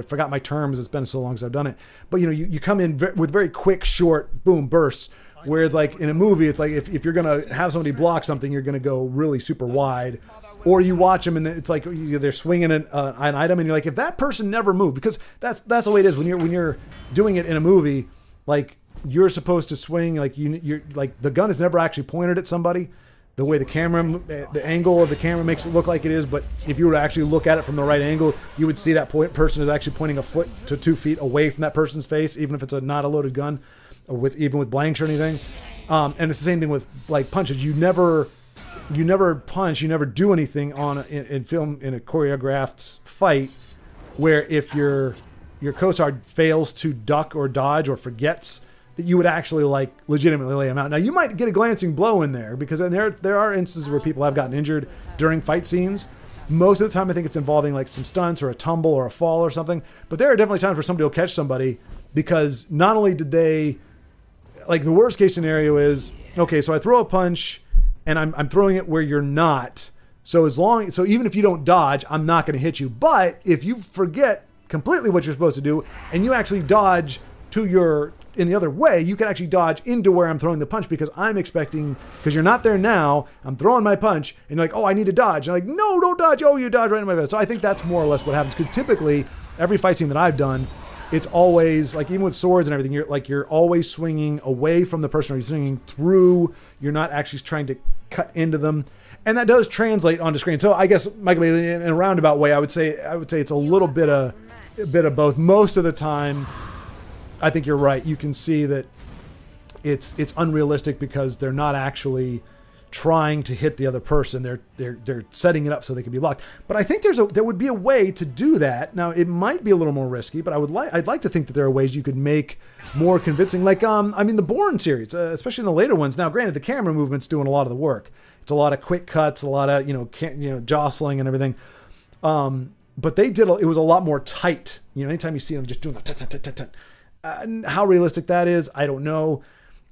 forgot my terms. It's been so long since I've done it. But you come in with very quick, short, boom bursts. Where it's like in a movie, it's like if you're gonna have somebody block something, you're gonna go really super wide. Or you watch them and it's like they're swinging an item, and you're like, if that person never moved, because that's the way it is when you're doing it in a movie. Like, you're supposed to swing, like you're like the gun is never actually pointed at somebody. The way the angle of the camera makes it look like it is, but if you were to actually look at it from the right angle, you would see that person is actually pointing a foot to 2 feet away from that person's face, even if it's not a loaded gun, or even with blanks or anything. And it's the same thing with like punches. You never punch, you never do anything in film in a choreographed fight where if your co-star fails to duck or dodge or forgets, that you would actually like legitimately lay him out. Now you might get a glancing blow in there, because there are instances where people have gotten injured during fight scenes. Most of the time I think it's involving like some stunts or a tumble or a fall or something, but there are definitely times where somebody will catch somebody because not only did they, like the worst case scenario is, okay, so I throw a punch and I'm throwing it where you're not. So even if you don't dodge, I'm not going to hit you. But if you forget completely what you're supposed to do and you actually dodge in the other way, you can actually dodge into where I'm throwing the punch, because I'm expecting, because you're not there now, I'm throwing my punch, and you're like, oh, I need to dodge. And I'm like, no, don't dodge. Oh, you dodge right in my face. So I think that's more or less what happens, because typically every fight scene that I've done, it's always like, even with swords and everything, you're always swinging away from the person, or you're swinging through. You're not actually trying to cut into them, and that does translate onto screen. So I guess, Michael, in a roundabout way, I would say it's a little bit of both. Most of the time, I think you're right. You can see that it's unrealistic because they're not actually trying to hit the other person. They're setting it up so they can be locked. But I think there would be a way to do that. Now it might be a little more risky, but I'd like to think that there are ways you could make more convincing. Like I mean the Bourne series, especially in the later ones. Now granted, the camera movement's doing a lot of the work. It's a lot of quick cuts, a lot of jostling and everything. But they did. It was a lot more tight. Anytime you see them just doing the how realistic that is, I don't know.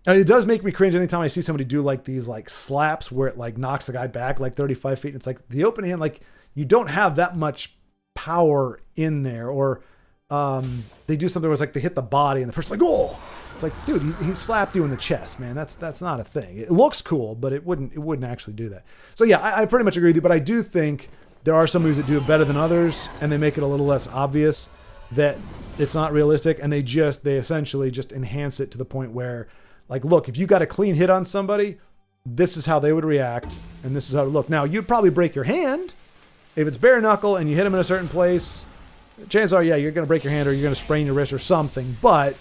And it does make me cringe anytime I see somebody do like these like slaps where it like knocks the guy back like 35 feet. It's like the open hand, like you don't have that much power in there. Or they do something where it's like they hit the body and the person's like, oh, it's like, dude, he slapped you in the chest, man. That's not a thing. It looks cool, but it wouldn't actually do that. So yeah, I pretty much agree with you, but I do think there are some movies that do it better than others, and they make it a little less obvious that it's not realistic, and they essentially just enhance it to the point where, like, look, if you got a clean hit on somebody, this is how they would react, and this is how it would look. Now, you'd probably break your hand. If it's bare knuckle and you hit them in a certain place, chances are, yeah, you're going to break your hand or you're going to sprain your wrist or something, but,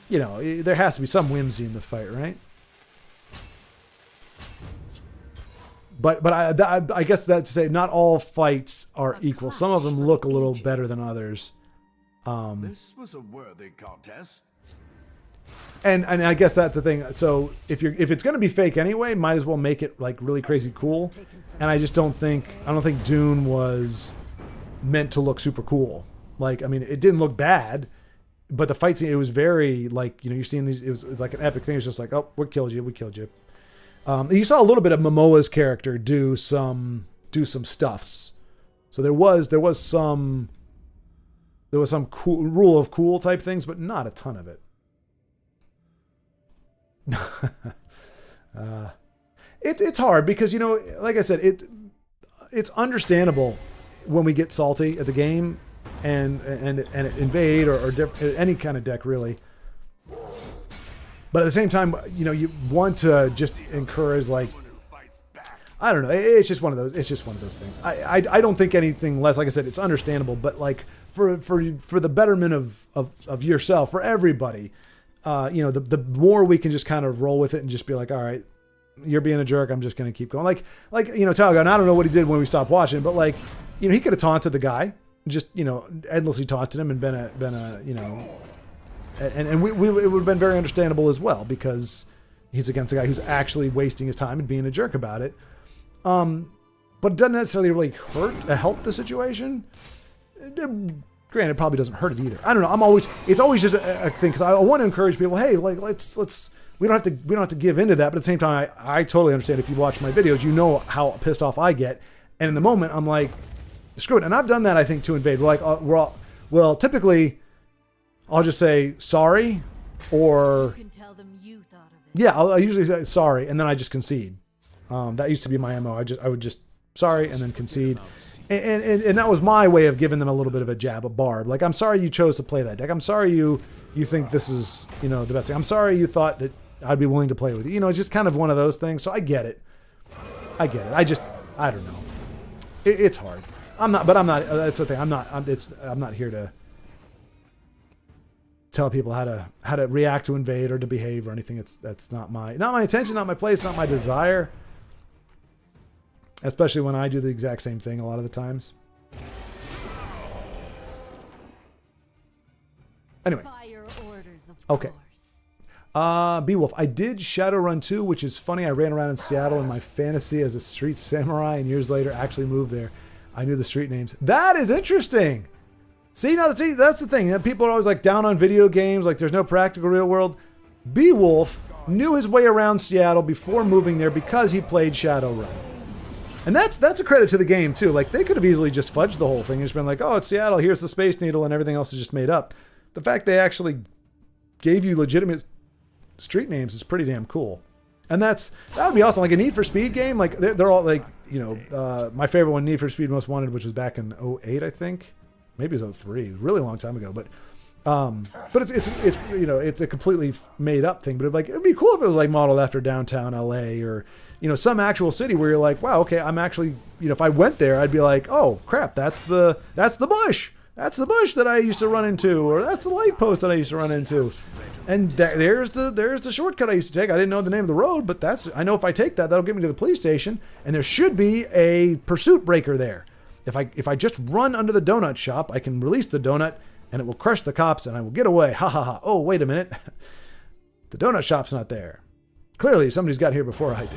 there has to be some whimsy in the fight, right? But I guess that's to say not all fights are equal. Some of them look a little better than others. This was a worthy contest. And I guess that's the thing. So if it's going to be fake anyway, might as well make it like really crazy cool. And I don't think Dune was meant to look super cool. Like, I mean, it didn't look bad, but the fight scene, it was very like, you're seeing these, it was like an epic thing. It's just like, oh, we killed you. You saw a little bit of Momoa's character do some stuffs. So there was some cool rule of cool type things, but not a ton of it. It's hard because, like I said, it's understandable when we get salty at the game and invade or any kind of deck really. But at the same time, you want to just encourage, like, I don't know. It's just one of those things. I don't think anything less. Like I said, it's understandable, but like for the betterment of yourself, for everybody, the more we can just kind of roll with it and just be like, all right, you're being a jerk. I'm just going to keep going. Like Talgon, I don't know what he did when we stopped watching, but like, he could have taunted the guy, just, endlessly taunted him and been a and it would have been very understandable as well because he's against a guy who's actually wasting his time and being a jerk about it. But it doesn't necessarily really help the situation. Granted, it probably doesn't hurt it either. I don't know. It's always just a thing because I want to encourage people. Hey, like let's. We don't have to give into that. But at the same time, I totally understand. If you watch my videos, you know how pissed off I get. And in the moment, I'm like, screw it. And I've done that, I think, to Invade. We're like, typically, I'll just say sorry, or You can tell them you thought of it. yeah, I usually say sorry, and then I just concede. That used to be my MO. I would just sorry and then concede, and that was my way of giving them a little bit of a jab, a barb. Like, I'm sorry you chose to play that deck. I'm sorry you think this is the best thing. I'm sorry you thought that I'd be willing to play with you. It's just kind of one of those things. So I get it. I don't know. It's hard. I'm not. That's the thing. I'm not here to tell people how to react to Invade or to behave or anything. That's not my intention, not my place, not my desire. Especially when I do the exact same thing a lot of the times. Anyway. Fire orders, of Okay. course. Beowulf, I did Shadowrun 2, which is funny. I ran around in Seattle in my fantasy as a street samurai, and years later actually moved there. I knew the street names. That is interesting. See, that's the thing. People are always like down on video games, like there's no practical real world. Beowulf knew his way around Seattle before moving there because he played Shadowrun. And that's a credit to the game too. Like, they could have easily just fudged the whole thing and just been like, oh, it's Seattle, here's the Space Needle, and everything else is just made up. The fact they actually gave you legitimate street names is pretty damn cool. And that would be awesome. Like a Need for Speed game, like they're all like, my favorite one, Need for Speed Most Wanted, which was back in 2008, I think. Maybe it was 2003, really long time ago. But it's a completely made up thing. But it'd be cool if it was like modeled after downtown LA or some actual city where you're like, wow, okay, I'm actually, if I went there, I'd be like, oh crap, that's the bush. That's the bush that I used to run into, or that's the light post that I used to run into. And there's the shortcut I used to take. I didn't know the name of the road, but I know if I take that, that'll get me to the police station. And there should be a pursuit breaker there. If I just run under the donut shop, I can release the donut, and it will crush the cops, and I will get away. Ha ha ha. Oh, wait a minute. The donut shop's not there. Clearly, somebody's got here before I did.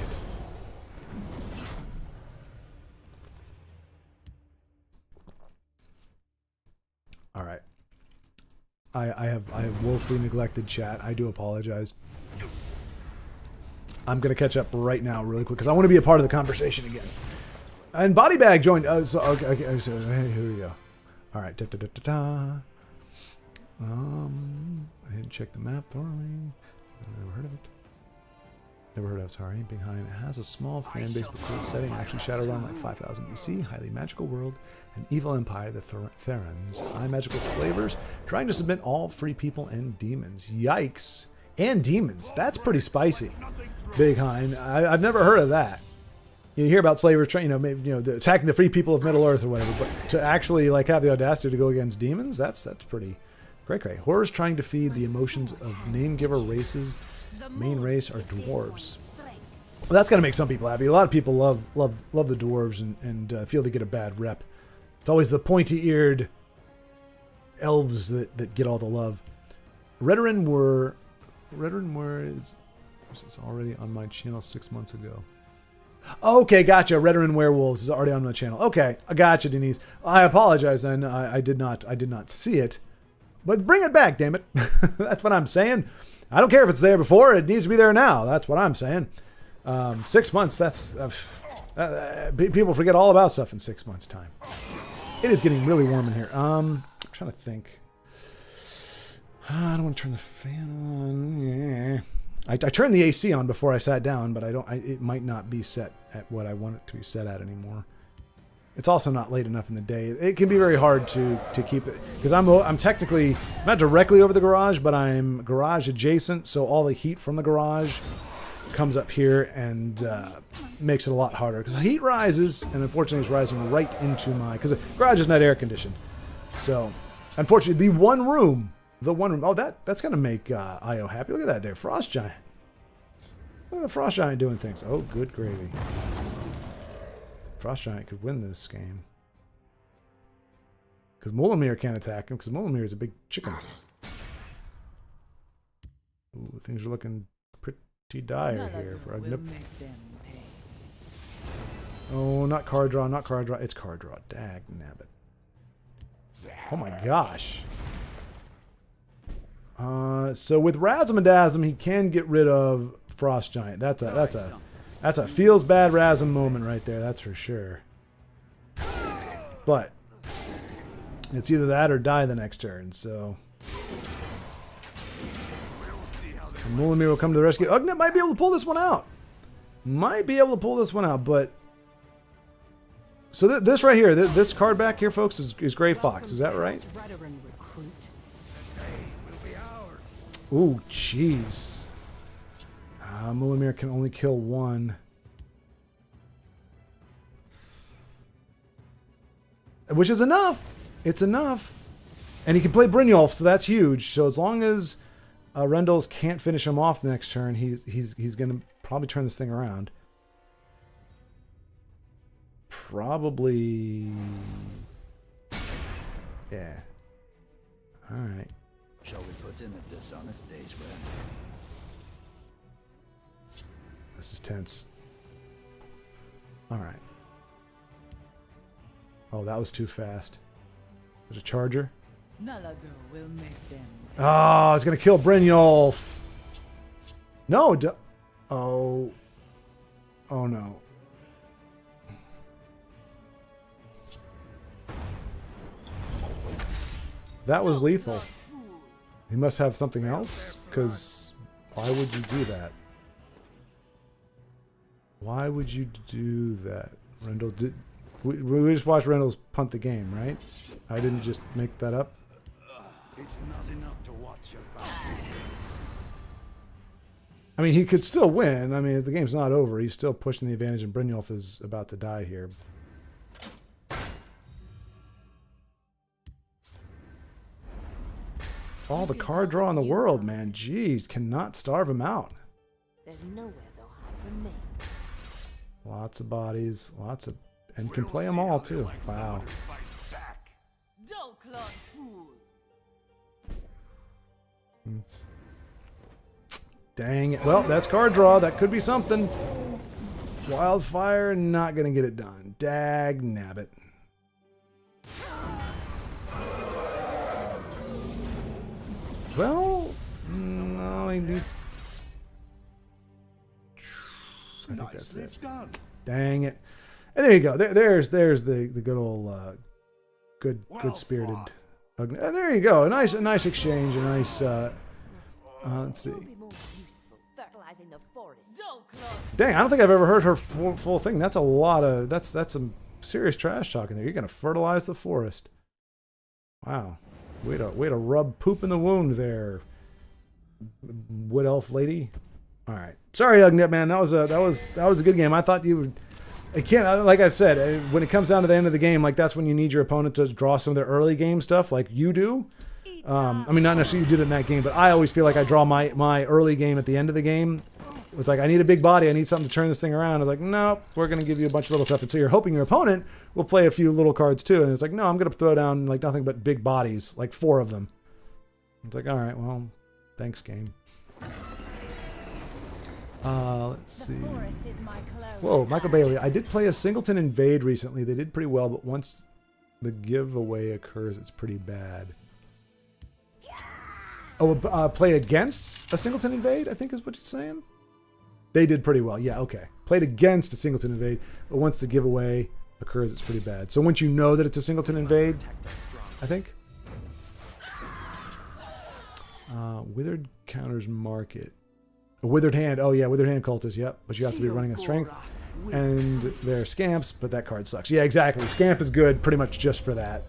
All right. I have woefully neglected chat. I do apologize. I'm going to catch up right now really quick because I want to be a part of the conversation again. And Body Bag joined. Okay, so here we go. All right. I didn't check the map thoroughly. Never heard of it. Never heard of, sorry. Behind it has a small fan base with cool setting. Actually, Shadowrun like 5000 BC. Highly magical world. An evil empire, the Therans. High magical slavers. Trying to submit all free people and demons. Yikes. And demons. That's pretty spicy. Big Hind. I've never heard of that. You hear about slavers trying, attacking the free people of Middle Earth or whatever, but to actually like have the audacity to go against demons, that's pretty great. Horrors trying to feed the emotions of name-giver races. Main race are dwarves. Well, that's gonna make some people happy. A lot of people love the dwarves and feel they get a bad rep. It's always the pointy-eared elves that get all the love. Redoran is already on my channel 6 months ago. Okay, gotcha. Redoran Werewolves is already on my channel. Okay, I gotcha, Denise. I apologize then. I did not see it. But bring it back, damn it. That's what I'm saying. I don't care if it's there before. It needs to be there now. That's what I'm saying. 6 months, that's... people forget all about stuff in 6 months' time. It is getting really warm in here. I'm trying to think. I don't want to turn the fan on. Yeah. I turned the AC on before I sat down, but it might not be set at what I want it to be set at anymore. It's also not late enough in the day. It can be very hard to keep it because I'm technically not directly over the garage, but I'm garage adjacent, so all the heat from the garage comes up here and makes it a lot harder because the heat rises, and unfortunately it's rising right into because the garage is not air conditioned. So unfortunately, the one room. Oh, that's gonna make Io happy. Look at that there, Frost Giant. Look at the Frost Giant doing things. Oh, good gravy. Frost Giant could win this game. Because Mulamir can't attack him, because Mulamir is a big chicken. Ooh, things are looking pretty dire here for Ugnip. Oh, not card draw, not card draw. It's card draw. Dag nabbit. Oh my gosh. So with Razumadazzum, he can get rid of Frost Giant. That's a feels bad Razum moment right there. That's for sure. But it's either that or die the next turn. So Mulamir will come to the rescue. Ugnip might be able to pull this one out. But so this right here, this card back here, folks, is Gray Fox. Is that right? Ooh, jeez. Mulamir can only kill one. Which is enough. It's enough. And he can play Brynjolf, so that's huge. So as long as Rendels can't finish him off the next turn, he's going to probably turn this thing around. Probably... Yeah. All right. Shall we put in a dishonest day's rent? This is tense. All right. Oh, that was too fast. There's a charger. Nalago will make them. Oh, it's gonna kill Brynjolf. No. Oh. Oh no. That was lethal. He must have something else, because why would you do that? Why would you do that? Rendell did. We just watched Rendell's punt the game, right? I didn't just make that up. It's not enough to watch your back. I mean, he could still win. I mean, the game's not over. He's still pushing the advantage, and Brynjolf is about to die here. all the card draw in the world, man. Jeez, cannot starve him out. There's nowhere they'll hide from me. Lots of bodies, and can play them all too. Wow. Dull clawed fool. Dang it. Well, that's card draw. That could be something. Wildfire, not going to get it done. Dag nabbit. Well, no, he needs... I think that's it. Done. Dang it. And there you go. There's the good old good spirited. There you go. A nice exchange. A nice. Let's see. It'll be more useful fertilizing the forest. Dull clawed. Dang, I don't think I've ever heard her full thing. That's a lot of that's some serious trash talking there. You're gonna fertilize the forest. Wow. Way to rub poop in the wound there, wood elf lady. All right. Sorry, Ugnip, man. That was a good game. I thought you would. Again, like I said, when it comes down to the end of the game, like that's when you need your opponent to draw some of their early game stuff, like you do. I mean, not necessarily you did it in that game, but I always feel like I draw my early game at the end of the game. It's like I need a big body. I need something to turn this thing around. I was like, no, we're going to give you a bunch of little stuff. And so you're hoping your opponent will play a few little cards too. And it's like, no, I'm going to throw down like nothing but big bodies, like 4 of them. It's like, all right, well, thanks, game. Let's see. The forest is my cloak. Whoa, Michael Bailey. I did play a Singleton Invade recently. They did pretty well, but once the giveaway occurs, it's pretty bad. Oh, play against a Singleton Invade, I think is what you're saying? They did pretty well. Yeah, okay. Played against a Singleton Invade, but once the giveaway occurs, it's pretty bad. So once you know that it's a Singleton Invade, I think. Withered counters market. A withered hand. Oh, yeah, withered hand cultist. Yep. But you have to be running a strength. And they're scamps, but that card sucks. Yeah, exactly. Scamp is good pretty much just for that.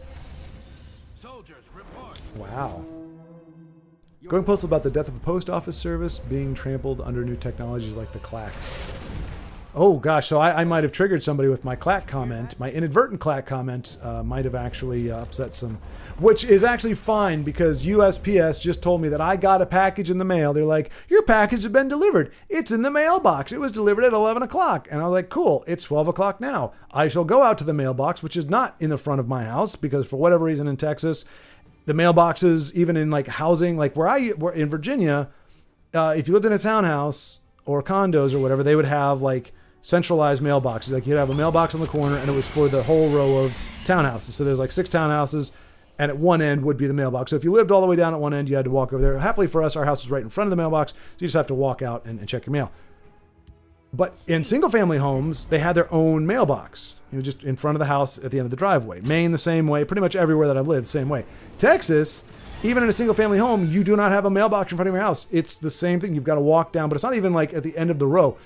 Soldiers, report. Wow. Going postal about the death of a post office service being trampled under new technologies like the clacks. Oh, gosh. So I might have triggered somebody with my clack comment. My inadvertent clack comment might have actually upset some, which is actually fine because USPS just told me that I got a package in the mail. They're like, your package has been delivered. It's in the mailbox. It was delivered at 11 o'clock. And I was like, cool, it's 12 o'clock now. I shall go out to the mailbox, which is not in the front of my house because for whatever reason in Texas, the mailboxes, even in like housing, like where in Virginia, if you lived in a townhouse or condos or whatever, they would have like centralized mailboxes. Like you'd have a mailbox on the corner and it was for the whole row of townhouses. So there's like 6 townhouses and at one end would be the mailbox. So if you lived all the way down at one end, you had to walk over there. Happily for us, our house is right in front of the mailbox. So you just have to walk out and check your mail. But in single family homes, they had their own mailbox, you know, just in front of the house at the end of the driveway. Maine the same way, pretty much everywhere that I've lived the same way. Texas, even in a single family home, you do not have a mailbox in front of your house. It's the same thing. You've got to walk down, but it's not even like at the end of the row.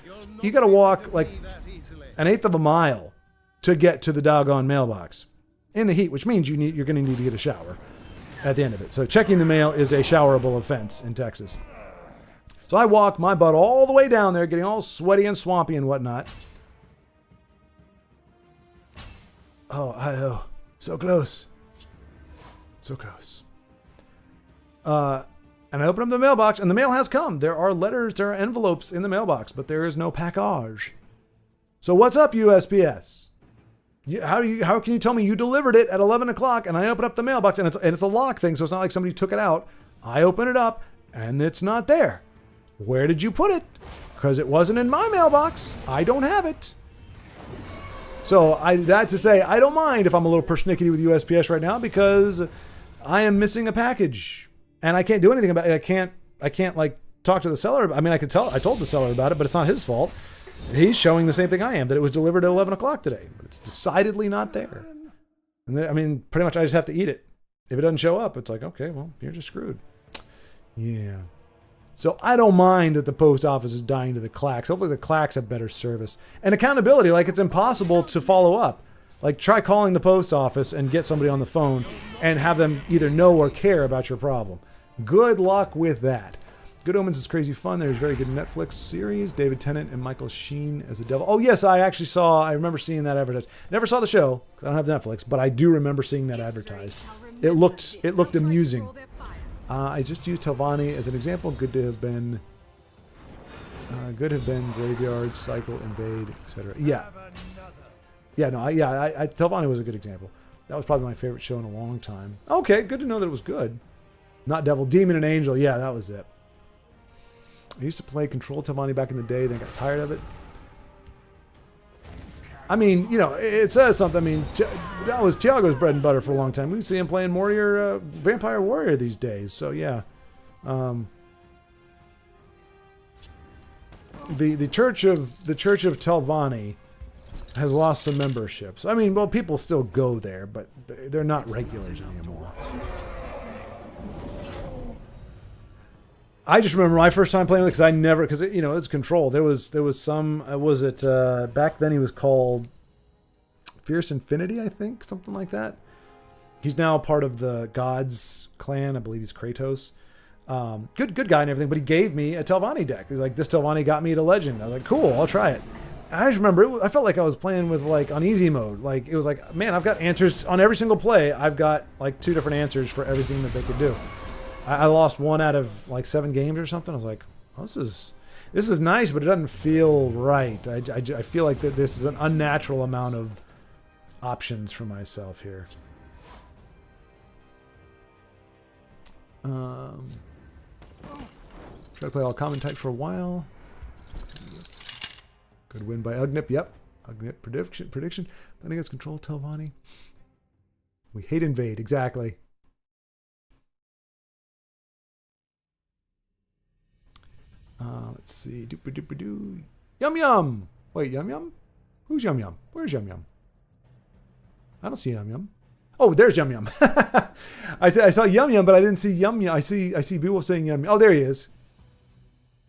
You got to walk like an eighth of a mile to get to the doggone mailbox in the heat, which means you're going to need to get a shower at the end of it. So checking the mail is a showerable offense in Texas. So I walk my butt all the way down there, getting all sweaty and swampy and whatnot. Oh, so close. So close. And I open up the mailbox, and the mail has come. There are letters, there are envelopes in the mailbox, but there is no package. So what's up, USPS? How can you tell me you delivered it at 11 o'clock, and I open up the mailbox, and it's a lock thing, so it's not like somebody took it out. I open it up, and it's not there. Where did you put it? Because it wasn't in my mailbox. I don't have it. So that's to say, I don't mind if I'm a little persnickety with USPS right now because I am missing a package and I can't do anything about it. I can't like talk to the seller. I mean, I told the seller about it, but it's not his fault. He's showing the same thing I am, that it was delivered at 11 o'clock today, but it's decidedly not there. And then, I mean, pretty much I just have to eat it. If it doesn't show up, it's like, okay, well, you're just screwed. Yeah. So I don't mind that the post office is dying to the clacks. Hopefully the clacks have better service. And accountability, like it's impossible to follow up. Like try calling the post office and get somebody on the phone and have them either know or care about your problem. Good luck with that. Good Omens is crazy fun. There's a very good Netflix series. David Tennant and Michael Sheen as a devil. Oh yes, I remember seeing that advertised. Never saw the show, because I don't have Netflix, but I do remember seeing that advertised. It looked amusing. I just used Telvanni as an example. Good to have been graveyard, cycle, invade, etc. Yeah. Yeah, no, Telvanni was a good example. That was probably my favorite show in a long time. Okay, good to know that it was good. Not Devil, Demon, and Angel. Yeah, that was it. I used to play Control Telvanni back in the day, then got tired of it. I mean, you know, it says something. I mean, that was Tiago's bread and butter for a long time. We see him playing Vampire Warrior these days. So yeah, the Church of Telvanni has lost some memberships. I mean, well, people still go there, but they're not regulars anymore. I just remember my first time playing with it because you know, it's Control. There was some back then he was called Fierce Infinity, I think, something like that. He's now part of the Gods clan. I believe he's Kratos. Good guy and everything, but he gave me a Telvanni deck. He's like, this Telvanni got me to Legend. I was like, cool, I'll try it. And I just remember I felt like I was playing with like on easy mode. Like it was like, man, I've got answers on every single play. I've got like 2 different answers for everything that they could do. I lost 1 out of like 7 games or something. I was like, well, this is nice, but it doesn't feel right. I feel like that this is an unnatural amount of options for myself here. Try to play all common types for a while. Good win by Ugnip. Yep. Ugnip prediction. Then against Control Telvanni. We hate invade. Exactly. Let's see. Doop-a-doop-a-doo. Yum Yum. Wait, Yum Yum? Who's Yum Yum? Where's Yum Yum? I don't see Yum Yum. Oh, there's Yum Yum. I saw Yum Yum, but I didn't see Yum Yum. I see Beowulf saying Yum Yum. Oh, there he is.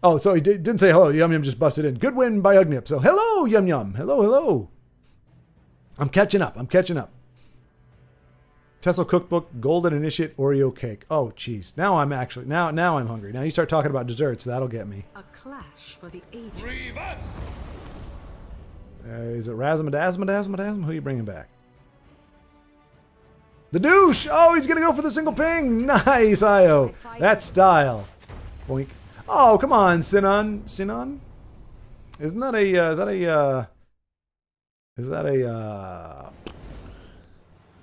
Oh, so he didn't say hello. Yum Yum just busted in. Good win by Ugnip. So hello, Yum Yum. Hello. I'm catching up. Tesla Cookbook, Golden Initiate, Oreo Cake. Oh, jeez. Now I'm hungry. Now you start talking about desserts. That'll get me. A clash for the ages. Is it Razmadazmadazmadazm? Who are you bringing back? The douche! Oh, he's going to go for the single ping. Nice, Io. That's style. Boink. Oh, come on, Sinon. Isn't that a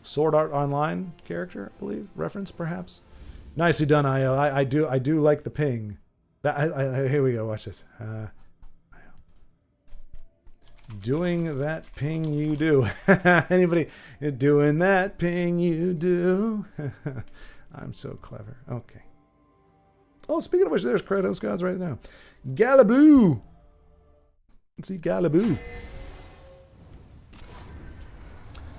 Sword Art Online character, I believe? Reference, perhaps? Nicely done, Io. I do like the ping. Here we go. Watch this. Doing that ping you do. Anybody doing that ping you do? I'm so clever. Okay. Oh, speaking of which, there's Kratos Gods right now. Galaboo. Let's see Galaboo.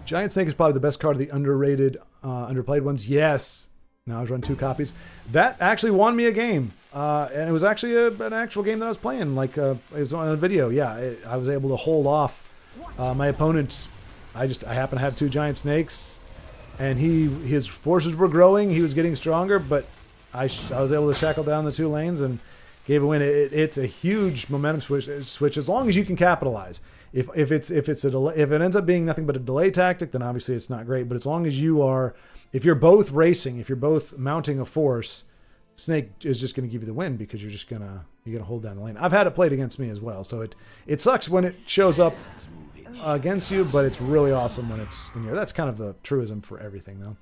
Giant Snake is probably the best card of the underrated, underplayed ones. Yes. Now I've run 2 copies. That actually won me a game. And it was actually an actual game that I was playing. Like, it was on a video. Yeah, I was able to hold off my opponent. I happened to have 2 Giant Snakes. And his forces were growing. He was getting stronger. But I was able to shackle down the 2 lanes and gave a win. It's a huge momentum switch as long as you can capitalize. If it ends up being nothing but a delay tactic, then obviously it's not great. But as long as if you're both racing, if you're both mounting a force, Snake is just going to give you the win because you're gonna hold down the lane. I've had it played against me as well, so it sucks when it shows up against you, but it's really awesome when it's in here. That's kind of the truism for everything, though.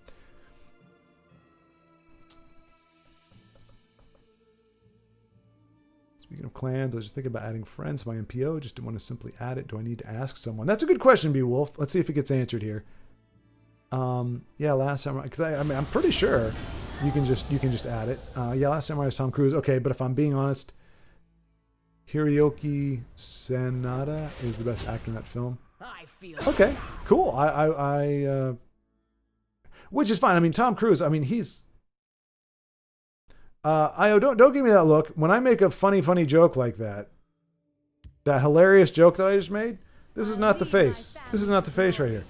Speaking of clans, I was just thinking about adding friends to my MPO. Just didn't want to simply add it. Do I need to ask someone? That's a good question, Beowulf. Let's see if it gets answered here. Yeah, Last Samurai. Because I'm pretty sure you can just add it. Yeah, Last Samurai is Tom Cruise. Okay, but if I'm being honest, Hiroyuki Sanada is the best actor in that film. Okay, cool. Which is fine. I mean, Tom Cruise. I mean, he's. Don't give me that look. When I make a funny joke like that hilarious joke that I just made, this is not the face. This is not the face right here.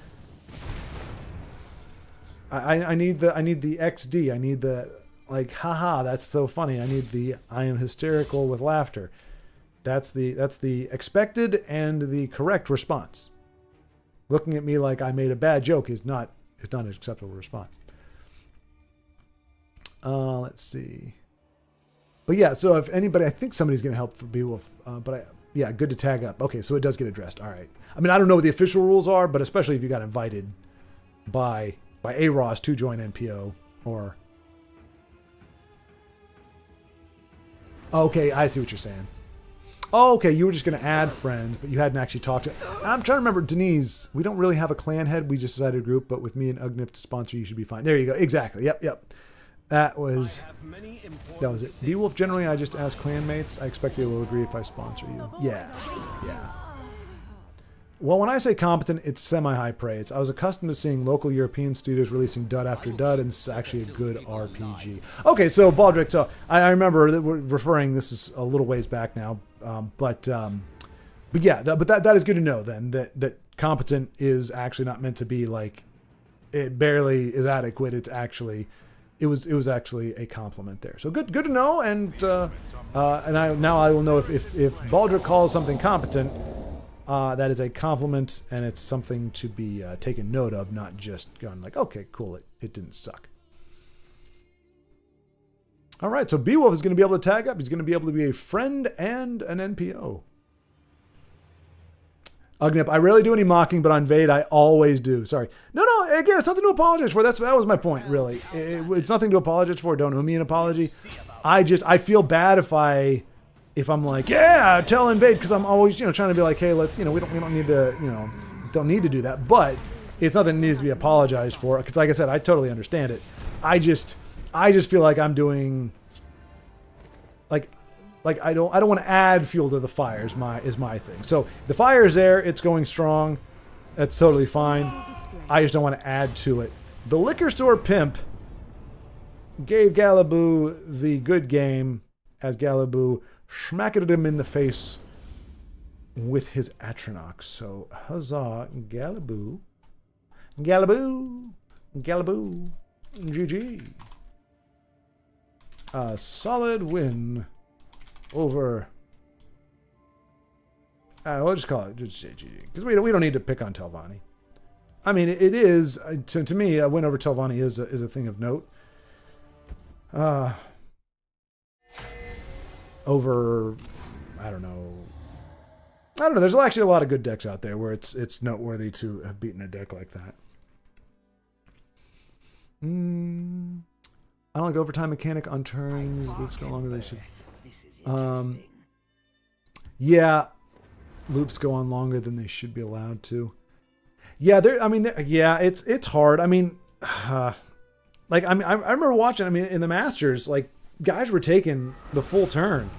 I need the XD. I need the like, haha, that's so funny. I need the I am hysterical with laughter. That's the expected and the correct response. Looking at me like I made a bad joke is not an acceptable response. Let's see. But yeah, so if anybody, I think somebody's going to help for Beowulf. Yeah, good to tag up. Okay, so it does get addressed. All right. I mean, I don't know what the official rules are, but especially if you got invited by AROS to join NPO or... Okay, I see what you're saying. Oh, okay, you were just going to add friends, but you hadn't actually talked to... I'm trying to remember, Denise, we don't really have a clan head. We just decided a group, but with me and Ugnip to sponsor, you should be fine. There you go. Exactly. Yep. That was it. Beowulf, generally, I just ask clanmates. I expect they will agree if I sponsor you. Yeah. Well, when I say competent, it's semi-high praise. I was accustomed to seeing local European studios releasing dud after dud, and it's actually a good RPG. Okay, so Baldric, so I remember that we're referring, this is a little ways back now, but yeah, that is good to know then, that competent is actually not meant to be like, it barely is adequate, it's actually... It was actually a compliment there. So good to know. And now I will know if Baldric calls something competent, that is a compliment and it's something to be taken note of, not just going like, okay, cool, it didn't suck. All right, so Beowulf is going to be able to tag up. He's going to be able to be a friend and an NPO. Ugnip, I rarely do any mocking, but on Vade, I always do. Sorry. No, again, it's nothing to apologize for. That was my point, really. It's nothing to apologize for. Don't owe me an apology. I feel bad if I'm like, yeah, tell Invade, because I'm always, trying to be like, hey, we don't need to, don't need to do that. But it's nothing that needs to be apologized for, because like I said, I totally understand it. I just feel like I'm doing, like I don't want to add fuel to the fire is my thing. So the fire is there, it's going strong. That's totally fine. I just don't want to add to it. The liquor store pimp gave Galaboo the good game as Galaboo smacked him in the face with his Atronox. So huzzah, Galaboo. GG. A solid win over... we'll just call it just GG. Because we don't need to pick on Telvanni. I mean, it is, to me, a win over Telvanni is a thing of note. Over, I don't know. There's actually a lot of good decks out there where it's noteworthy to have beaten a deck like that. I don't like overtime mechanic on turns. Loops go longer than they should. Yeah, loops go on longer than they should be allowed to. Yeah, it's hard. I mean, I remember watching. I mean, in the Masters, like guys were taking the full turn,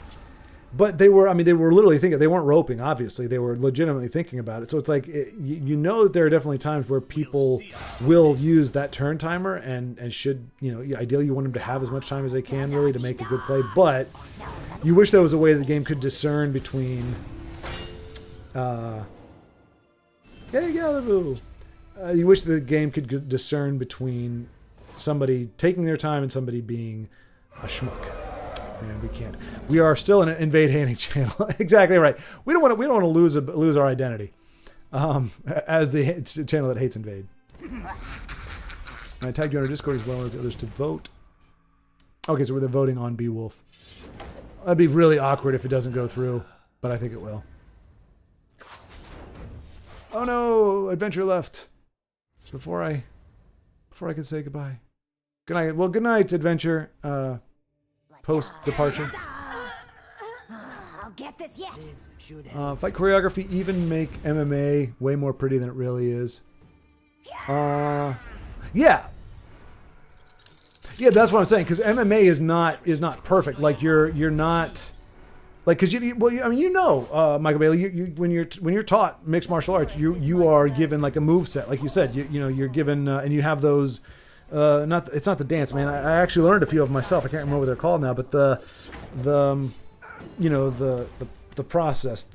but they were literally thinking. They weren't roping. Obviously, they were legitimately thinking about it. So it's like that there are definitely times where people will use that turn timer and should ideally you want them to have as much time as they can really to make a good play. But you wish there was a way the game could discern between. Hey, Galaboo! You wish the game could discern between somebody taking their time and somebody being a schmuck. And we can't. We are still an Invade hating channel. Exactly right. We don't want to lose our identity as the channel that hates Invade. I tagged you on our Discord as well as others to vote. Okay, so we're voting on Beowulf. That'd be really awkward if it doesn't go through, but I think it will. Oh no, Adventure left before I can say goodbye. Good night. Well, good night, Adventure. Post departure. I'll get this yet. Fight choreography even make MMA way more pretty than it really is. Yeah, that's what I'm saying. Because MMA is not perfect. Like you're not. Like, cause Michael Bailey, when you're taught mixed martial arts, you are given like a move set, like you said, you're given, and you have those, it's not the dance, man. I actually learned a few of them myself. I can't remember what they're called now, but the process,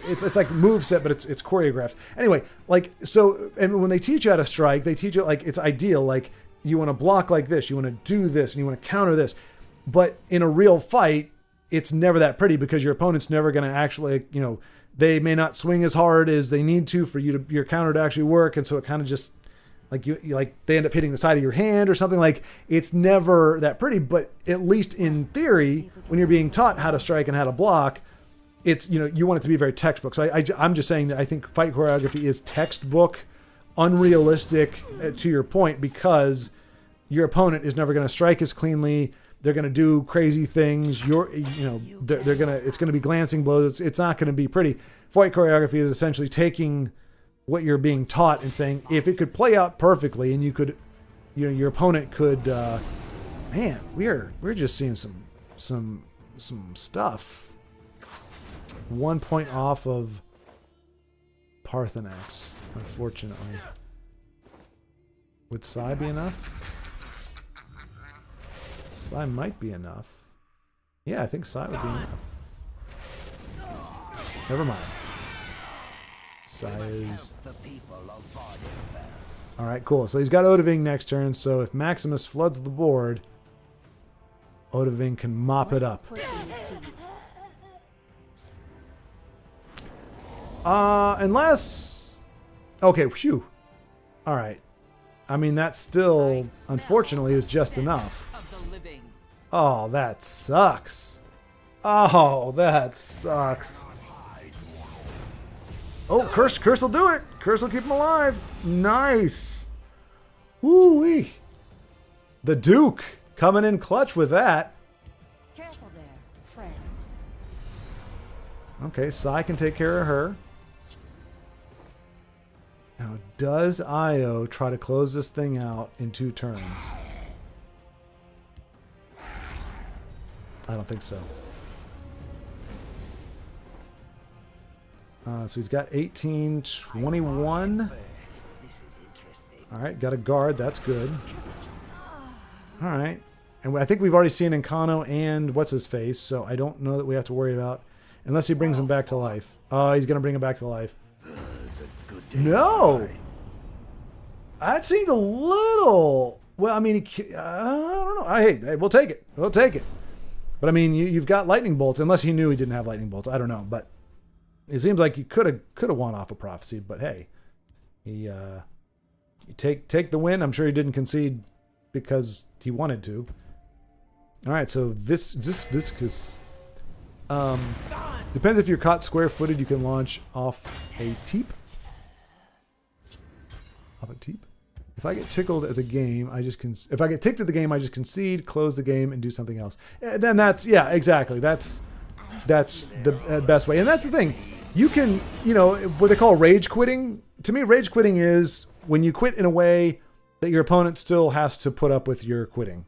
it's like move set, but it's choreographed. Anyway, like, so, and when they teach you how to strike, they teach you like, it's ideal. Like you want to block like this, you want to do this, and you want to counter this. But in a real fight, it's never that pretty because your opponent's never going to actually, they may not swing as hard as they need to for your counter to actually work. And so it kind of just, Like you like they end up hitting the side of your hand or something. Like it's never that pretty, but at least in theory, when you're being taught how to strike and how to block, it's, you know, you want it to be very textbook. So I'm just saying that I think fight choreography is textbook, unrealistic to your point, because your opponent is never going to strike as cleanly. They're going to do crazy things. They're going to, it's going to be glancing blows. It's not going to be pretty. Fight choreography is essentially taking what you're being taught and saying, if it could play out perfectly and you could, you know, your opponent could, man, we're just seeing some stuff. 1 point off of Parthenax, unfortunately. Would Psy be enough? Psy might be enough. Yeah, I think Psy would be enough. Never mind. Psy is... Alright, cool. So he's got Odahviing next turn, so if Maximus floods the board, Odahviing can mop it up. Unless... Okay, phew. Alright. I mean, that still, unfortunately, is just enough. Oh, that sucks. Oh, that sucks. Oh, Curse will do it. Curse will keep him alive. Nice. Woo-wee. The Duke coming in clutch with that. Careful there, friend. Okay, Sai can take care of her. Now, does Io try to close this thing out in 2 turns? I don't think so. So he's got 18, 21. All right, got a guard. That's good. All right. And I think we've already seen Encano and what's-his-face, so I don't know that we have to worry about... Unless he brings him back to life. Oh, he's going to bring him back to life. No! That seemed a little... Well, I mean, I don't know. Hey, we'll take it. We'll take it. But, I mean, you've got lightning bolts, unless he knew he didn't have lightning bolts. I don't know, but it seems like you could have won off a prophecy, but hey, you take the win. I'm sure he didn't concede because he wanted to. All right, so viscous. Depends if you're caught square-footed, you can launch off a teep. Off a teep. If I get tickled at the game, if I get ticked at the game, I just concede, close the game, and do something else. And then exactly. That's the best way. And that's the thing. You can, what they call rage quitting. To me, rage quitting is when you quit in a way that your opponent still has to put up with your quitting.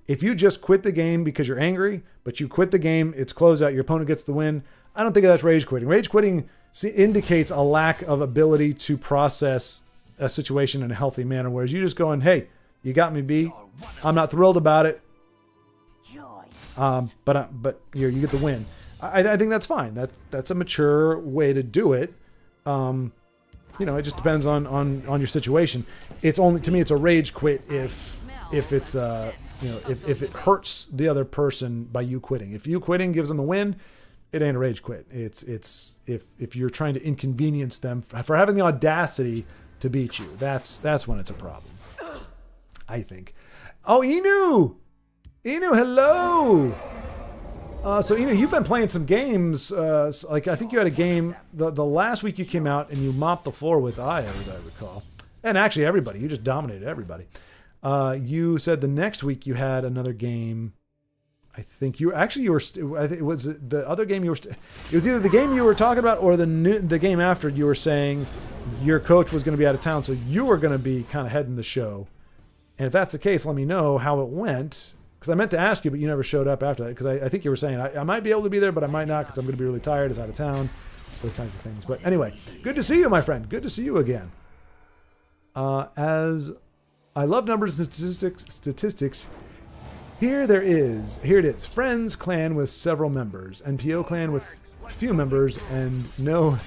If you just quit the game because you're angry, but you quit the game, it's closed out, your opponent gets the win, I don't think that's rage quitting. Rage quitting indicates a lack of ability to process a situation in a healthy manner, whereas you just going, hey, you got me beat. I'm not thrilled about it. But you get the win. I think that's fine. That's a mature way to do it. It just depends on your situation. It's only, to me, it's a rage quit if it's if it hurts the other person by you quitting. If you quitting gives them a win, it ain't a rage quit. It's if you're trying to inconvenience them for having the audacity to beat you, that's when it's a problem, I think. Oh, Inu, hello. So Inu, you've been playing some games. Like I think you had a game the last week you came out and you mopped the floor with Aya, as I recall, and actually everybody. You just dominated everybody. You said the next week you had another game. I think I think it was the other game you were. It was either the game you were talking about or the game after you were saying your coach was going to be out of town, so you were going to be kind of heading the show. And if that's the case, let me know how it went. Because I meant to ask you, but you never showed up after that. Because I think you were saying I might be able to be there, but I might not because I'm going to be really tired. It's out of town. Those types of things. But anyway, good to see you, my friend. Good to see you again. As I love numbers and statistics. Here it is. Friends clan with several members. NPO clan with few members. And no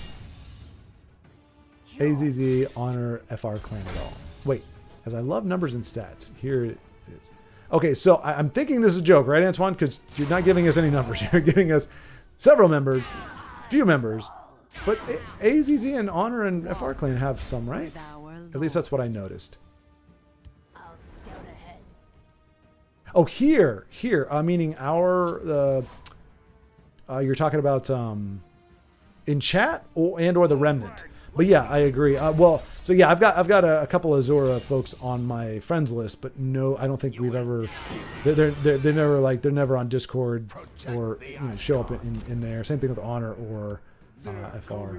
AZZ honor FR clan at all. Wait. As I love numbers and stats. Here it is. Okay, so I'm thinking this is a joke, right, Antoine? Because you're not giving us any numbers. You're giving us several members, few members. But AZZ and Honor and FR Clan have some, right? At least that's what I noticed. Oh, here, meaning our. You're talking about in chat or the remnant. But yeah, I agree. Well, so yeah, I've got a couple of Azura folks on my friends list, but no, I don't think we've ever. They're never like they're never on Discord or show up in there. Same thing with Honor or FR.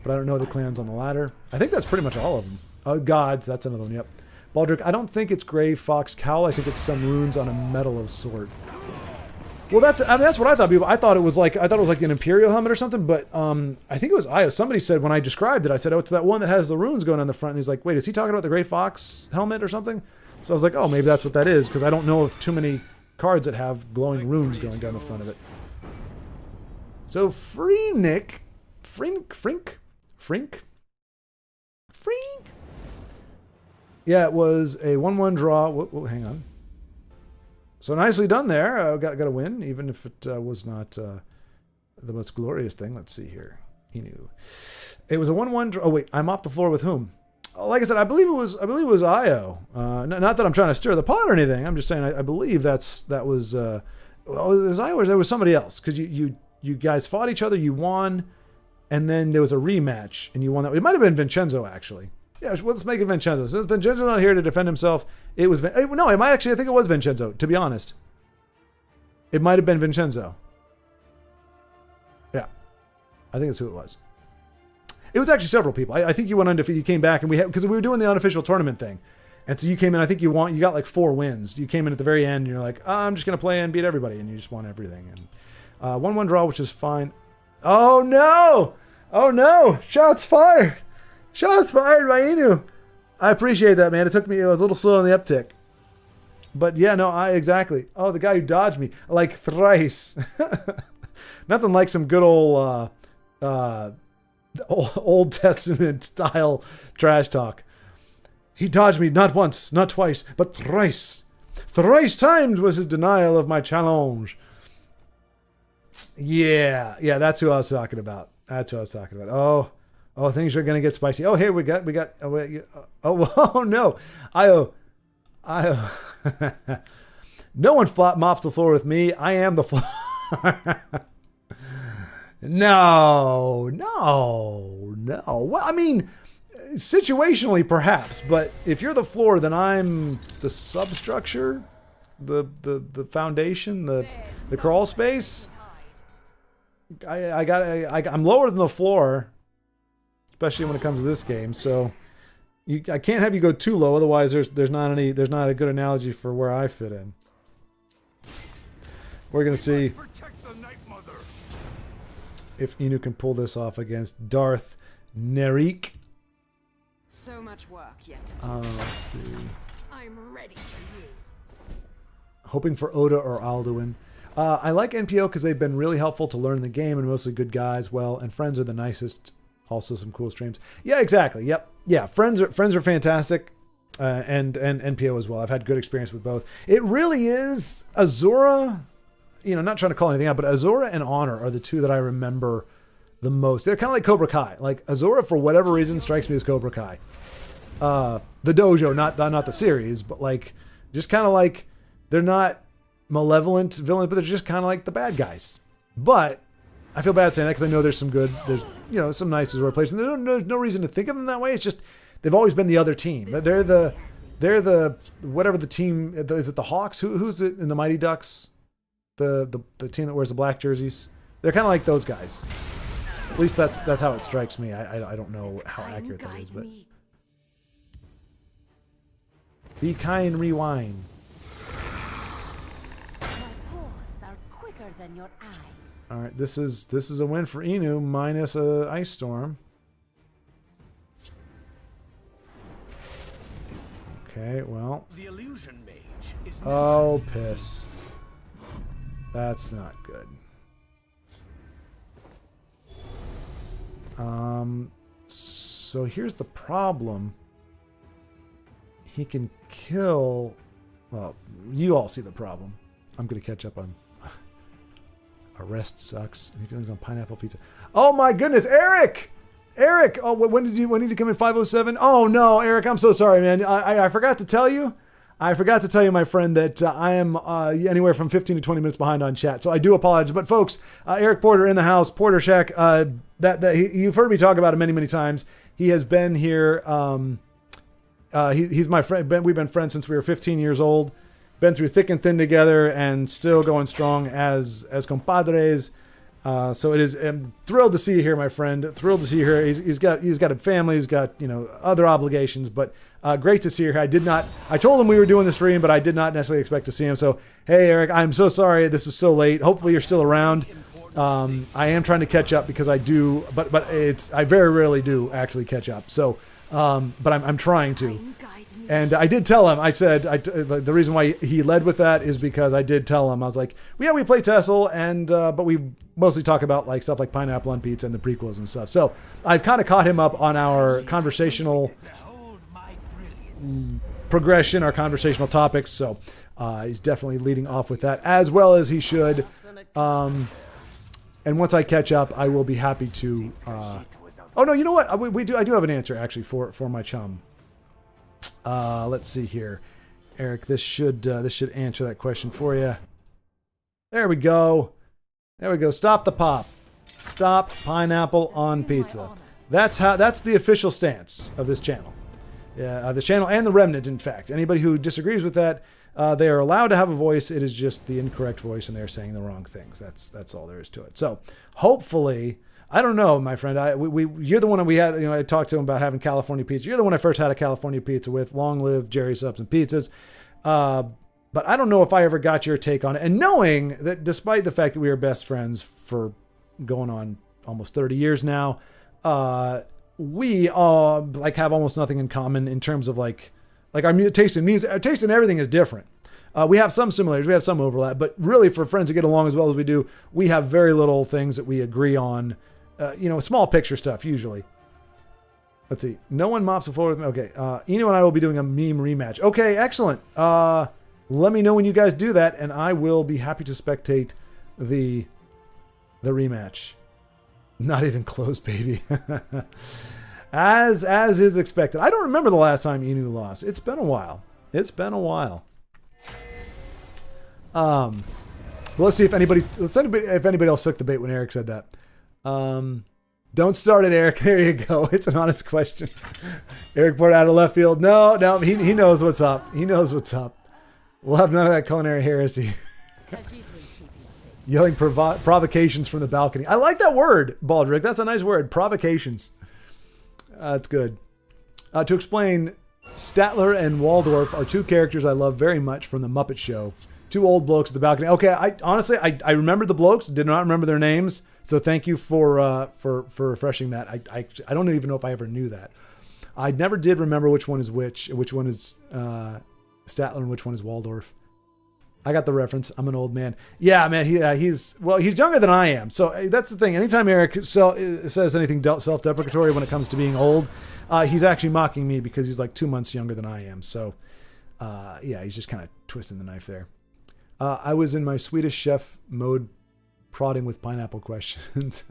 But I don't know the clans on the ladder. I think that's pretty much all of them. Gods, that's another one. Yep. Baldric, I don't think it's Grave Fox Cowl. I think it's some runes on a metal of sort. Well, that's what I thought. I thought it was like an Imperial helmet or something. But I think it was Io. Somebody said when I described it, I said, "Oh, it's that one that has the runes going on the front." And he's like, "Wait, is he talking about the Grey Fox helmet or something?" So I was like, "Oh, maybe that's what that is," because I don't know of too many cards that have glowing runes going down the front of it. So Frink. Yeah, it was a 1-1 draw. Whoa, hang on. So nicely done there. Got a win, even if it was not the most glorious thing. Let's see here. Inu. It was a 1-1 draw. Oh wait, I'm off the floor with whom? Like I said, I believe it was Io. Not that I'm trying to stir the pot or anything. I'm just saying I believe that was it was Io or there was somebody else, because you guys fought each other, you won, and then there was a rematch and you won that. It might have been Vincenzo actually. Yeah, let's make it Vincenzo. Since Vincenzo's not here to defend himself, it was... No, it might actually... I think it was Vincenzo, to be honest. It might have been Vincenzo. Yeah. I think that's who it was. It was actually several people. I think you went undefeated. You came back, and because we were doing the unofficial tournament thing. And so you came in, I think you got like 4 wins. You came in at the very end, and you're like, I'm just going to play and beat everybody. And you just won everything. And 1-1 draw, which is fine. Oh, no! Oh, no! Shots fired! Shots fired by Inu. I appreciate that, man. It was a little slow on the uptick. But yeah, no, exactly. Oh, the guy who dodged me like thrice. Nothing like some good old Old Testament style trash talk. He dodged me not once, not twice, but thrice. Thrice times was his denial of my challenge. Yeah, that's who I was talking about. Oh, things are gonna get spicy. Oh, here we got. Oh no, Io. No one mops the floor with me. I am the floor. No. Well, I mean, situationally perhaps, but if you're the floor, then I'm the substructure, the foundation, the crawl space. I'm lower than the floor. Especially when it comes to this game, so I can't have you go too low. Otherwise, there's not a good analogy for where I fit in. We're gonna see if Inu can pull this off against Darth Nerik. So much work yet to do. Let's see. I'm ready for you. Hoping for Oda or Alduin. I like NPO because they've been really helpful to learn the game and mostly good guys. Well, and friends are the nicest. Also some cool streams. Yeah, exactly. Yep. Yeah, friends are fantastic, and NPO as well. I've had good experience with both. It really is Azura. Not trying to call anything out, but Azura and Honor are the two that I remember the most. They're kind of like Cobra Kai. Like Azura, for whatever reason, strikes me as Cobra Kai. The dojo, not the series, but like just kind of like they're not malevolent villains, but they're just kind of like the bad guys. But I feel bad saying that because I know there's some some nice Azura players, and there's no reason to think of them that way. It's just they've always been the other team. They're the whatever the team is. It the Hawks? Who's it in the Mighty Ducks? The team that wears the black jerseys. They're kind of like those guys. At least that's how it strikes me. I don't know how accurate that is, but be kind, rewind. My paws are quicker than your eyes. All right, this is a win for Inu minus a ice storm. Okay, well. The illusion mage is Oh, piss. That's not good. So here's the problem. He can kill... Well, you all see the problem. I'm going to catch up on... Arrest sucks. Any feelings on pineapple pizza? Oh my goodness, Eric! Oh, when did you come in? 5:07? Oh no, Eric, I'm so sorry, man. I forgot to tell you. I forgot to tell you, my friend, that I am anywhere from 15 to 20 minutes behind on chat. So I do apologize. But folks, Eric Porter in the house, Porter Shack, you've heard me talk about him many, many times. He has been here. He's my friend. We've been friends since we were 15 years old. Been through thick and thin together, and still going strong as compadres. So it is. I'm thrilled to see you here, my friend. Thrilled to see you here. He's got a family. He's got other obligations, but great to see you here. I told him we were doing the stream, but I did not necessarily expect to see him. So hey, Eric, I'm so sorry this is so late. Hopefully you're still around. I am trying to catch up because I do, but I very rarely do actually catch up. So, but I'm trying to. And I did tell him, I said, the reason why he led with that is because I did tell him, I was like, well, yeah, we play Tessel, but we mostly talk about like stuff like Pineapple on Pizza and the prequels and stuff. So I've kind of caught him up on our conversational progression, our conversational topics. So he's definitely leading off with that, as well as he should. And once I catch up, I will be happy to. Oh no, you know what? I do have an answer actually for my chum. Let's see here, Eric. This should answer that question for you. There we go. Stop the pop. Stop pineapple on pizza. That's the official stance of this channel. Yeah, this channel and the Remnant. In fact, anybody who disagrees with that, they are allowed to have a voice. It is just the incorrect voice, and they're saying the wrong things. That's all there is to it. So hopefully. I don't know, my friend. You're the one that we had. I talked to him about having California pizza. You're the one I first had a California pizza with. Long live Jerry Subs and Pizzas. But I don't know if I ever got your take on it. And knowing that, despite the fact that we are best friends for going on almost 30 years now, we have almost nothing in common in terms of like our taste in music. Our taste in everything is different. We have some similarities, we have some overlap, but really for friends to get along as well as we do, we have very little things that we agree on. Small picture stuff usually. Let's see. No one mops the floor with me. Okay. Eno and I will be doing a meme rematch. Okay, excellent. Let me know when you guys do that, and I will be happy to spectate the rematch. Not even close, baby. As is expected. I don't remember the last time Enu lost. It's been a while. Let's see if anybody else took the bait when Eric said that. Don't start it, Eric. There you go. It's an honest question. Eric poured out of left field. No, he knows what's up. We'll have none of that culinary heresy. Yelling provocations from the balcony. I like that word, Baldrick. That's a nice word. Provocations. That's good. To explain, Statler and Waldorf are two characters I love very much from the Muppet Show. Two old blokes at the balcony. Okay, I remember the blokes. Did not remember their names. So thank you for refreshing that. I don't even know if I ever knew that. I never did remember which one is which one is Statler and which one is Waldorf. I got the reference. I'm an old man. Yeah, man. He's younger than I am. So that's the thing. Anytime Eric says anything self-deprecatory when it comes to being old, he's actually mocking me because he's like 2 months younger than I am. So he's just kind of twisting the knife there. I was in my Swedish chef mode, prodding with pineapple questions.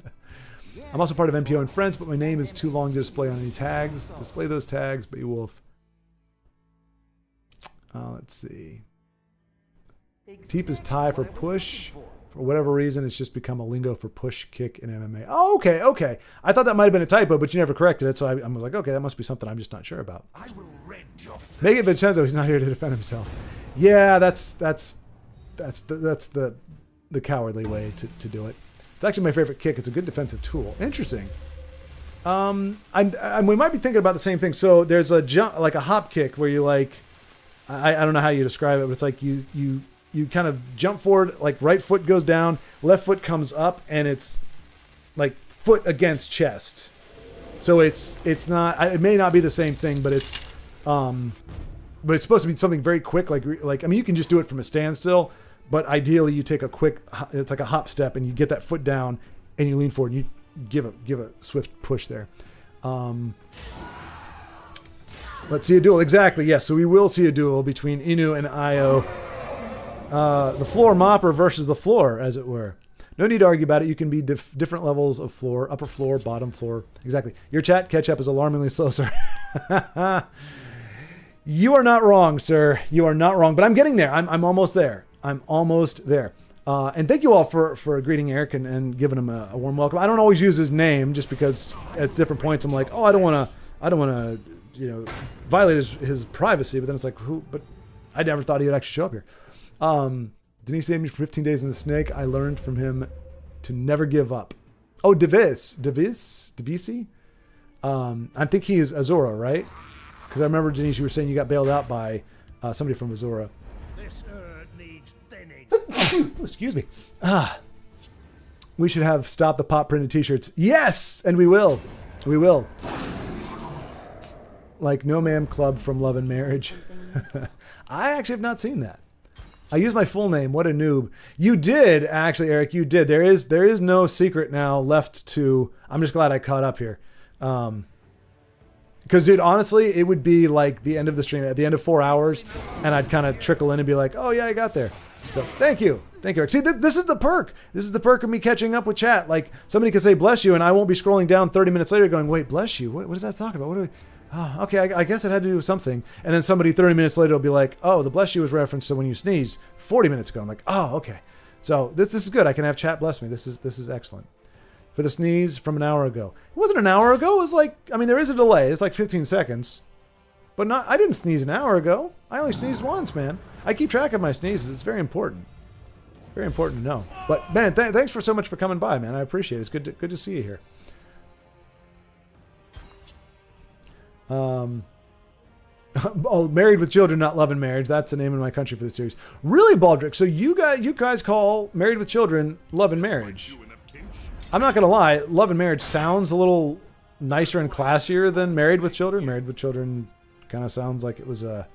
I'm also part of MPO and Friends, but my name is too long to display on any tags. Display those tags, Beowulf. Let's see. Teep is tie for push. For whatever reason, it's just become a lingo for push, kick, and MMA. Oh, okay. I thought that might have been a typo, but you never corrected it, so I was like, okay, that must be something I'm just not sure about. I will rend your face. Megan Vincenzo, he's not here to defend himself. Yeah, that's the cowardly way to do it. It's actually my favorite kick. It's a good defensive tool. Interesting. We might be thinking about the same thing. So there's a jump, like a hop kick, where you I don't know how you describe it, but it's like you kind of jump forward, like right foot goes down, left foot comes up, and it's like foot against chest. So it's not. It may not be the same thing, but it's supposed to be something very quick. Like I mean, you can just do it from a standstill. But ideally, you take it's like a hop step, and you get that foot down, and you lean forward, and you give a swift push there. Let's see a duel. Exactly, yes. So we will see a duel between Inu and Io. The floor mopper versus the floor, as it were. No need to argue about it. You can be different levels of floor, upper floor, bottom floor. Exactly. Your chat catch-up is alarmingly slow, sir. You are not wrong, sir. You are not wrong. But I'm getting there. I'm almost there. I'm almost there. And thank you all for greeting Eric and giving him a warm welcome. I don't always use his name just because at different points I'm like, oh, I don't want to, violate his privacy. But then it's like, who? But I never thought he would actually show up here. Didn't he save me for 15 days in the snake? I learned from him to never give up. Oh, Divisi? I think he is Azora, right? Because I remember, Denise, you were saying you got bailed out by somebody from Azora. This needs thinning. Excuse me. We should have Stop the Pop printed t-shirts. Yes! And we will. We will. Like No Ma'am Club from Love and Marriage. I actually have not seen that. I use my full name. What a noob. You did, actually, Eric. You did. There is no secret now left to... I'm just glad I caught up here. Because, dude, honestly, it would be like the end of the stream, at the end of 4 hours, and I'd kind of trickle in and be like, oh, yeah, I got there. So, thank you. Thank you, Eric. See, this is the perk. This is the perk of me catching up with chat. Like, somebody could say, bless you, and I won't be scrolling down 30 minutes later going, wait, bless you? What is that talking about? What do we... Oh, okay, I guess it had to do with something. And then somebody 30 minutes later will be like, oh, the bless you was referenced to when you sneezed 40 minutes ago. I'm like, oh, okay. So this is good. I can have chat bless me. This is excellent. For the sneeze from an hour ago. It wasn't an hour ago. It was like, I mean, there is a delay. It's like 15 seconds. But I didn't sneeze an hour ago. I only sneezed once, man. I keep track of my sneezes. It's very important. Very important to know. But, man, thanks for so much for coming by, man. I appreciate it. It's good to see you here. Oh, Married with Children, Not Love and Marriage. That's the name of my country for the series. Really, Baldric? So you guys call Married with Children Love and Marriage? I'm not gonna lie. Love and Marriage sounds a little nicer and classier than Married with Children. Married with Children kind of sounds like it was a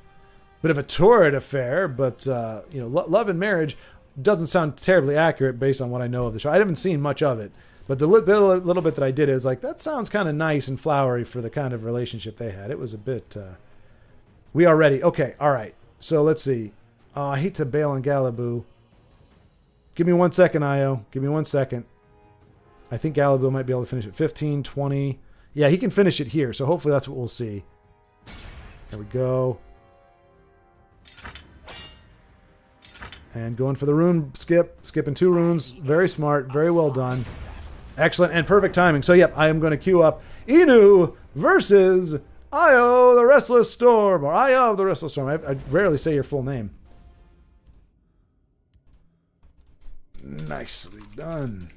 bit of a torrid affair, but Love and Marriage doesn't sound terribly accurate based on what I know of the show. I haven't seen much of it. But the little bit that I did is like, that sounds kind of nice and flowery for the kind of relationship they had. It was a bit... We are ready. Okay, all right. So let's see. Oh, I hate to bail on Galaboo. Give me 1 second, Io. Give me 1 second. I think Galaboo might be able to finish it. 15, 20. Yeah, he can finish it here. So hopefully that's what we'll see. There we go. And going for the rune skip. Skipping 2 runes. Very smart. Very well done. Excellent and perfect timing. So, yep, I am going to queue up Inu versus Io the Restless Storm, or Io the Restless Storm. I rarely say your full name. Nicely done.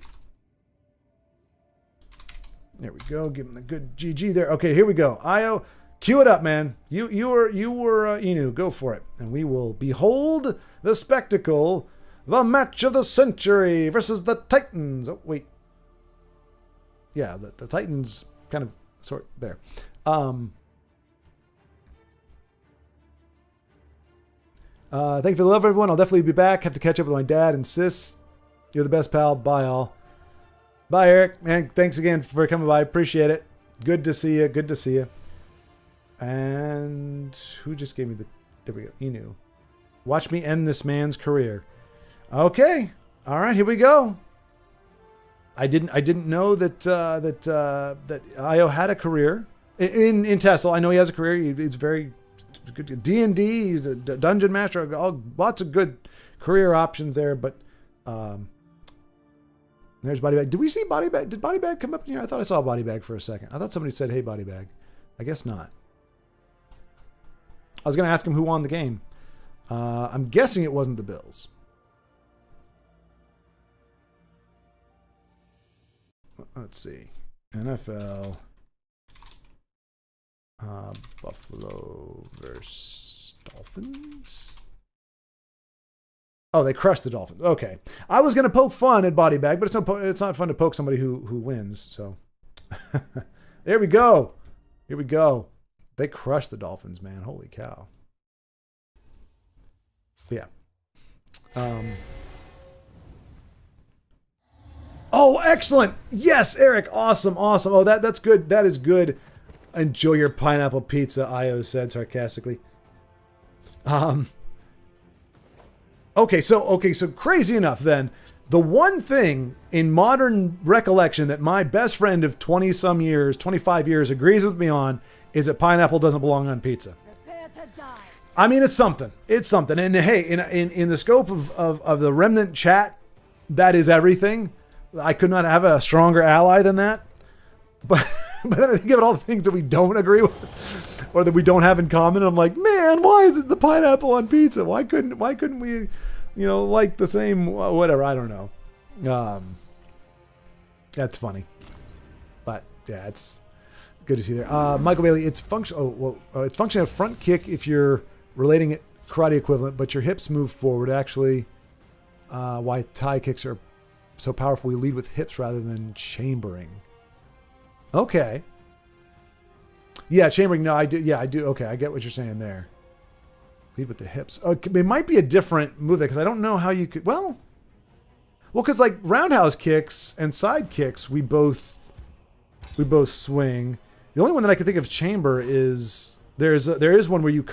There we go. Give him the good GG there. Okay, here we go. Io, cue it up, man. You were Inu. Go for it. And we will behold the spectacle, the match of the century versus the Titans. Oh, wait. Yeah, the Titans kind of sort there. Thank you for the love, everyone. I'll definitely be back. Have to catch up with my dad and sis. You're the best, pal. Bye, all. Bye, Eric. Man, thanks again for coming by. Appreciate it. Good to see you. Good to see you. And who just gave me the... There we go. Inu. Watch me end this man's career. Okay. All right, here we go. I didn't know that Io had a career in Tessel. I know he has a career. He's very good. D&D. He's a dungeon master. Lots of good career options there. But there's Body Bag. Did we see Body Bag? Did Body Bag come up in here? I thought I saw Body Bag for a second. I thought somebody said, "Hey, Body Bag." I guess not. I was going to ask him who won the game. I'm guessing it wasn't the Bills. Let's see. NFL. Buffalo versus Dolphins. Oh, they crushed the Dolphins. Okay. I was going to poke fun at Body Bag, but it's not fun to poke somebody who wins. So there we go. Here we go. They crushed the Dolphins, man. Holy cow. So, yeah. Oh, excellent. Yes, Eric. Awesome. Awesome. Oh, that's good. That is good. Enjoy your pineapple pizza, Io said sarcastically. Okay, so crazy enough then. The one thing in modern recollection that my best friend of 20-some years, 25 years, agrees with me on is that pineapple doesn't belong on pizza. to die. I mean, it's something. It's something. And hey, in the scope of the remnant chat, that is everything. I could not have a stronger ally than that. But then I think of all the things that we don't agree with or that we don't have in common. I'm like, man, why is it the pineapple on pizza? Why couldn't we, like the same, whatever. I don't know. That's funny. But yeah, it's good to see there. Michael Bailey, it's function. It's function of front kick if you're relating it karate equivalent, but your hips move forward. Actually, why Thai kicks are so powerful? We lead with hips rather than chambering. Okay. Yeah, chambering. No, I do. Yeah, I do. Okay, I get what you're saying there. Lead with the hips. Oh, it might be a different move there because I don't know how you could. Well, because like roundhouse kicks and side kicks, we both swing. The only one that I can think of chamber is there is one where you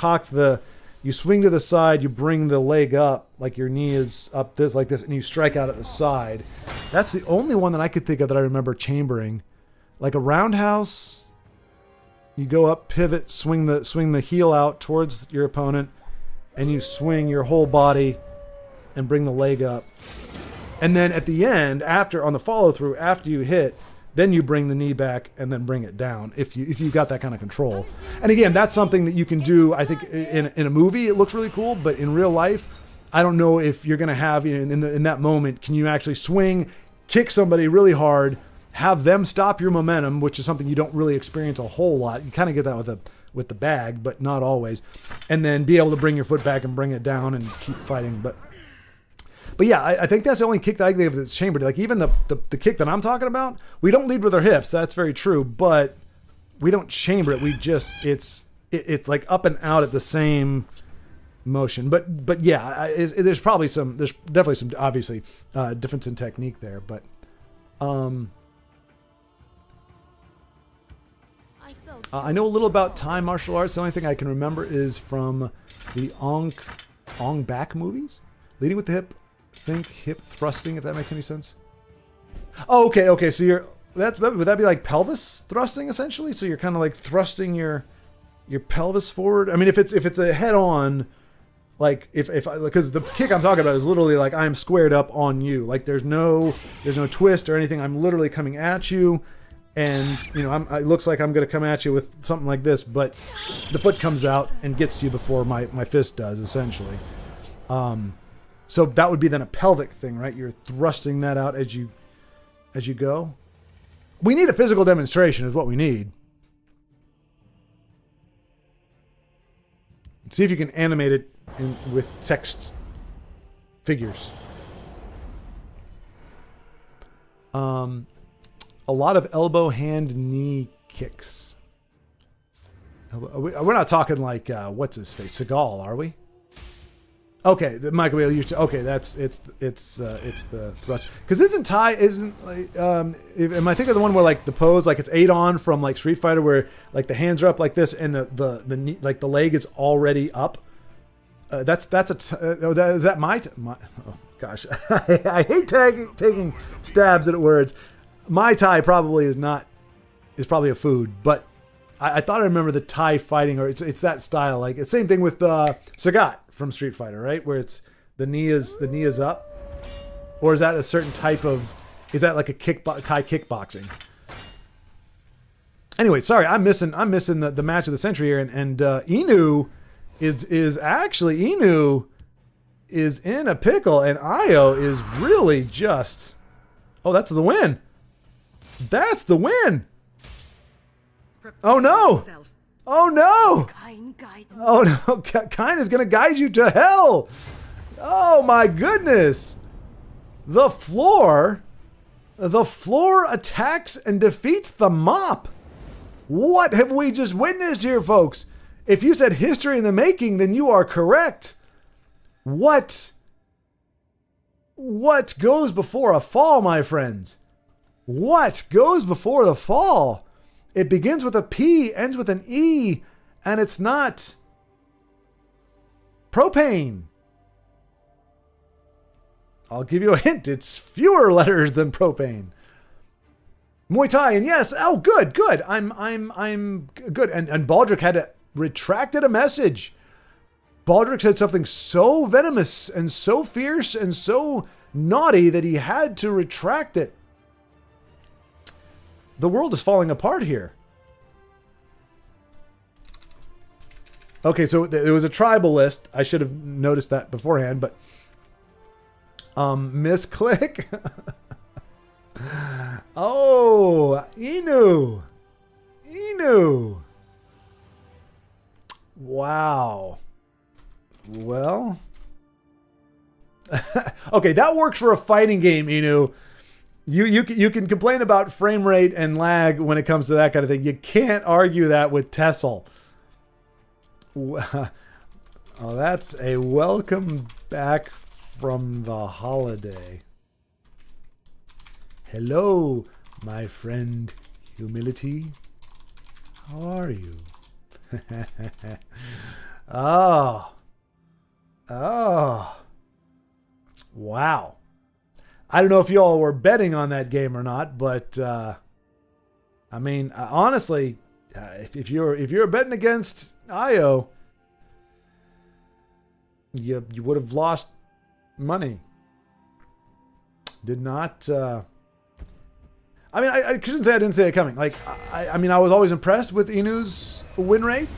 swing to the side, you bring the leg up like your knee is up like this, and you strike out at the side. That's the only one that I could think of that I remember chambering. Like a roundhouse, you go up, pivot, swing the heel out towards your opponent, and you swing your whole body and bring the leg up. And then at the end, on the follow through, after you hit, then you bring the knee back and then bring it down if you got that kind of control. And again, that's something that you can do. I think in a movie it looks really cool, but in real life, I don't know if you're gonna have in that moment. Can you actually swing, kick somebody really hard? Have them stop your momentum, which is something you don't really experience a whole lot. You kind of get that with the bag, but not always. And then be able to bring your foot back and bring it down and keep fighting. But yeah, I think that's the only kick that I think of that's chambered. Like even the kick that I'm talking about, we don't lead with our hips. That's very true, but we don't chamber it. We just it's like up and out at the same motion. But yeah, there's definitely some obviously difference in technique there. But I know a little about Thai martial arts. The only thing I can remember is from the Ong Bak movies. Leading with the hip, think hip thrusting, if that makes any sense. Oh, okay. So would that be like pelvis thrusting essentially? So you're kind of like thrusting your pelvis forward. I mean, if it's a head on, like because the kick I'm talking about is literally like I'm squared up on you. Like there's no twist or anything. I'm literally coming at you. And it looks like I'm going to come at you with something like this, but the foot comes out and gets to you before my fist does, essentially. So that would be then a pelvic thing, right? You're thrusting that out as you go. We need a physical demonstration, is what we need. See if you can animate it with text figures. A lot of elbow, hand, knee kicks. We're not talking like what's his face, Seagal, are we? Okay, Michael Bailey. It's the thrust. Because isn't am I thinking of the one where like the pose, like it's 8-on from like Street Fighter, where like the hands are up like this and the knee, like the leg is already up. Is that my? Oh gosh, I hate taking stabs at words. Mai Tai probably is probably a food, but I thought I remember the Thai fighting, or it's that style. Like it's same thing with Sagat from Street Fighter, right? Where it's the knee is up, or is that a certain type of? Is that like a Thai kickboxing? Anyway, sorry, I'm missing the match of the century here, and Inu is actually Inu is in a pickle, and Io is really just. Oh, that's the win. That's the win. Oh no! Oh no! Oh no! Kain is gonna guide you to hell. Oh my goodness! The floor attacks and defeats the mop. What have we just witnessed here, folks? If you said history in the making, then you are correct. What goes before a fall, my friends? What goes before the fall? It begins with a P, ends with an E, and it's not propane. I'll give you a hint. It's fewer letters than propane. Muay Thai, and yes, oh, good. I'm good. And Baldric had to retracted a message. Baldric said something so venomous and so fierce and so naughty that he had to retract it. The world is falling apart here. Okay, so there was a tribal list. I should have noticed that beforehand, but misclick. Oh, Inu. Wow. Well. Okay, that works for a fighting game, Inu. You can complain about frame rate and lag when it comes to that kind of thing. You can't argue that with Tessel. Oh, that's a welcome back from the holiday. Hello, my friend Humility. How are you? Oh. Wow. I don't know if y'all were betting on that game or not, but I mean, honestly, if you're betting against Io, you would have lost money. Did not. I mean, I shouldn't say I didn't see it coming. Like, I mean, I was always impressed with Inu's win rate.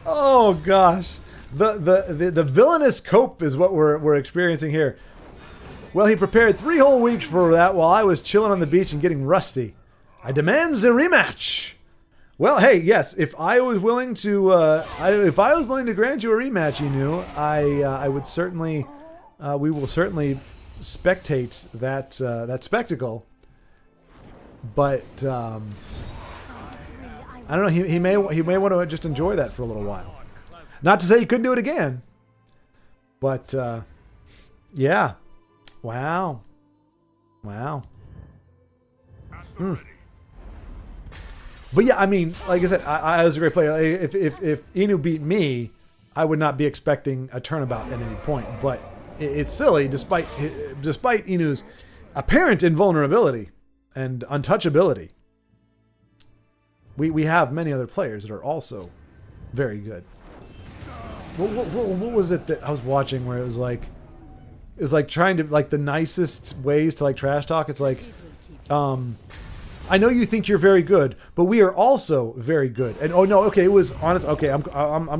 Oh gosh, the villainous cope is what we're experiencing here. Well, he prepared 3 whole weeks for that while I was chilling on the beach and getting rusty. I demand the rematch. Well, hey, yes, if I was willing to grant you a rematch, Inu, I would certainly, we will certainly spectate that spectacle. But I don't know. He may want to just enjoy that for a little while. Not to say he couldn't do it again, but yeah. Wow. But yeah, I mean, like I said, I was a great player. If Inu beat me, I would not be expecting a turnabout at any point. But it's silly, despite Inu's apparent invulnerability and untouchability. We have many other players that are also very good. What was it that I was watching where it was like trying to, like, the nicest ways to, like, trash talk? It's like, I know you think you're very good, but we are also very good. And oh no, okay, it was honest. Okay, I'm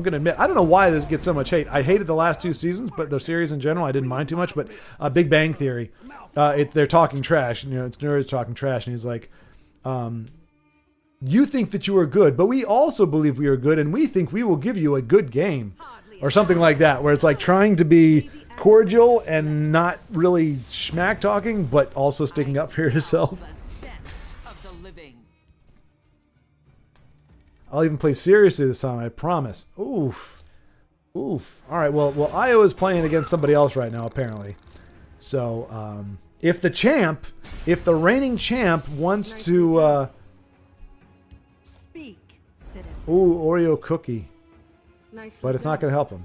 gonna admit, I don't know why this gets so much hate. I hated the last 2 seasons, but the series in general I didn't mind too much. But Big Bang Theory, they're talking trash. You know, it's nerds talking trash, and he's like, you think that you are good, but we also believe we are good, and we think we will give you a good game, or something like that, where it's like trying to be cordial and not really schmack talking, but also sticking up for yourself. I'll even play seriously this time, I promise. Oof. All right, well, Io is playing against somebody else right now, apparently. So, if the reigning champ wants to, Speak, citizen. ooh, Oreo cookie. Nicely But it's not done. going to help him.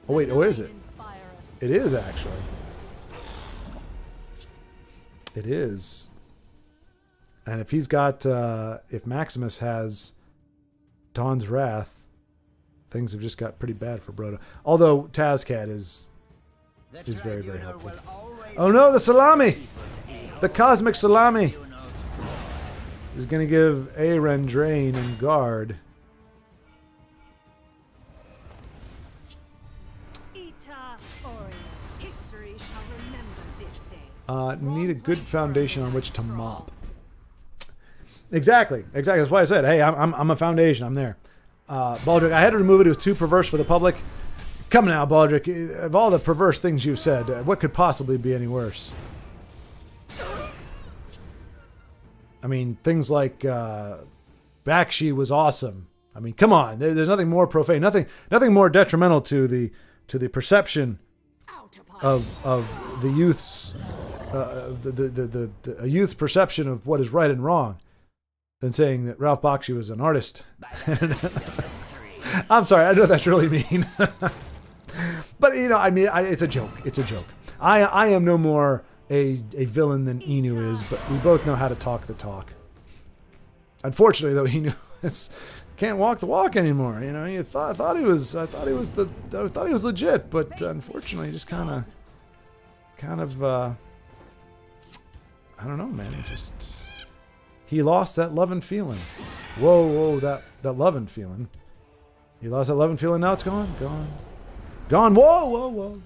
Oh, wait, what is it? It is, actually. It is. And if he's got, if Maximus has Dawn's Wrath, things have just got pretty bad for Broda. Although Tazcat is very, very helpful. Oh no, the salami! The cosmic salami! Is going to give Aren Drain and guard. History shall remember this day. Need a good foundation on which to mop. Exactly. That's why I said, hey, I'm a foundation. I'm there. Baldric, I had to remove it. It was too perverse for the public. Come now, Baldric. Of all the perverse things you've said, what could possibly be any worse? I mean, things like Bakshi was awesome. I mean, come on. There's nothing more profane, nothing more detrimental to the perception of the youth's the youth's perception of what is right and wrong than saying that Ralph Bakshi was an artist. I'm sorry, I know that's really mean. But, you know, I mean, it's a joke. It's a joke. I am no more a villain than Inu is, but we both know how to talk the talk. Unfortunately, though, he knew it's can't walk the walk anymore. You know, I thought he was legit, but unfortunately, just kind of, I don't know, man. He lost that loving feeling. Whoa, that loving feeling. He lost that loving feeling. Now it's gone. Whoa.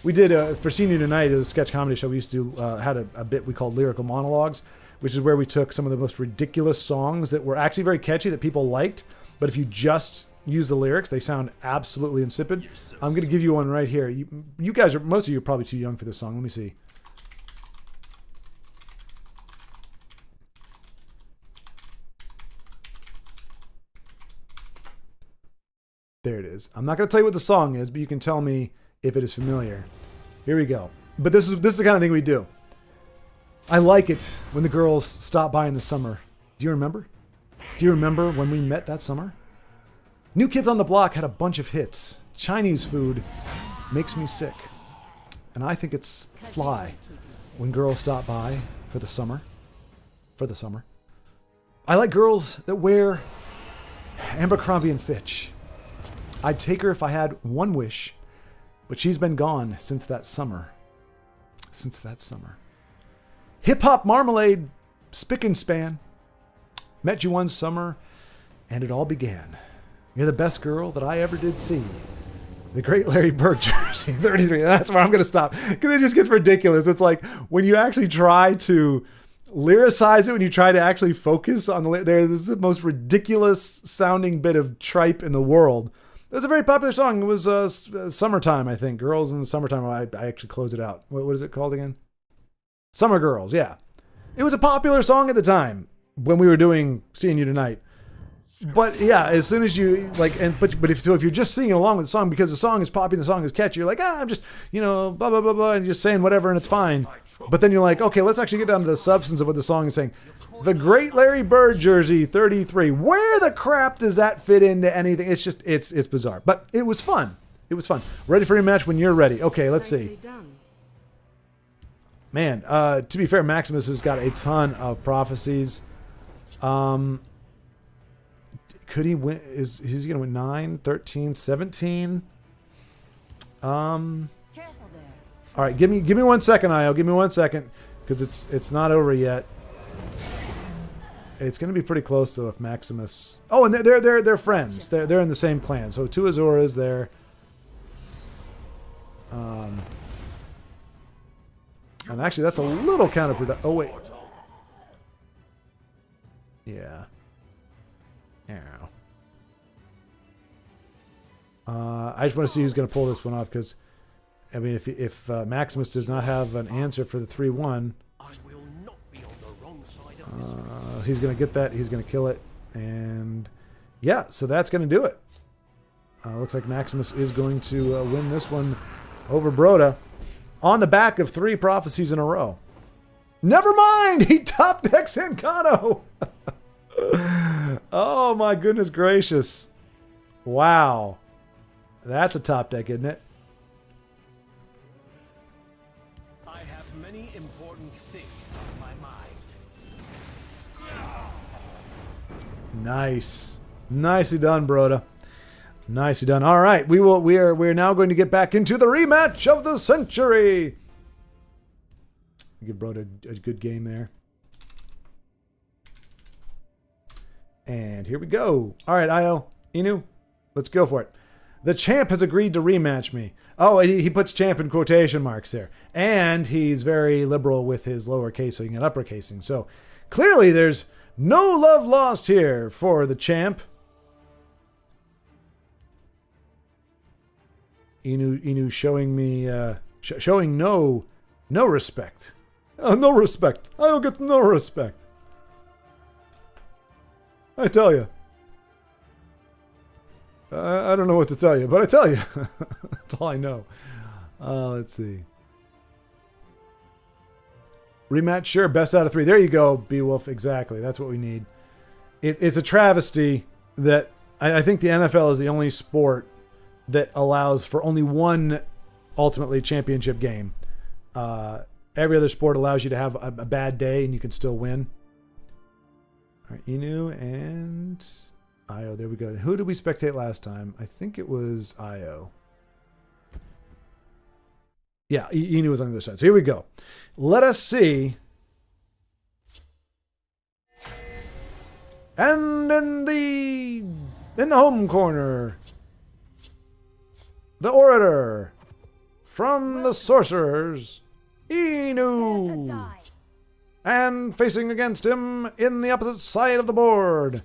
We did for Senior Tonight, it was a sketch comedy show. We used to had a bit we called lyrical monologues, which is where we took some of the most ridiculous songs that were actually very catchy that people liked, but if you just use the lyrics, they sound absolutely insipid. I'm going to give you one right here. You guys are, most of you are probably too young for this song. Let me see. There it is. I'm not going to tell you what the song is, but you can tell me if it is familiar. Here we go. But this is the kind of thing we do. I like it when the girls stop by in the summer. Do you remember? Do you remember when we met that summer? New Kids on the Block had a bunch of hits. Chinese food makes me sick. And I think it's fly when girls stop by for the summer. For the summer. I like girls that wear Abercrombie and Fitch. I'd take her if I had one wish, but she's been gone since that summer. Since that summer. Hip-hop marmalade, spick and span. Met you one summer, and it all began. You're the best girl that I ever did see. The great Larry Bird jersey, 33. That's where I'm going to stop, because it just gets ridiculous. It's like when you actually try to lyricize it, when you try to actually focus on this is the most ridiculous sounding bit of tripe in the world. It was a very popular song. It was Summertime, I think. Girls in the Summertime. I actually closed it out. What is it called again? Summer Girls, yeah. It was a popular song at the time when we were doing Seeing You Tonight. But yeah, as soon as you but if you're just singing along with the song because the song is poppy and the song is catchy, you're like, I'm just, blah blah blah blah, and you're just saying whatever and it's fine. But then you're like, okay, let's actually get down to the substance of what the song is saying. The great Larry Bird jersey, 33. Where the crap does that fit into anything? It's just, it's bizarre. But it was fun. It was fun. Ready for a rematch when you're ready. Okay, let's see. Man, to be fair, Maximus has got a ton of prophecies. Could he win? Is he going to win 9, 13, 17? All right, give me 1 second, Io. Give me 1 second, because it's not over yet. It's going to be pretty close though if Maximus. Oh, and they're friends. They're in the same clan. So two Azuras there. And actually, that's a little counterproductive. Oh wait. Yeah. Yeah. I just want to see who's going to pull this one off, because, I mean, if Maximus does not have an answer for the 3-1, he's going to get that. He's going to kill it, and yeah, so that's going to do it. Looks like Maximus is going to win this one over Broda on the back of 3 prophecies in a row. Never mind, he top decks Encano. Oh my goodness gracious! Wow. That's a top deck, isn't it? I have many important things on my mind. Nice. Nicely done, Broda. Nicely done. All right, we're now going to get back into the rematch of the century. Give Broda a good game there. And here we go. All right, Io, Inu, let's go for it. The champ has agreed to rematch me. Oh, he puts champ in quotation marks there. And he's very liberal with his lowercasing and uppercasing. So clearly there's no love lost here for the champ. Inu showing me, showing no respect. Oh, no respect. I don't get no respect. I tell you. I don't know what to tell you, but I tell you. That's all I know. Let's see. Rematch, sure. Best out of 3. There you go, Beowulf. Exactly. That's what we need. It's a travesty that I think the NFL is the only sport that allows for only one ultimately championship game. Every other sport allows you to have a bad day and you can still win. All right, Inu and Io. There we go. Who did we spectate last time? I think it was Io. Yeah, Inu was on the other side. So here we go. Let us see. And in the home corner, the orator from the sorcerers, Inu. And facing against him in the opposite side of the board,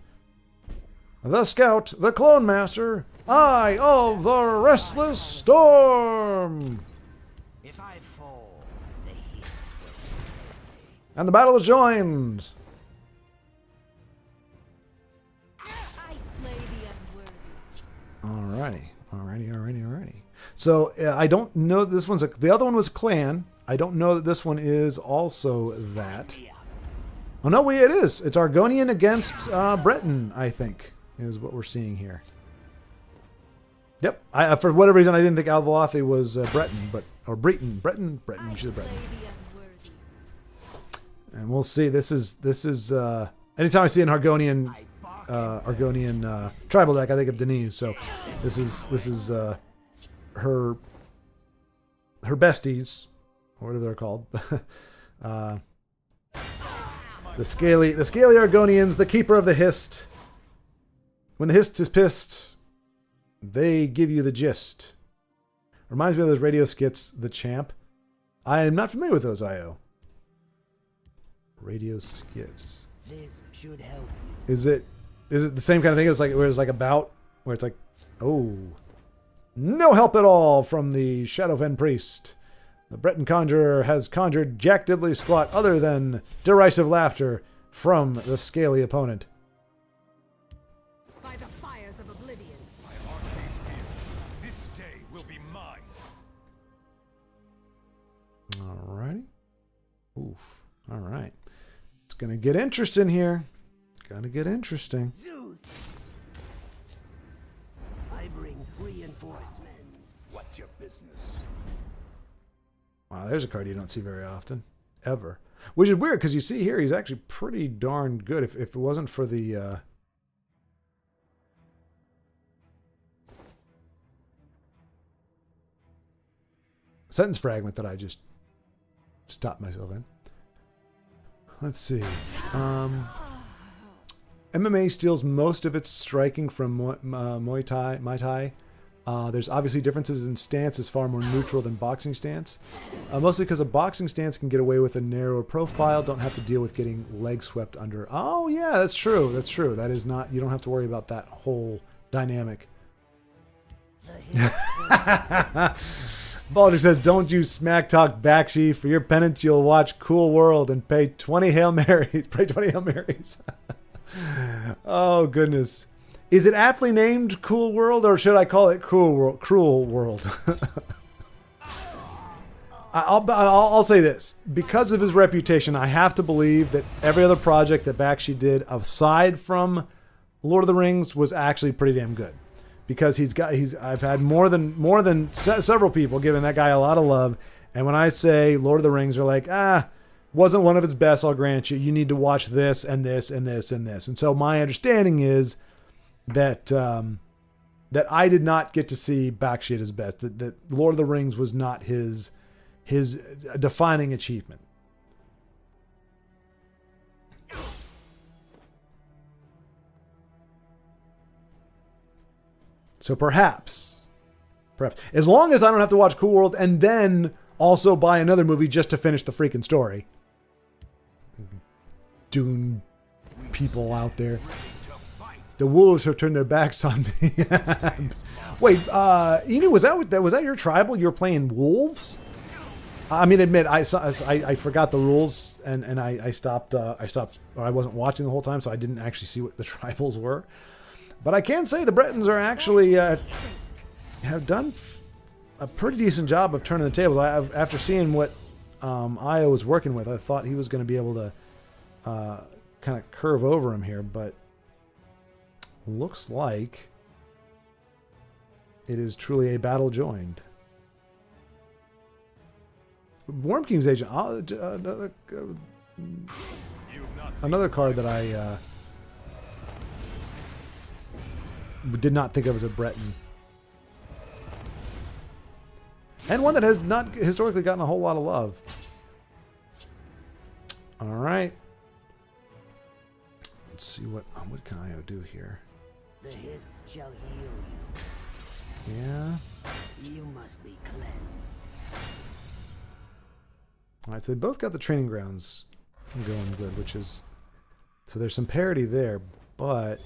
the scout, the clone master, Eye of the Restless Storm. If I fall, the hiss will. And the battle is joined. I slay the unworthy. Alrighty. So I don't know that this one's the other one was clan. I don't know that this one is also that. Oh no, it is. It's Argonian against Breton, I think, is what we're seeing here. Yep. For whatever reason, I didn't think Alvalathi was Breton, Breton. You should have Breton. And we'll see. This is anytime I see an Argonian tribal deck, I think of Denise. So this is her besties, or whatever they're called. The scaly Argonians, the keeper of the hist. When the hist is pissed, they give you the gist. Reminds me of those radio skits, The Champ. I am not familiar with those, IO. Radio skits. This should help. Is it the same kind of thing? It's like where it's like about where it's like, oh, no help at all from the Shadowfen priest. The Breton conjurer has conjured Jack Diddley Squat other than derisive laughter from the scaly opponent. By the fires of oblivion. My arcade skill. This day will be mine. Alrighty. Oof. Alright. It's gonna get interesting here. Gonna get interesting. Zoot! I bring reinforcements. What's your business? Wow, there's a card you don't see very often. Ever. Which is weird, because you see here, he's actually pretty darn good. If it wasn't for the... sentence fragment that I just stopped myself in. Let's see. MMA steals most of its striking from Muay Thai. There's obviously differences in stance, is far more neutral than boxing stance. Mostly because a boxing stance can get away with a narrower profile, don't have to deal with getting leg swept under. Oh yeah, that's true. That is not, you don't have to worry about that whole dynamic. Baldrick says, don't you smack talk Bakshi. For your penance, you'll watch Cool World and pay 20 Hail Marys. Pray 20 Hail Marys. Oh, goodness. Is it aptly named Cool World, or should I call it Cruel World? I'll say this. Because of his reputation, I have to believe that every other project that Bakshi did, aside from Lord of the Rings, was actually pretty damn good. Because I've had more than several people giving that guy a lot of love. And when I say Lord of the Rings, are like, wasn't one of its best, I'll grant you. You need to watch this and this and this and this. And so my understanding is that that I did not get to see Bakshi at his best. That Lord of the Rings was not his defining achievement. So perhaps, as long as I don't have to watch Cool World and then also buy another movie just to finish the freaking story. Dune people out there. The wolves have turned their backs on me. Wait, Inu, was that your tribal? You were playing wolves? I mean, admit I forgot the rules and I stopped. Or I wasn't watching the whole time, so I didn't actually see what the tribals were. But I can say the Bretons are actually have done a pretty decent job of turning the tables. After seeing what Io was working with, I thought he was going to be able to kind of curve over him here, but looks like it is truly a battle joined. Worm King's Agent. Another card that did not think of as a Breton. And one that has not historically gotten a whole lot of love. All right. Let's see what can Io do here. The hist shall heal Yeah. you. You must be cleansed. All right, so they both got the training grounds going good, which is so there's some parity there, but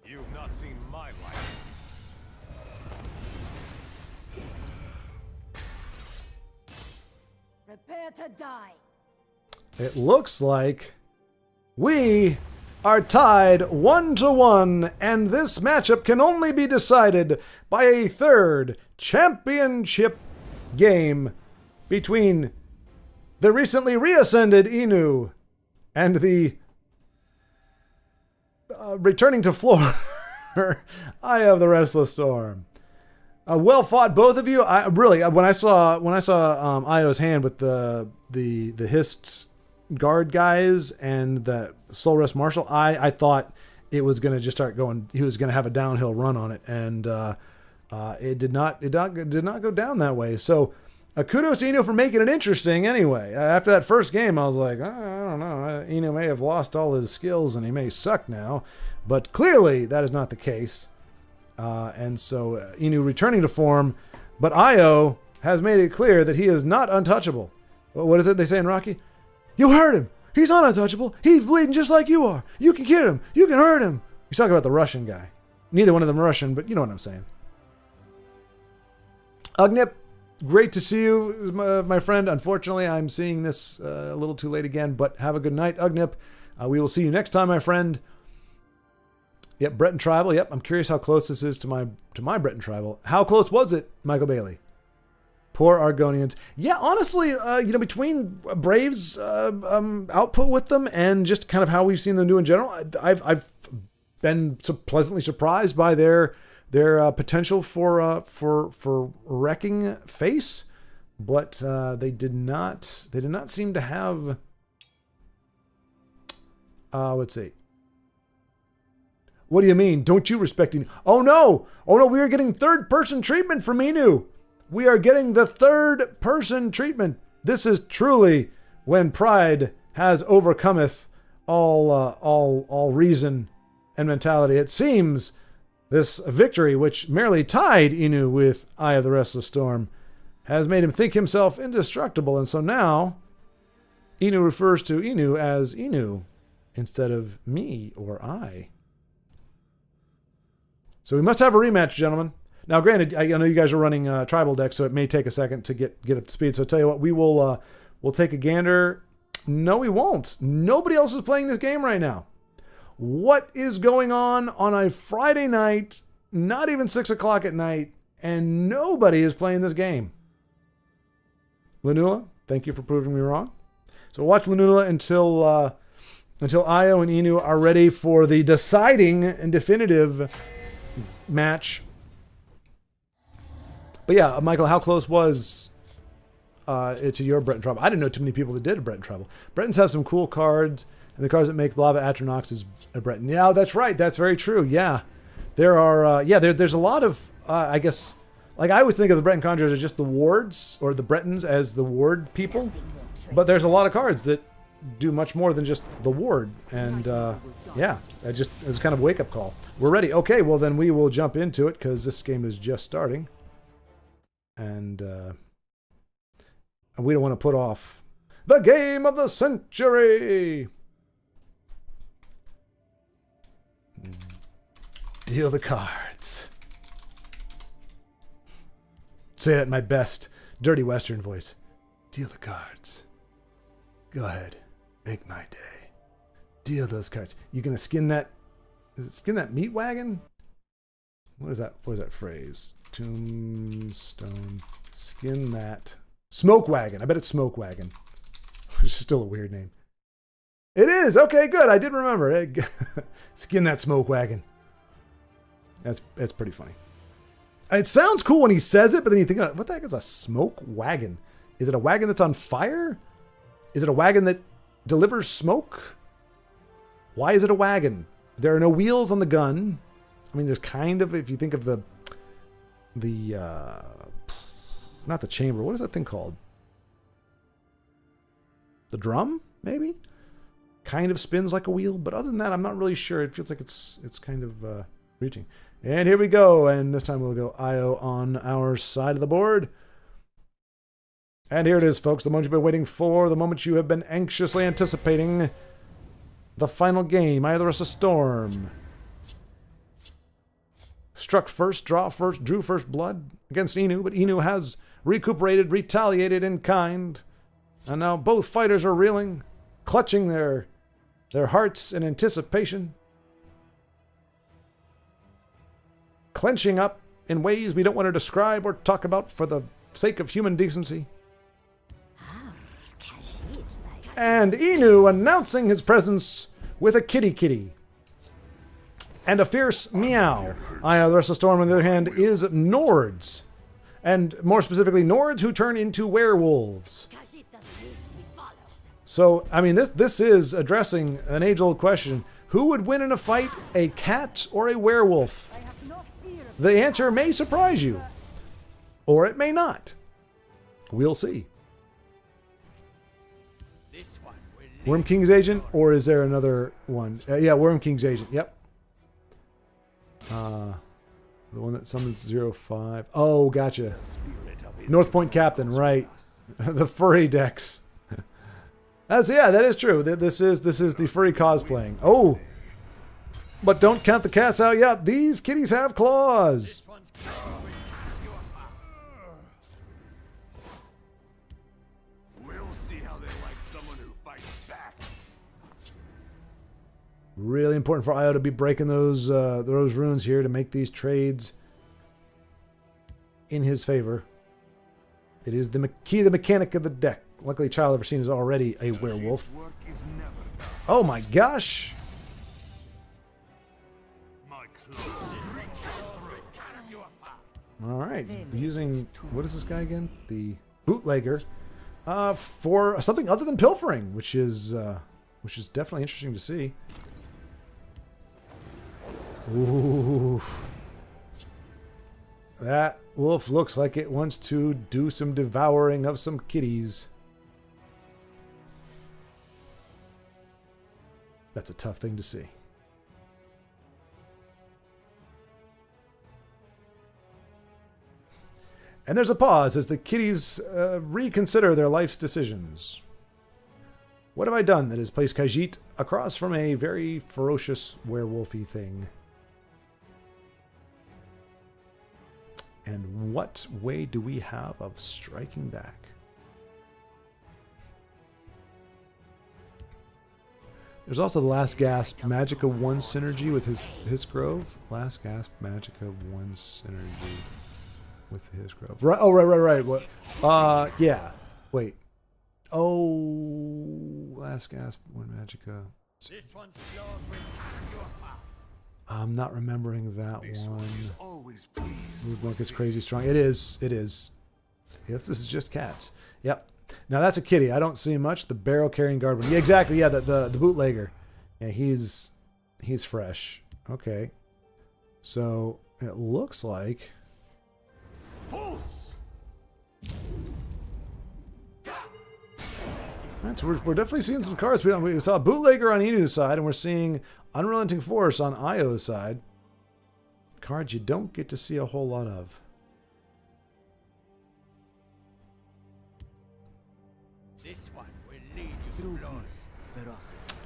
You've not seen my life. Prepare to die. it looks like we are tied 1-1, and this matchup can only be decided by a third championship game between the recently reascended Inu and the returning to floor Eye of the Restless Storm. Well fought, both of you. I really, when I saw Io's hand with the Hist guard guys and the Soul Rest Marshal, I thought it was going to just start going. He was going to have a downhill run on it, and it did not go down that way. So kudos to Inu for making it interesting. Anyway, after that first game, I was like, I don't know. Inu may have lost all his skills and he may suck now, but clearly that is not the case. And so Inu returning to form, but Io has made it clear that he is not untouchable. What is it they say in Rocky? You hurt him. He's not untouchable. He's bleeding just like you are. You can get him. You can hurt him. He's talking about the Russian guy. Neither one of them are Russian, but you know what I'm saying. Ugnip, great to see you, my friend. Unfortunately, I'm seeing this a little too late again, but have a good night, Ugnip. We will see you next time, my friend. Yep, Breton Tribal. Yep, I'm curious how close this is to my Breton Tribal. How close was it, Michael Bailey? Poor Argonians. Yeah, honestly, between Braves' output with them and just kind of how we've seen them do in general, I've been pleasantly surprised by their potential for wrecking face, but they did not seem to have. Let's see. What do you mean? Don't you respect Inu? Oh no! We are getting third-person treatment from Inu. We are getting the third-person treatment. This is truly when pride has overcometh all reason and mentality. It seems this victory, which merely tied Inu with Eye of the Restless Storm, has made him think himself indestructible, and so now Inu refers to Inu as Inu instead of me or I. So we must have a rematch, gentlemen. Now, granted, I know you guys are running tribal decks, so it may take a second to get up to speed. So I'll tell you what, we'll take a gander. No, we won't. Nobody else is playing this game right now. What is going on a Friday night, not even 6 o'clock at night, and nobody is playing this game? Lanula, thank you for proving me wrong. So watch Lanula until Io and Inu are ready for the deciding and definitive match. But yeah, Michael, how close was it to your Breton Tribal? I didn't know too many people that did a Breton Tribal. Bretons have some cool cards, and the cards that make Lava Atronox is a Breton. Yeah, that's right. That's very true. Yeah. There are, there's a lot of, I guess, like I would think of the Breton Conjurers as just the wards, or the Bretons as the ward people. But there's a lot of cards that do much more than just the ward. And it's kind of a wake-up call. We're ready. Okay, well then we will jump into it because this game is just starting. And we don't want to put off the game of the century. Deal the cards. Say that in my best dirty Western voice. Deal the cards. Go ahead. Make my day. Deal those cards. You gonna skin that? Is it skin that meat wagon? What is that? What is that phrase? Tombstone. Skin that. Smoke wagon. I bet it's smoke wagon. Which is still a weird name. It is. Okay, good. I did remember. Skin that smoke wagon. That's pretty funny. It sounds cool when he says it, but then you think, what the heck is a smoke wagon? Is it a wagon that's on fire? Is it a wagon that delivers smoke? Why is it a wagon? There are no wheels on the gun. I mean, there's kind of, if you think of the not the chamber. What is that thing called? The drum, maybe? Kind of spins like a wheel, but other than that, I'm not really sure. It feels like it's kind of reaching. And here we go, and this time we'll go IO on our side of the board. And here it is, folks, the moment you've been waiting for, the moment you have been anxiously anticipating. The final game, Eye of the Rest of Storm. Struck first, draw first, drew first blood against Inu, but Inu has recuperated, retaliated in kind. And now both fighters are reeling, clutching their hearts in anticipation. Clenching up in ways we don't want to describe or talk about for the sake of human decency. And Inu announcing his presence with a kitty kitty. And a fierce meow. Eye of the Rest of Storm, on the other hand, is Nords. And more specifically, Nords who turn into werewolves. So, I mean, this is addressing an age-old question. Who would win in a fight, a cat or a werewolf? The answer may surprise you. Or it may not. We'll see. Worm King's agent, or is there another one? Yeah, Worm King's agent. Yep. The one that summons 05. Oh, gotcha. North Point Captain, right? The furry decks. That is true. This is the furry cosplaying. Oh, but don't count the cats out yet. These kitties have claws. Really important for Io to be breaking those runes here to make these trades in his favor. It is the key to the mechanic of the deck. Luckily, Child Everseen is already a werewolf. Oh my gosh! All right, using what is this guy again? The bootlegger for something other than pilfering, which is definitely interesting to see. Ooh. That wolf looks like it wants to do some devouring of some kitties. That's a tough thing to see. And there's a pause as the kitties reconsider their life's decisions. What have I done that has placed Khajiit across from a very ferocious werewolfy thing? And what way do we have of striking back? There's also the Last Gasp Magicka 1 synergy with his Grove. Last Gasp Magicka 1 synergy with his Grove. Right. Oh, right. What? Yeah. Wait. Oh, Last Gasp 1 Magicka. This one's yours will carry you apart. I'm not remembering that one. Always pleased. Movement gets crazy strong. It is. Yes, this is just cats. Yep. Now that's a kitty. I don't see much. The barrel carrying guard one. Yeah, exactly. Yeah, the bootlegger. Yeah, he's fresh. Okay. So it looks like. False. Right, so we're definitely seeing some cards. We saw bootlegger on Inu's side, and we're seeing Unrelenting Force on Io's side. Cards you don't get to see a whole lot of. This one will lead you to glory.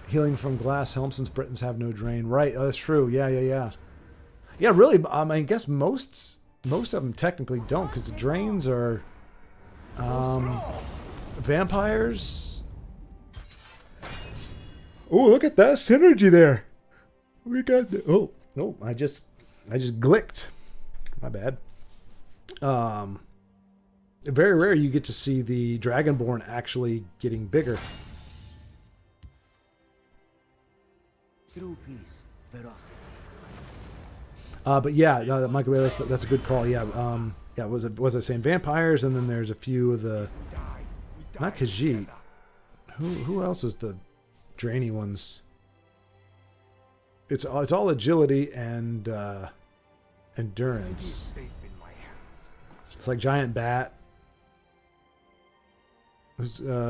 Healing from glass helm since Britons have no drain. Right, that's true. Yeah. Yeah, really, I guess most of them technically don't, because the drains are vampires. Oh, look at that synergy there. We got the, oh, I just glicked. My bad. Very rare you get to see the Dragonborn actually getting bigger. True peace, ferocity. But yeah, no, Michael Bay, that's a good call. Yeah, yeah. Was I saying vampires? And then there's a few of the not Khajiit. Who else is the drainy ones? It's all agility and endurance. It's like giant bat,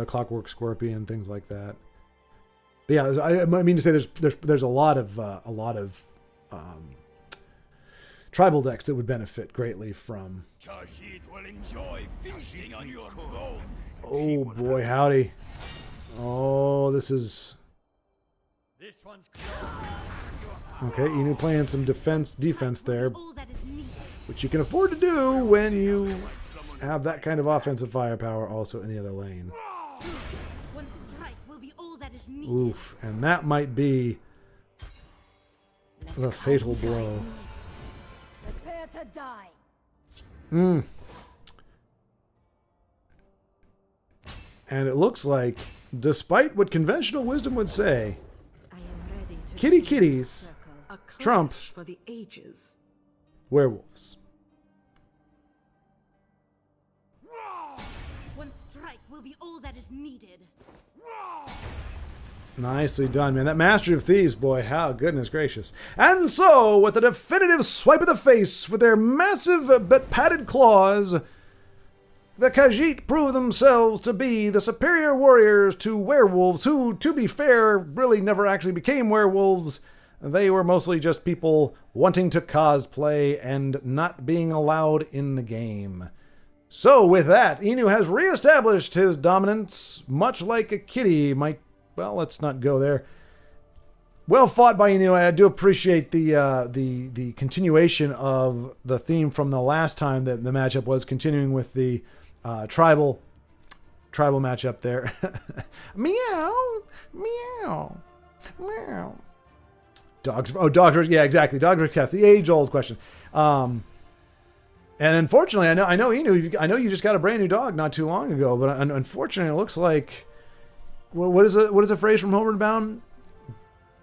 clockwork scorpion, things like that. But yeah, I mean to say there's a lot of tribal decks that would benefit greatly from. Khajiit will enjoy feasting on your bones. Oh boy, howdy! Oh, this is This one's okay. Inu playing some defense there, All that is needed. which you can afford to do when you have that kind of offensive firepower also in the other lane. One strike will be all that is needed. Oof, and that might be the fatal blow. Prepare to die. And it looks like, despite what conventional wisdom would say, I am ready to kitty take kitties circle. A clash trump for the ages. werewolves. One strike will be all that is needed. Nicely done, man. That Mastery of Thieves, boy, how goodness gracious. And so, with a definitive swipe of the face with their massive but padded claws, the Khajiit prove themselves to be the superior warriors to werewolves who, to be fair, really never actually became werewolves. They were mostly just people wanting to cosplay and not being allowed in the game. So with that, Inu has reestablished his dominance, much like a kitty might. Well, let's not go there. Well fought by Inu. I do appreciate the continuation of the theme from the last time that the matchup was, continuing with the tribal matchup there. Meow, meow, meow. Dogs. Oh, dogs. Yeah, exactly. Dogs versus cats. The age-old question. And unfortunately, I know Inu. I know you just got a brand new dog not too long ago, but unfortunately, it looks like. What is a phrase from Homeward Bound?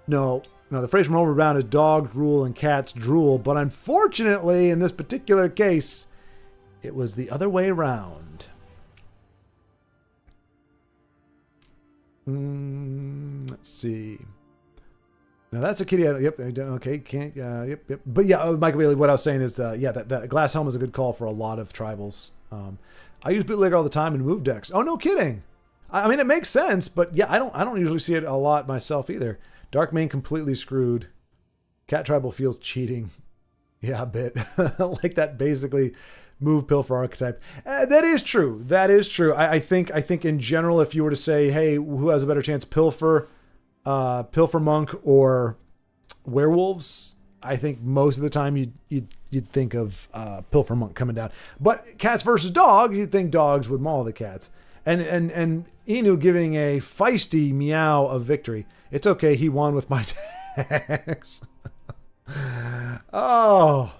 No, the phrase from Homeward Bound is dogs rule and cats drool. But unfortunately, in this particular case, it was the other way around. Let's see. Now that's a kitty. Yep. Okay. Can't. Yep. But yeah, Michael Bailey. What I was saying is, that glass helm is a good call for a lot of tribals. I use bootlegger all the time in move decks. Oh, no kidding. I mean, it makes sense, but yeah, I don't usually see it a lot myself either. Dark Mane completely screwed. Cat Tribal feels cheating. Yeah, a bit. Like that basically move pilfer archetype. That is true. That is true. I think in general, if you were to say, hey, who has a better chance, pilfer monk or werewolves, I think most of the time you'd think of pilfer monk coming down. But cats versus dogs, you'd think dogs would maul the cats. And Inu giving a feisty meow of victory. It's okay, he won with my tags. Oh.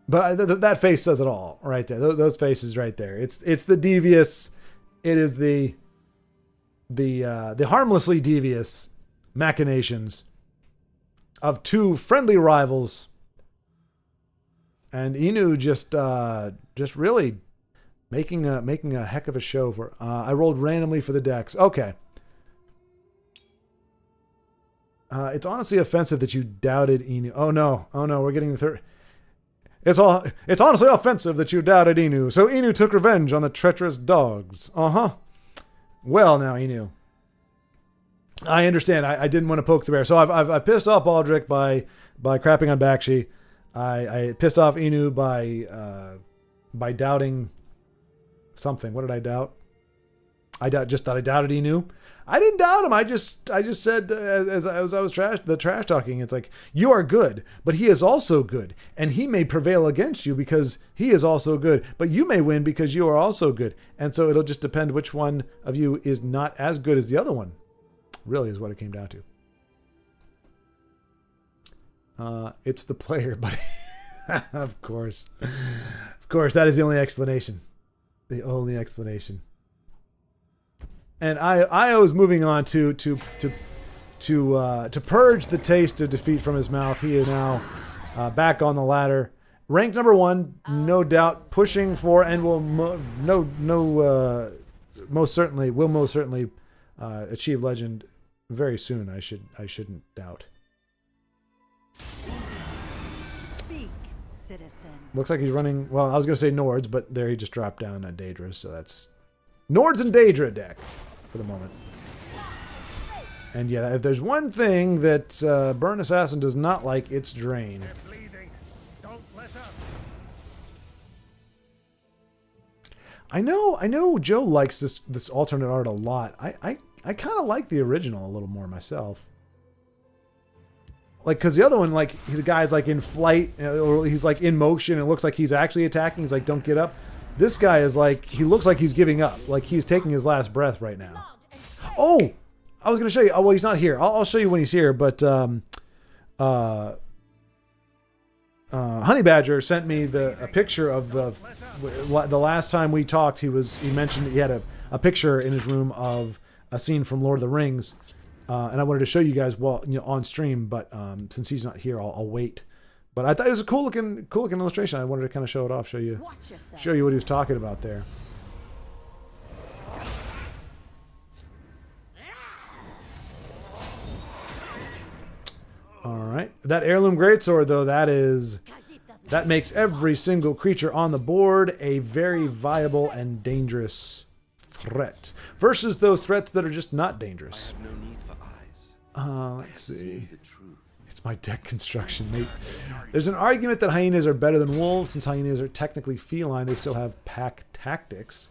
But that face says it all right there. Those faces right there. It's the devious. It is the harmlessly devious machinations of two friendly rivals. And Inu just really making a heck of a show for. I rolled randomly for the decks. Okay. It's honestly offensive that you doubted Inu. Oh no, we're getting the third. It's honestly offensive that you doubted Inu. So Inu took revenge on the treacherous dogs. Well now, Inu. I understand. I didn't want to poke the bear. So I've pissed off Baldric by crapping on Bakshi. I pissed off Inu by doubting something. What did I doubt? I doubted Inu. I didn't doubt him. I just said as I was trash talking. It's like, you are good, but he is also good, and he may prevail against you because he is also good, but you may win because you are also good, and so it'll just depend which one of you is not as good as the other one. Really, is what it came down to. It's the player, but of course, that is the only explanation. The only explanation. And I was moving on to purge the taste of defeat from his mouth. He now back on the ladder. Ranked number 1, no doubt, pushing for and will most certainly achieve legend very soon. I shouldn't doubt. Speak, citizen. Looks like he's running. Well, I was gonna say Nords, but there he just dropped down at Daedra, so that's Nords and Daedra deck for the moment. And yeah, if there's one thing that Burn Assassin does not like, it's Drain. They're bleeding. Don't let up. I know Joe likes this alternate art a lot. I kind of like the original a little more myself. Like, because the other one, like, the guy's like in flight, or he's like in motion, it looks like he's actually attacking. He's like, don't get up. This guy is like, he looks like he's giving up. Like, he's taking his last breath right now. Oh! I was going to show you. Oh, well, he's not here. I'll show you when he's here, but Honey Badger sent me a picture of the last time we talked. He mentioned that he had a picture in his room of a scene from Lord of the Rings, and I wanted to show you guys on stream. But since he's not here, I'll wait. But I thought it was a cool looking illustration. I wanted to kind of show it off, show you what he was talking about there. All right, that heirloom greatsword though, that makes every single creature on the board a very viable and dangerous threat versus those threats that are just not dangerous. I have no need for eyes. Let's see. See the truth. It's my deck construction, mate. There's an argument that hyenas are better than wolves. Since hyenas are technically feline, they still have pack tactics.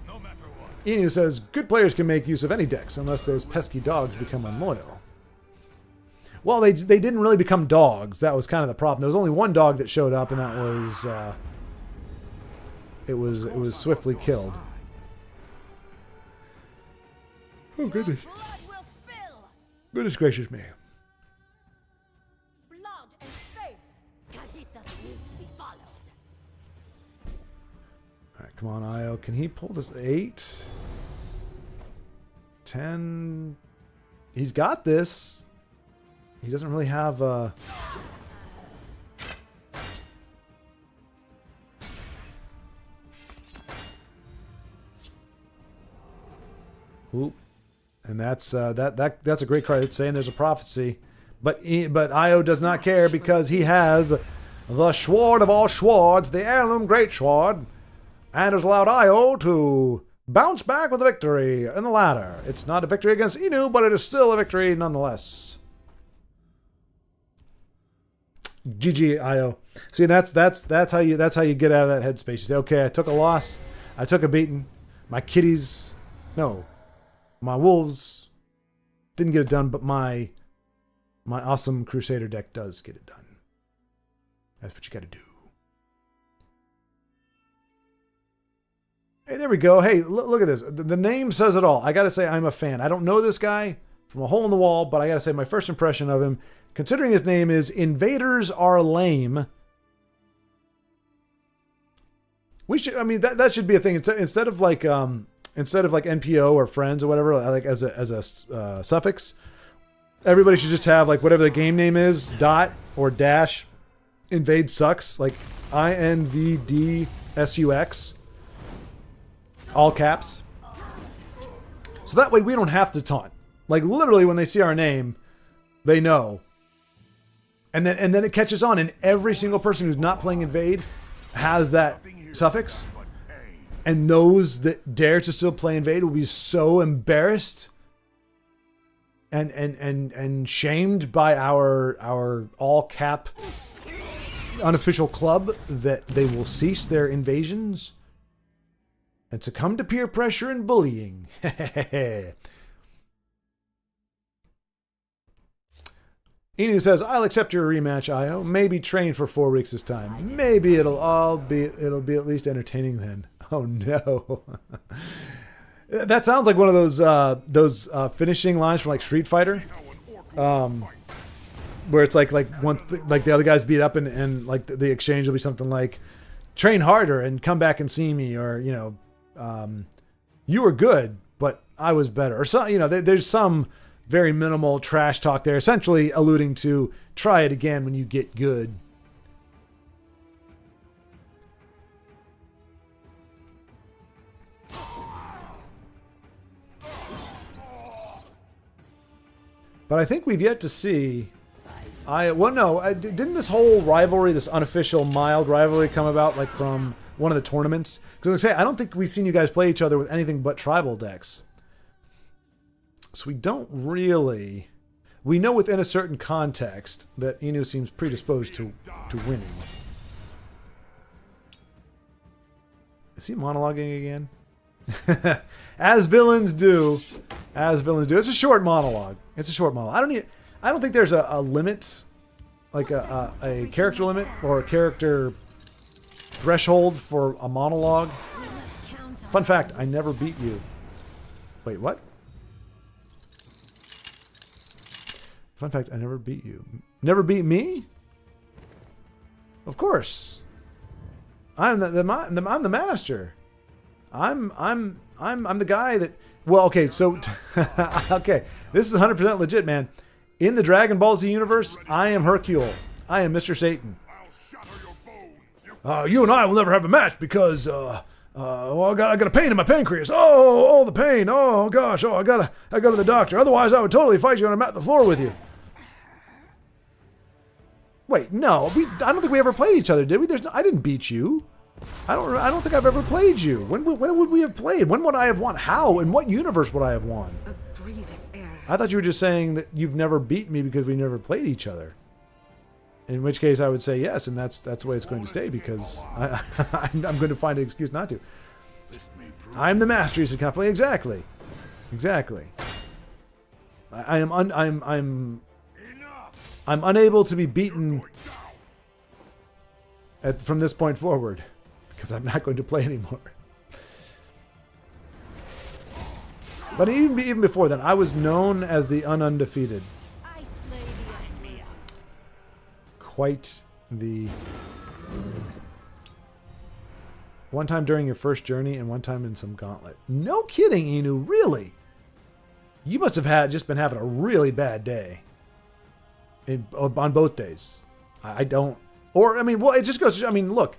No matter what. Inu says, good players can make use of any decks unless those pesky dogs become unloyal. Well, they didn't really become dogs. That was kind of the problem. There was only one dog that showed up, and that was it was swiftly killed. Oh goodness! Blood will spill. Goodness gracious me! Blood and faith. Khajiit doesn't need to be followed. All right, come on, Io. Can he pull this 8, 10? He's got this. He doesn't really have Oop. And that's that's a great card. It's saying there's a prophecy, but Io does not care because he has the Sword of all Swords, the Heirloom Greatsword, and has allowed Io to bounce back with a victory in the ladder. It's not a victory against Inu, but it is still a victory nonetheless. GG Io. See, that's how you get out of that headspace. You say, okay, I took a loss, I took a beating. My wolves didn't get it done, but my awesome Crusader deck does get it done. That's what you got to do. Hey, there we go. Hey, look at this. The name says it all. I got to say, I'm a fan. I don't know this guy from a hole in the wall, but I got to say, my first impression of him, considering his name is Invaders Are Lame. We should. I mean, that should be a thing. Instead of like NPO or friends or whatever, like as a suffix, everybody should just have like whatever the game name is, dot or dash. Invade sucks, like INVDSUX, all caps. So that way we don't have to taunt. Like literally, when they see our name, they know. And then it catches on, and every single person who's not playing Invade has that suffix. And those that dare to still play Invade will be so embarrassed and shamed by our all cap unofficial club that they will cease their invasions and succumb to peer pressure and bullying. Inu says, I'll accept your rematch, Io. Maybe train for 4 weeks this time. Maybe it'll be at least entertaining then. Oh no. That sounds like one of those finishing lines from like Street Fighter. Where it's like the other guys beat up and like the exchange will be something like, train harder and come back and see me, or you were good, but I was better, or so. There's some very minimal trash talk there, essentially alluding to try it again when you get good. But I think we've yet to see. Didn't this whole rivalry, this unofficial mild rivalry, come about like from one of the tournaments? Because like I say, I don't think we've seen you guys play each other with anything but tribal decks. So we don't really. We know within a certain context that Inu seems predisposed to winning. Is he monologuing again? As villains do. As villains do. It's a short monologue. It's a short monologue. I don't think there's a limit, like a character limit or a character threshold for a monologue. Fun fact, I never beat you. Wait, what? Fun fact, I never beat you. Never beat me? Of course. I'm the master. I'm the guy that. Well, okay, so okay, this is 100% legit, man. In the Dragon Ball Z universe, I am Hercule. I am Mr. Satan. You and I will never have a match because well, I got a pain in my pancreas. Oh, the pain. Oh gosh. Oh, I gotta go to the doctor. Otherwise, I would totally fight you on the floor with you. Wait, no, I don't think we ever played each other, did we? I didn't beat you. I don't think I've ever played you. When would we have played? When would I have won? How? In what universe would I have won? A grievous error. I thought you were just saying that you've never beaten me because we never played each other. In which case I would say yes, and that's the way it's going to stay because I'm going to find an excuse not to. I'm the master, you said confidently. Exactly. I'm unable to be beaten from this point forward because I'm not going to play anymore. But even before then, I was known as the undefeated. I slay the enemy. Quite the... One time during your first journey and one time in some gauntlet. No kidding, Inu, really? You must have just been having a really bad day. On both days. I don't... Or, I mean, well, it just goes... I mean, look.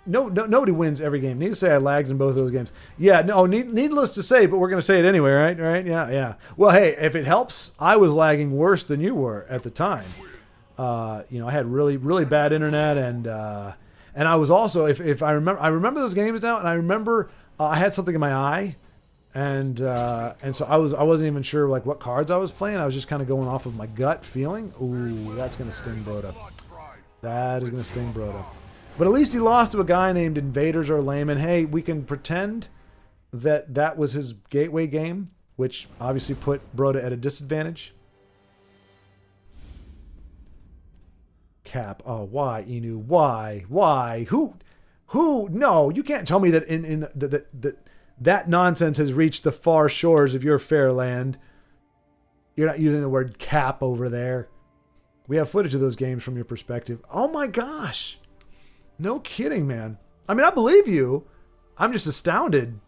Nobody wins every game. Needless to say, I lagged in both of those games. Yeah, no, needless to say, but we're going to say it anyway, right? Right? Yeah. Well, hey, if it helps, I was lagging worse than you were at the time. I had really, really bad internet, and I was also, if I remember those games now, and I remember I had something in my eye, and so I wasn't even sure like what cards I was playing. I was just kind of going off of my gut feeling. Ooh, that's going to sting Broda. That is going to sting Broda. But at least he lost to a guy named Invaders or Layman. Hey, we can pretend that was his gateway game, which obviously put Broda at a disadvantage. Cap. Oh, why, Inu? Why? Who? No, you can't tell me that that nonsense has reached the far shores of your fair land. You're not using the word cap over there. We have footage of those games from your perspective. Oh my gosh. No kidding, man. I mean, I believe you. I'm just astounded.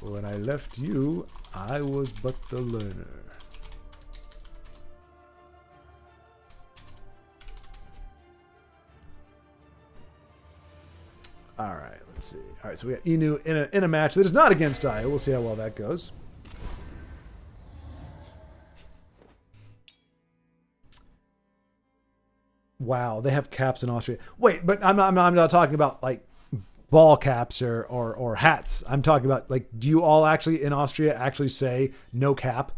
When I left you, I was but the learner. All right, let's see. All right, so we got Inu in a match that is not against Aya. We'll see how well that goes. Wow, they have caps in Austria. Wait, but I'm not talking about like ball caps or hats. I'm talking about like, do you all actually in Austria actually say no cap?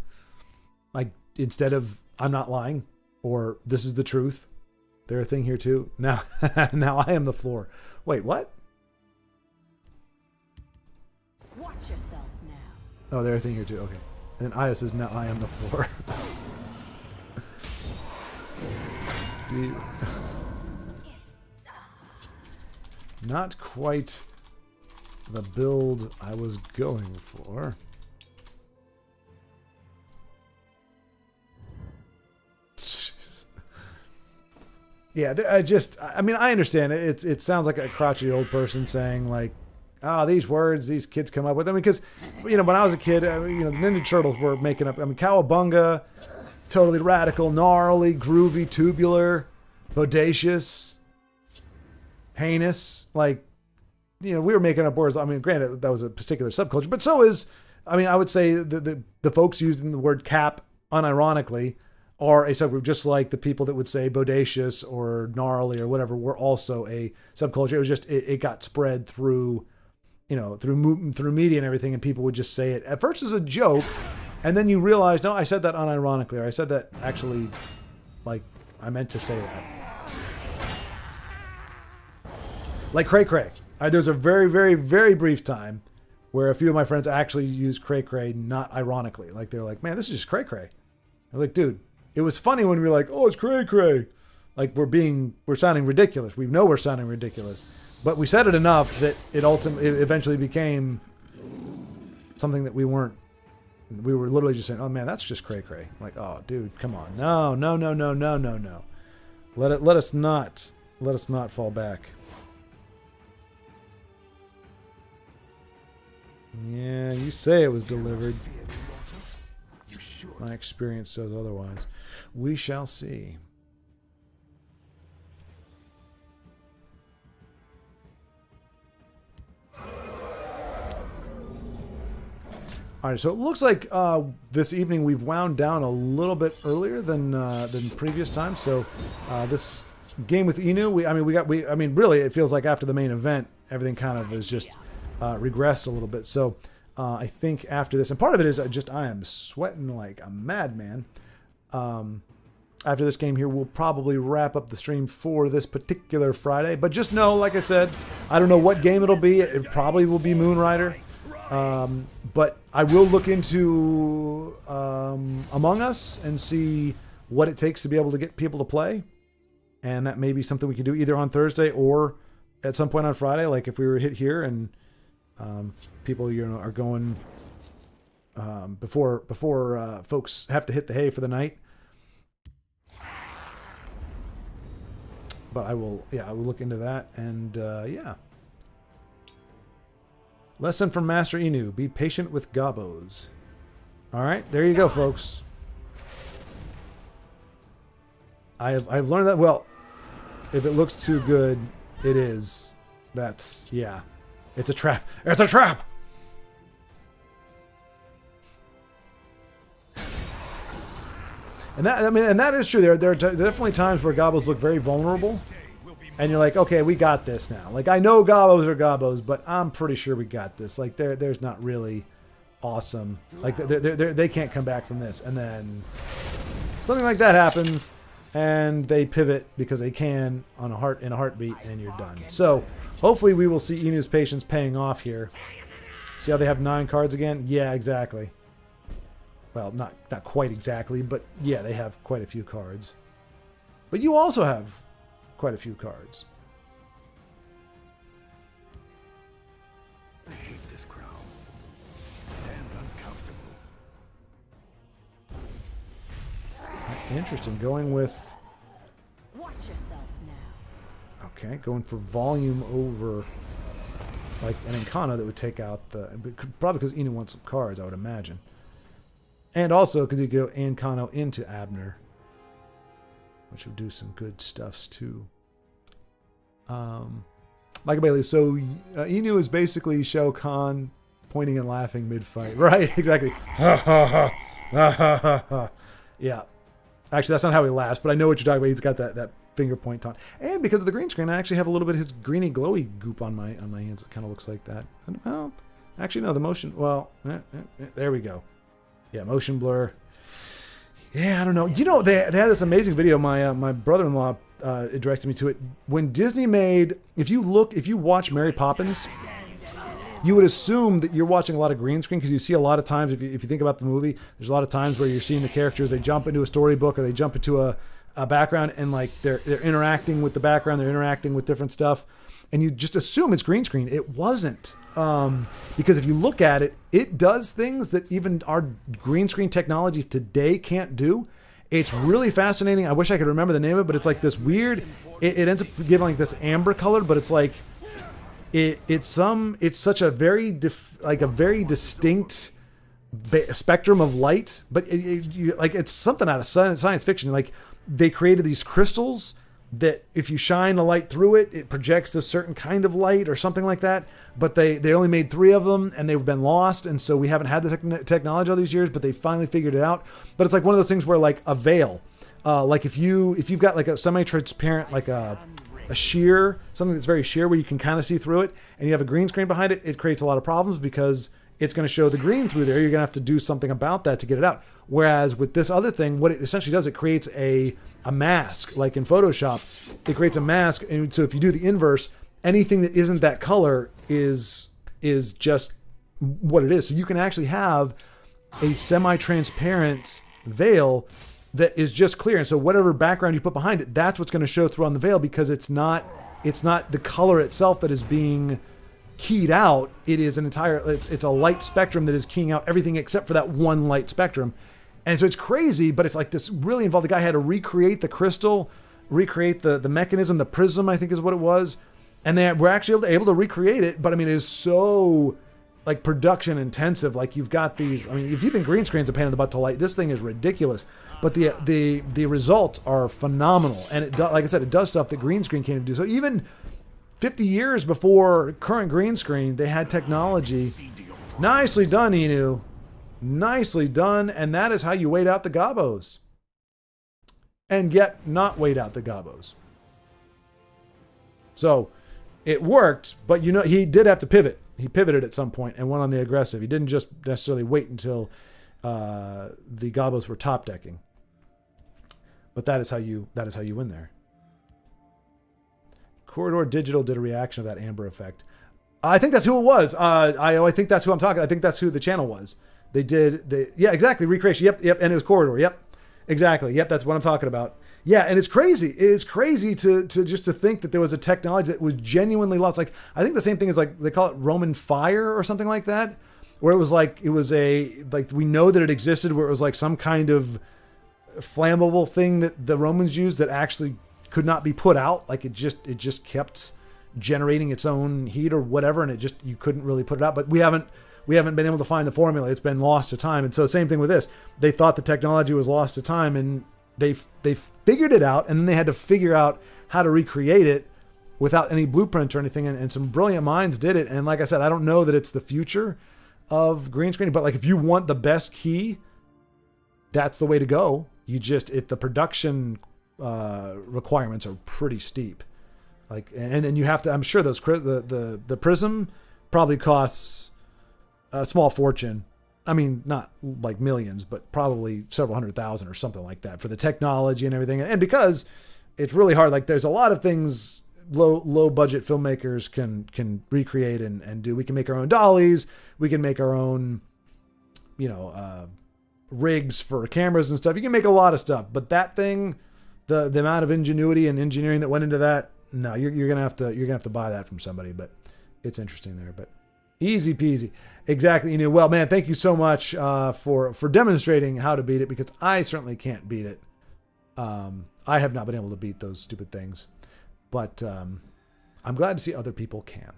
Like instead of I'm not lying or this is the truth? They're a thing here too. Now I am the floor. Wait, what? Watch yourself now. Oh, they're a thing here too. Okay. And then Aya says, now I am the floor. Not quite the build I was going for. Jeez. Yeah, I mean, I understand it. It sounds like a crotchety old person saying like, these words these kids come up with. I mean, because, when I was a kid, the Ninja Turtles were making up, cowabunga, totally radical, gnarly, groovy, tubular, bodacious, heinous. Like, we were making up words. I mean, granted, that was a particular subculture, but so is, I would say the folks using the word cap unironically are a subgroup, just like the people that would say bodacious or gnarly or whatever were also a subculture. It was just, it got spread through, through media and everything, and people would just say it at first as a joke, and then you realize, no, I said that unironically, or I said that actually, like, I meant to say that. Like cray cray. There's a very, very, very brief time where a few of my friends actually used cray cray not ironically. Like, they're like, man, this is just cray cray. I was like, dude, it was funny when we were like, oh, it's cray cray. Like, we're sounding ridiculous. We know we're sounding ridiculous. But we said it enough that it eventually became something that we were literally just saying, oh man, that's just cray cray. Like, oh dude, come on. No. Let us not fall back. Yeah, you say it was delivered. My experience says otherwise. We shall see. All right, so it looks like this evening we've wound down a little bit earlier than previous times. So this game with Inu, really, it feels like after the main event, everything kind of is just regressed a little bit. So I think after this, and part of it is I am sweating like a madman. After this game here, we'll probably wrap up the stream for this particular Friday. But just know, like I said, I don't know what game it'll be. It probably will be Moonrider. But I will look into Among Us and see what it takes to be able to get people to play. And that may be something we can do either on Thursday or at some point on Friday. Like if we were hit here and people are going before folks have to hit the hay for the night. But I will look into that, and yeah. Lesson from Master Inu: be patient with gobos. All right, there you go, folks. I've learned that. Well, if it looks too good, it is. It's a trap. It's a trap. And that is true. There are definitely times where gobos look very vulnerable, and you're like, okay, we got this now. Like, I know gobos are gobos, but I'm pretty sure we got this. Like, there's not really awesome. Like, they can't come back from this. And then something like that happens, and they pivot because they can in a heartbeat, and you're done. So hopefully we will see Inu's patience paying off here. See how they have 9 cards again? Yeah, exactly. Well, not quite exactly, but yeah, they have quite a few cards. But you also have quite a few cards. I hate this crowd. And uncomfortable. Interesting. Going with... Watch yourself now. Okay, going for volume over like an Encana that would take out the... Probably because Inu wants some cards, I would imagine. And also because you could go Encano into Abner, which would do some good stuffs too. Michael Bailey, so Inu is basically Shao Kahn pointing and laughing mid-fight. Right, exactly. Ha ha ha. Ha ha ha ha. Yeah. Actually, that's not how he laughs, but I know what you're talking about. He's got that finger point taunt. And because of the green screen, I actually have a little bit of his greeny glowy goop on my hands. It kind of looks like that. Well, actually, no, the motion... Well, there we go. Yeah, motion blur. Yeah, I don't know. You know, they had this amazing video. My brother-in-law directed me to it. When Disney made... If you watch Mary Poppins, you would assume that you're watching a lot of green screen because you see a lot of times, if you think about the movie, there's a lot of times where you're seeing the characters, they jump into a storybook or they jump into a background and like they're interacting with the background, they're interacting with different stuff. And you just assume it's green screen. It wasn't. Because if you look at it, it does things that even our green screen technology today can't do. It's really fascinating. I wish I could remember the name of it, but it's like this weird, it ends up giving like this amber color, but it's like, it's such a very like a very distinct spectrum of light, but it's something out of science fiction. Like they created these crystals that if you shine a light through it, it projects a certain kind of light or something like that. But they only made 3 of them and they've been lost. And so we haven't had the technology all these years, but they finally figured it out. But it's like one of those things where like a veil, like if you've got like a semi-transparent, like a sheer, something that's very sheer where you can kind of see through it and you have a green screen behind it, it creates a lot of problems because it's going to show the green through there. You're going to have to do something about that to get it out. Whereas with this other thing, what it essentially does, it creates a mask, like in Photoshop. It creates a mask, and so if you do the inverse, anything that isn't that color is just what it is. So you can actually have a semi-transparent veil that is just clear. And so whatever background you put behind it, that's what's going to show through on the veil because it's not the color itself that is being keyed out. It is it's a light spectrum that is keying out everything except for that one light spectrum. And so it's crazy, but it's like this really involved. The guy had to recreate the crystal, recreate the mechanism, the prism, I think is what it was. And they were actually able to recreate it. But I mean, it is so like production intensive. Like you've got these, I mean, if you think green screen's a pain in the butt to light, this thing is ridiculous. But the results are phenomenal. And it like I said, it does stuff that green screen can't even do. So even 50 years before current green screen, they had technology. Nicely done, Inu. Nicely done. And that is how you wait out the gobos. And yet not wait out the gobos. So it worked, but you know, he did have to pivot. He pivoted at some point and went on the aggressive. He didn't just necessarily wait until the gobos were top decking. But that is how you win there. Corridor Digital did a reaction of that amber effect. I think that's who it was. I think that's who I'm talking. I think that's who the channel was. Yeah, exactly. Recreation. Yep. And it was Corridor. Yep. Exactly. Yep. That's what I'm talking about. Yeah. And it's crazy. It's crazy to just to think that there was a technology that was genuinely lost. Like, I think the same thing is like, they call it Roman fire or something like that, where it was like we know that it existed, where it was like some kind of flammable thing that the Romans used that actually could not be put out. Like it just kept generating its own heat or whatever. And you couldn't really put it out, but we haven't been able to find the formula. It's been lost to time. And so same thing with this. They thought the technology was lost to time and they figured it out. And then they had to figure out how to recreate it without any blueprint or anything. And some brilliant minds did it. And like I said, I don't know that it's the future of green screening, but like if you want the best key, that's the way to go. The production requirements are pretty steep. Like, and then you have to, I'm sure those, the prism probably costs a small fortune. I mean, not like millions, but probably several $100,000 or something like that for the technology and everything. And because it's really hard, like there's a lot of things low budget filmmakers can recreate and do. We can make our own dollies. We can make our own, rigs for cameras and stuff. You can make a lot of stuff, but that thing, the amount of ingenuity and engineering that went into that, no, you're gonna have to buy that from somebody. But it's interesting there. But easy peasy, exactly. Well, man, thank you so much for demonstrating how to beat it, because I certainly can't beat it. I have not been able to beat those stupid things, but I'm glad to see other people can.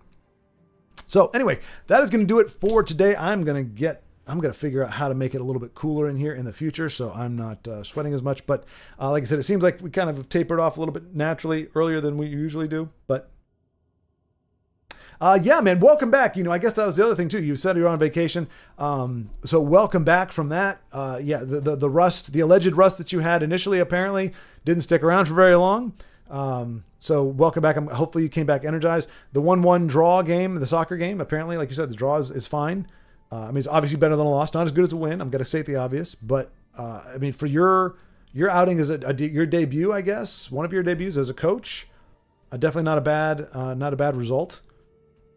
So anyway, that is going to do it for today. I'm going to figure out how to make it a little bit cooler in here in the future, so I'm not sweating as much. But like I said, it seems like we kind of have tapered off a little bit naturally earlier than we usually do. But yeah, man, welcome back. I guess that was the other thing too. You said you're on vacation, so welcome back from that. Yeah, the rust, the alleged rust that you had initially apparently didn't stick around for very long. So welcome back. Hopefully you came back energized. The 1-1 draw game, the soccer game, apparently, like you said, the draw is fine. I mean, it's obviously better than a loss. Not as good as a win. I'm going to state the obvious, but I mean, for your outing as your debut, I guess, one of your debuts as a coach, definitely not a bad result.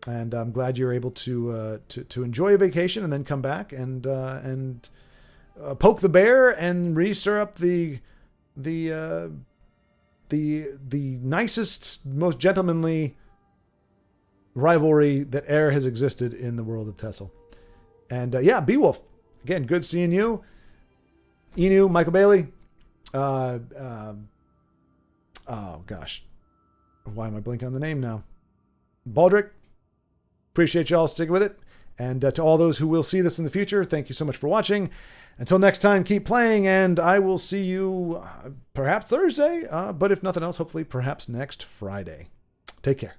And I'm glad you're able to enjoy a vacation and then come back and poke the bear and re-stir up the nicest, most gentlemanly rivalry that e'er has existed in the world of Tessel. And yeah, Beowulf, again, good seeing you. Inu, Michael Bailey. Oh gosh, why am I blinking on the name now? Baldric, Appreciate y'all sticking with it. And to all those who will see this in the future, thank you so much for watching. Until next time, keep playing, and I will see you perhaps Thursday, but if nothing else, hopefully perhaps next Friday. Take care.